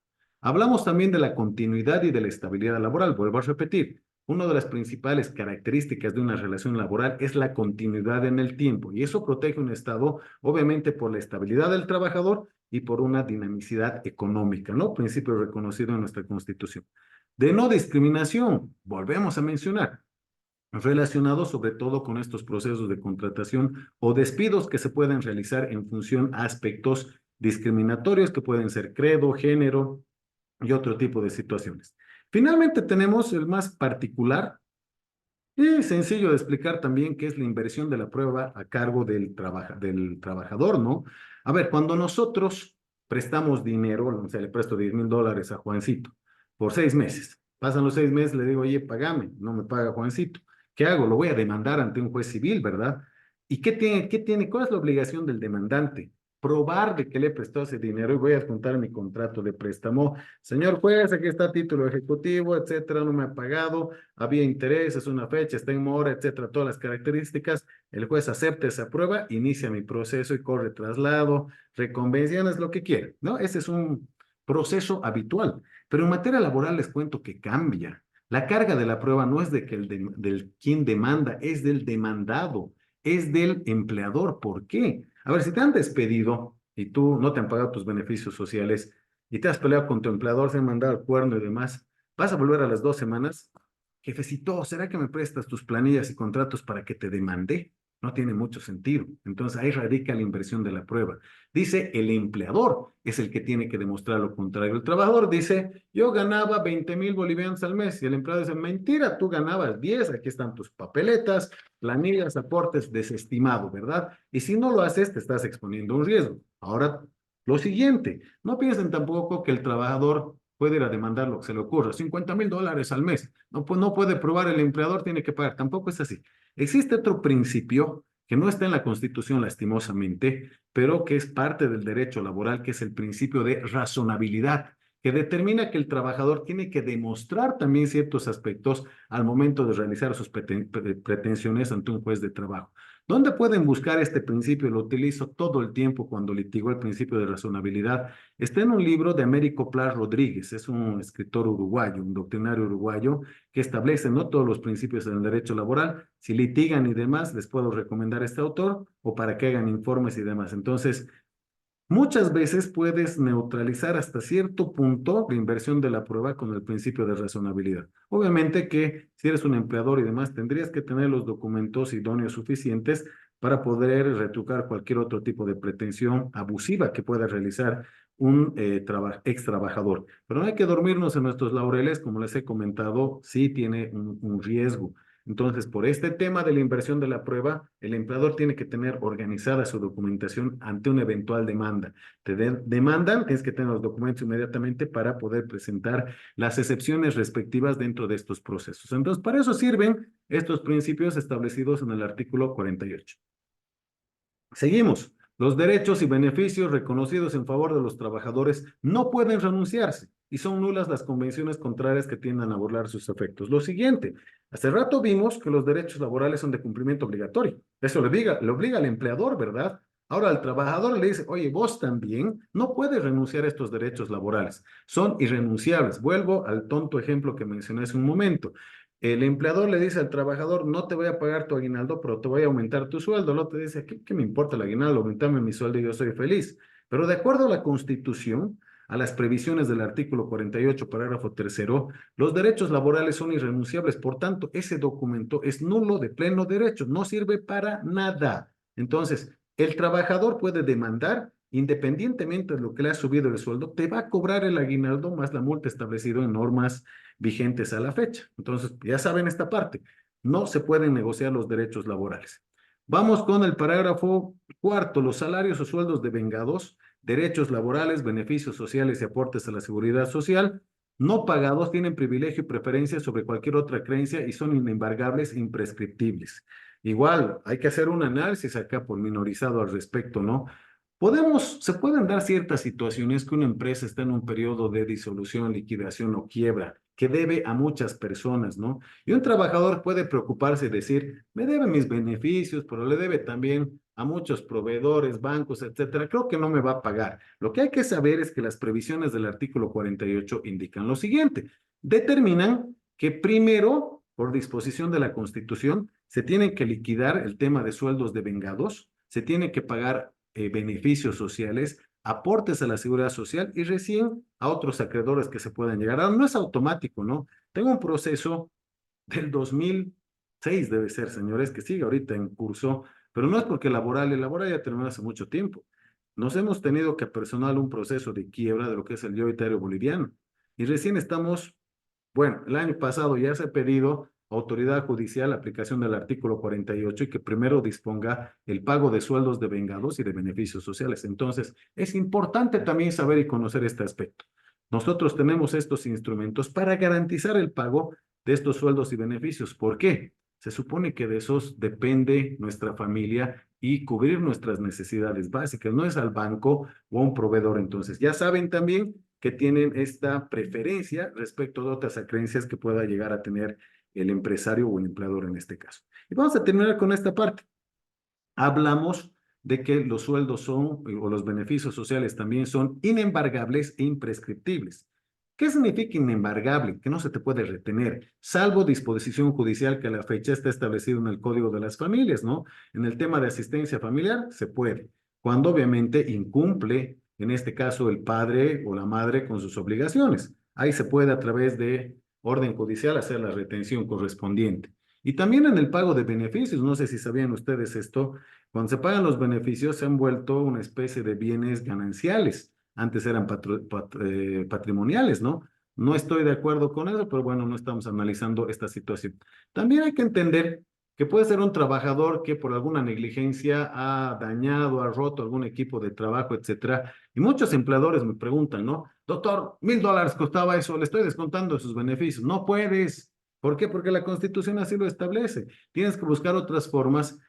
Hablamos también de la continuidad y de la estabilidad laboral. Vuelvo a repetir, una de las principales características de una relación laboral es la continuidad en el tiempo y eso protege un Estado, obviamente, por la estabilidad del trabajador y por una dinamicidad económica, ¿no? Principio reconocido en nuestra Constitución. De no discriminación, volvemos a mencionar, relacionado sobre todo con estos procesos de contratación o despidos que se pueden realizar en función a aspectos discriminatorios que pueden ser credo, género y otro tipo de situaciones. Finalmente tenemos el más particular y sencillo de explicar también, que es la inversión de la prueba a cargo del trabajador, ¿no? A ver, cuando nosotros prestamos dinero, o sea, le presto $10,000 a Juancito por 6 meses. Pasan los 6 meses, le digo, oye, págame, no me paga Juancito. ¿Qué hago? Lo voy a demandar ante un juez civil, ¿verdad? ¿Y cuál es la obligación del demandante? Probar de que le prestó ese dinero y voy a adjuntar mi contrato de préstamo. Señor juez, aquí está título ejecutivo, etcétera, no me ha pagado, había interés, es una fecha, está en mora, etcétera, todas las características. El juez acepta esa prueba, inicia mi proceso y corre traslado, reconvenciones, lo que quiera, ¿no? Ese es un proceso habitual. Pero en materia laboral les cuento que cambia. La carga de la prueba no es de que del quien demanda, es del demandado, es del empleador. ¿Por qué? A ver, si te han despedido y tú no te han pagado tus beneficios sociales y te has peleado con tu empleador, se han mandado al cuerno y demás, vas a volver a las 2 semanas. Jefecito, ¿será que me prestas tus planillas y contratos para que te demande? No tiene mucho sentido. Entonces ahí radica la inversión de la prueba. Dice, el empleador es el que tiene que demostrar lo contrario. El trabajador dice, yo ganaba 20,000 bolivianos al mes. Y el empleador dice, mentira, tú ganabas 10, aquí están tus papeletas, planillas, aportes, desestimado, ¿verdad? Y si no lo haces, te estás exponiendo a un riesgo. Ahora, lo siguiente, no piensen tampoco que el trabajador puede ir a demandar lo que se le ocurra, $50,000 al mes. No, pues no puede probar, el empleador tiene que pagar. Tampoco es así. Existe otro principio que no está en la Constitución lastimosamente, pero que es parte del derecho laboral, que es el principio de razonabilidad, que determina que el trabajador tiene que demostrar también ciertos aspectos al momento de realizar sus pretensiones ante un juez de trabajo. ¿Dónde pueden buscar este principio? Lo utilizo todo el tiempo cuando litigo el principio de razonabilidad. Está en un libro de Américo Plas Rodríguez, es un escritor uruguayo, un doctrinario uruguayo, que establece no todos los principios del derecho laboral. Si litigan y demás, les puedo recomendar este autor o para que hagan informes y demás. Entonces, muchas veces puedes neutralizar hasta cierto punto la inversión de la prueba con el principio de razonabilidad. Obviamente que si eres un empleador y demás, tendrías que tener los documentos idóneos suficientes para poder retrucar cualquier otro tipo de pretensión abusiva que pueda realizar un ex trabajador. Pero no hay que dormirnos en nuestros laureles, como les he comentado, sí tiene un riesgo. Entonces, por este tema de la inversión de la prueba, el empleador tiene que tener organizada su documentación ante una eventual demanda. Te demandan, tienes que tener los documentos inmediatamente para poder presentar las excepciones respectivas dentro de estos procesos. Entonces, para eso sirven estos principios establecidos en el artículo 48. Seguimos. Los derechos y beneficios reconocidos en favor de los trabajadores no pueden renunciarse y son nulas las convenciones contrarias que tiendan a burlar sus efectos. Lo siguiente, hace rato vimos que los derechos laborales son de cumplimiento obligatorio. Eso le obliga al empleador, ¿verdad? Ahora al trabajador le dice, oye, vos también no puedes renunciar a estos derechos laborales. Son irrenunciables. Vuelvo al tonto ejemplo que mencioné hace un momento. El empleador le dice al trabajador, no te voy a pagar tu aguinaldo, pero te voy a aumentar tu sueldo. El otro dice, ¿qué me importa el aguinaldo? Aumentame mi sueldo y yo soy feliz. Pero de acuerdo a la Constitución, a las previsiones del artículo 48, parágrafo 3º, los derechos laborales son irrenunciables. Por tanto, ese documento es nulo de pleno derecho, no sirve para nada. Entonces, el trabajador puede demandar, independientemente de lo que le ha subido el sueldo, te va a cobrar el aguinaldo más la multa establecida en normas vigentes a la fecha. Entonces, ya saben esta parte, no se pueden negociar los derechos laborales. Vamos con el parágrafo 4º, los salarios o sueldos devengados, derechos laborales, beneficios sociales y aportes a la seguridad social, no pagados tienen privilegio y preferencia sobre cualquier otra creencia y son inembargables e imprescriptibles. Igual, hay que hacer un análisis acá pormenorizado al respecto, ¿no? Se pueden dar ciertas situaciones que una empresa está en un periodo de disolución, liquidación o quiebra, que debe a muchas personas, ¿no? Y un trabajador puede preocuparse y decir, me debe mis beneficios, pero le debe también a muchos proveedores, bancos, etcétera, creo que no me va a pagar. Lo que hay que saber es que las previsiones del artículo 48 indican lo siguiente. Determinan que primero, por disposición de la Constitución, se tienen que liquidar el tema de sueldos de vengados, se tienen que pagar beneficios sociales, aportes a la seguridad social y recién a otros acreedores que se puedan llegar. Ahora, no es automático, ¿no? Tengo un proceso del 2006, debe ser, señores, que sigue ahorita en curso, pero no es porque el laboral ya terminó hace mucho tiempo. Nos hemos tenido que apersonar un proceso de quiebra de lo que es el yo itario boliviano. Y recién estamos, bueno, el año pasado ya se ha pedido a autoridad judicial la aplicación del artículo 48 y que primero disponga el pago de sueldos de vengados y de beneficios sociales. Entonces, es importante también saber y conocer este aspecto. Nosotros tenemos estos instrumentos para garantizar el pago de estos sueldos y beneficios. ¿Por qué? Se supone que de esos depende nuestra familia y cubrir nuestras necesidades básicas. No es al banco o a un proveedor. Entonces, ya saben también que tienen esta preferencia respecto de otras acreencias que pueda llegar a tener el empresario o el empleador en este caso. Y vamos a terminar con esta parte. Hablamos de que los sueldos son, o los beneficios sociales también son inembargables e imprescriptibles. ¿Qué significa inembargable? Que no se te puede retener, salvo disposición judicial que a la fecha está establecido en el Código de las Familias, ¿no? En el tema de asistencia familiar se puede, cuando obviamente incumple, en este caso, el padre o la madre con sus obligaciones. Ahí se puede a través de orden judicial hacer la retención correspondiente. Y también en el pago de beneficios, no sé si sabían ustedes esto, cuando se pagan los beneficios se han vuelto una especie de bienes gananciales. Antes eran patrimoniales, ¿no? No estoy de acuerdo con eso, pero bueno, no estamos analizando esta situación. También hay que entender que puede ser un trabajador que por alguna negligencia ha dañado, ha roto algún equipo de trabajo, etcétera. Y muchos empleadores me preguntan, ¿no? Doctor, $1,000 costaba eso, le estoy descontando sus beneficios. No puedes. ¿Por qué? Porque la Constitución así lo establece. Tienes que buscar otras formas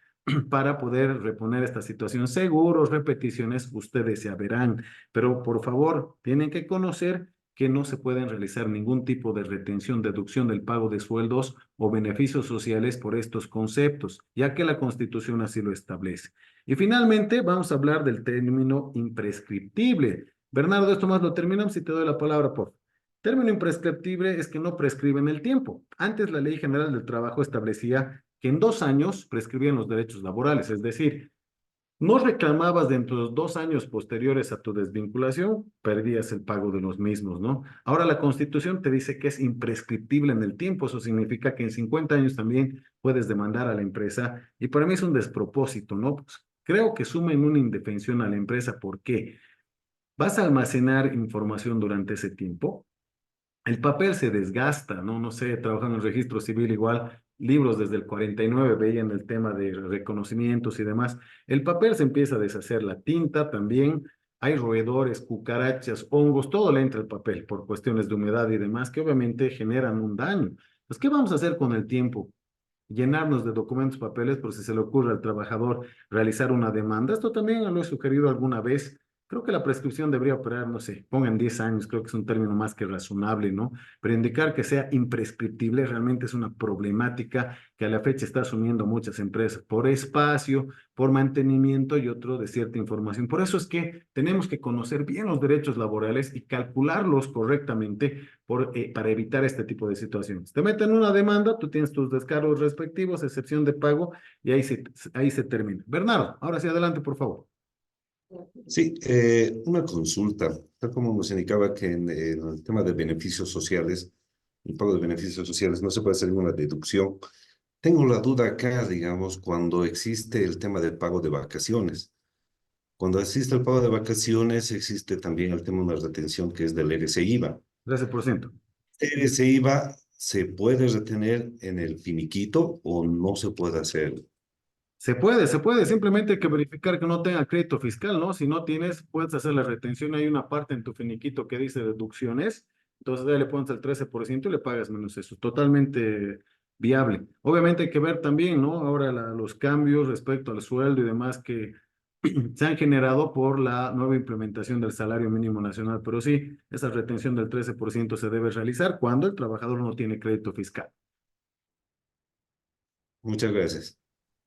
para poder reponer esta situación. Seguros, repeticiones, ustedes ya verán, pero por favor, tienen que conocer que no se pueden realizar ningún tipo de retención, deducción del pago de sueldos o beneficios sociales por estos conceptos, ya que la Constitución así lo establece. Y finalmente, vamos a hablar del término imprescriptible. Bernardo, esto más lo terminamos y te doy la palabra, por favor. Término imprescriptible es que no prescribe en el tiempo. Antes la Ley General del Trabajo establecía que en 2 años prescribían los derechos laborales, es decir, no reclamabas dentro de los 2 años posteriores a tu desvinculación, perdías el pago de los mismos, ¿no? Ahora la Constitución te dice que es imprescriptible en el tiempo, eso significa que en 50 años también puedes demandar a la empresa y para mí es un despropósito, ¿no? Pues creo que sumen una indefensión a la empresa, ¿por qué? Vas a almacenar información durante ese tiempo. El papel se desgasta, ¿no? No sé, trabajando en el registro civil igual, libros desde el 49 veían el tema de reconocimientos y demás. El papel se empieza a deshacer, la tinta también, hay roedores, cucarachas, hongos, todo le entra al papel por cuestiones de humedad y demás que obviamente generan un daño. Pues, ¿qué vamos a hacer con el tiempo? Llenarnos de documentos, papeles, por si se le ocurre al trabajador realizar una demanda. Esto también lo he sugerido alguna vez. Creo que la prescripción debería operar, no sé, pongan 10 años, creo que es un término más que razonable, ¿no? Pero indicar que sea imprescriptible realmente es una problemática que a la fecha está asumiendo muchas empresas por espacio, por mantenimiento y otro de cierta información. Por eso es que tenemos que conocer bien los derechos laborales y calcularlos correctamente para evitar este tipo de situaciones. Te meten una demanda, tú tienes tus descargos respectivos, excepción de pago, y ahí se termina. Bernardo, ahora sí, adelante, por favor. Sí, una consulta, tal como nos indicaba que en el tema de beneficios sociales, el pago de beneficios sociales no se puede hacer ninguna deducción. Tengo la duda acá, digamos, cuando existe el tema del pago de vacaciones. Cuando existe el pago de vacaciones, existe también el tema de una retención que es del RC-IVA. 13%. ¿El RC-IVA se puede retener en el finiquito o no se puede hacer? Se puede, simplemente hay que verificar que no tenga crédito fiscal, ¿no? Si no tienes, puedes hacer la retención, hay una parte en tu finiquito que dice deducciones, entonces ahí le pones el 13% y le pagas menos eso, totalmente viable. Obviamente hay que ver también, ¿no? Ahora los cambios respecto al sueldo y demás que se han generado por la nueva implementación del salario mínimo nacional, pero sí, esa retención del 13% se debe realizar cuando el trabajador no tiene crédito fiscal. Muchas gracias.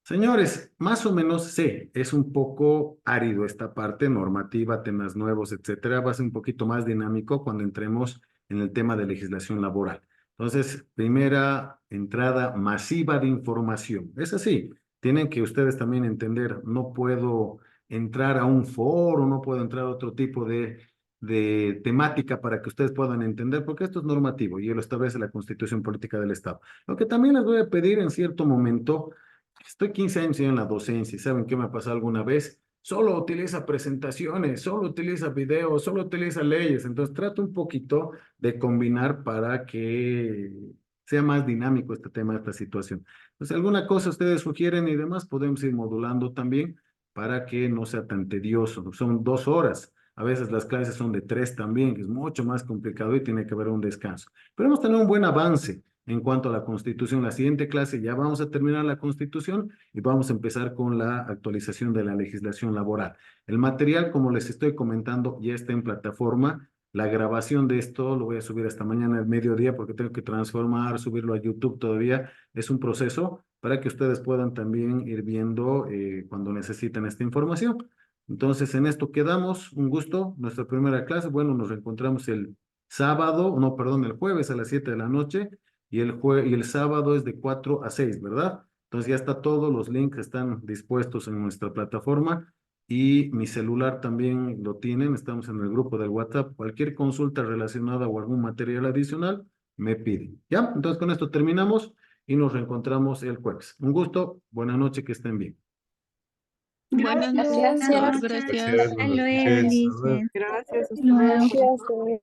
Señores, más o menos sé, es un poco árido esta parte normativa, temas nuevos, etcétera. Va a ser un poquito más dinámico cuando entremos en el tema de legislación laboral. Entonces, primera entrada masiva de información. Es así, tienen que ustedes también entender, no puedo entrar a un foro, no puedo entrar a otro tipo de temática para que ustedes puedan entender, porque esto es normativo y lo establece la Constitución Política del Estado. Lo que también les voy a pedir en cierto momento. Estoy 15 años ya en la docencia y ¿saben qué me ha pasado alguna vez? Solo utiliza presentaciones, solo utiliza videos, solo utiliza leyes. Entonces trato un poquito de combinar para que sea más dinámico este tema, esta situación. Entonces, alguna cosa ustedes sugieren y demás, podemos ir modulando también para que no sea tan tedioso. Son 2 horas. A veces las clases son de 3 también, que es mucho más complicado y tiene que haber un descanso. Pero hemos tenido un buen avance en cuanto a la Constitución. La siguiente clase ya vamos a terminar la Constitución y vamos a empezar con la actualización de la legislación laboral. El material, como les estoy comentando, ya está en plataforma. La grabación de esto lo voy a subir hasta mañana al mediodía porque tengo que transformar, subirlo a YouTube todavía. Es un proceso para que ustedes puedan también ir viendo cuando necesiten esta información. Entonces, en esto quedamos. Un gusto. Nuestra primera clase. Bueno, nos reencontramos el sábado, no, perdón, el jueves a las 7 de la noche y el sábado es de 4 a 6, ¿verdad? Entonces ya está todo, los links están dispuestos en nuestra plataforma y mi celular también lo tienen, estamos en el grupo del WhatsApp. Cualquier consulta relacionada o algún material adicional, me piden. ¿Ya? Entonces con esto terminamos y nos reencontramos el jueves. Un gusto, buena noche, que estén bien. Buenas Gracias. noches, Gracias, gracias. buenas Hasta luego, noches. Licen. Gracias. Hasta luego. Gracias.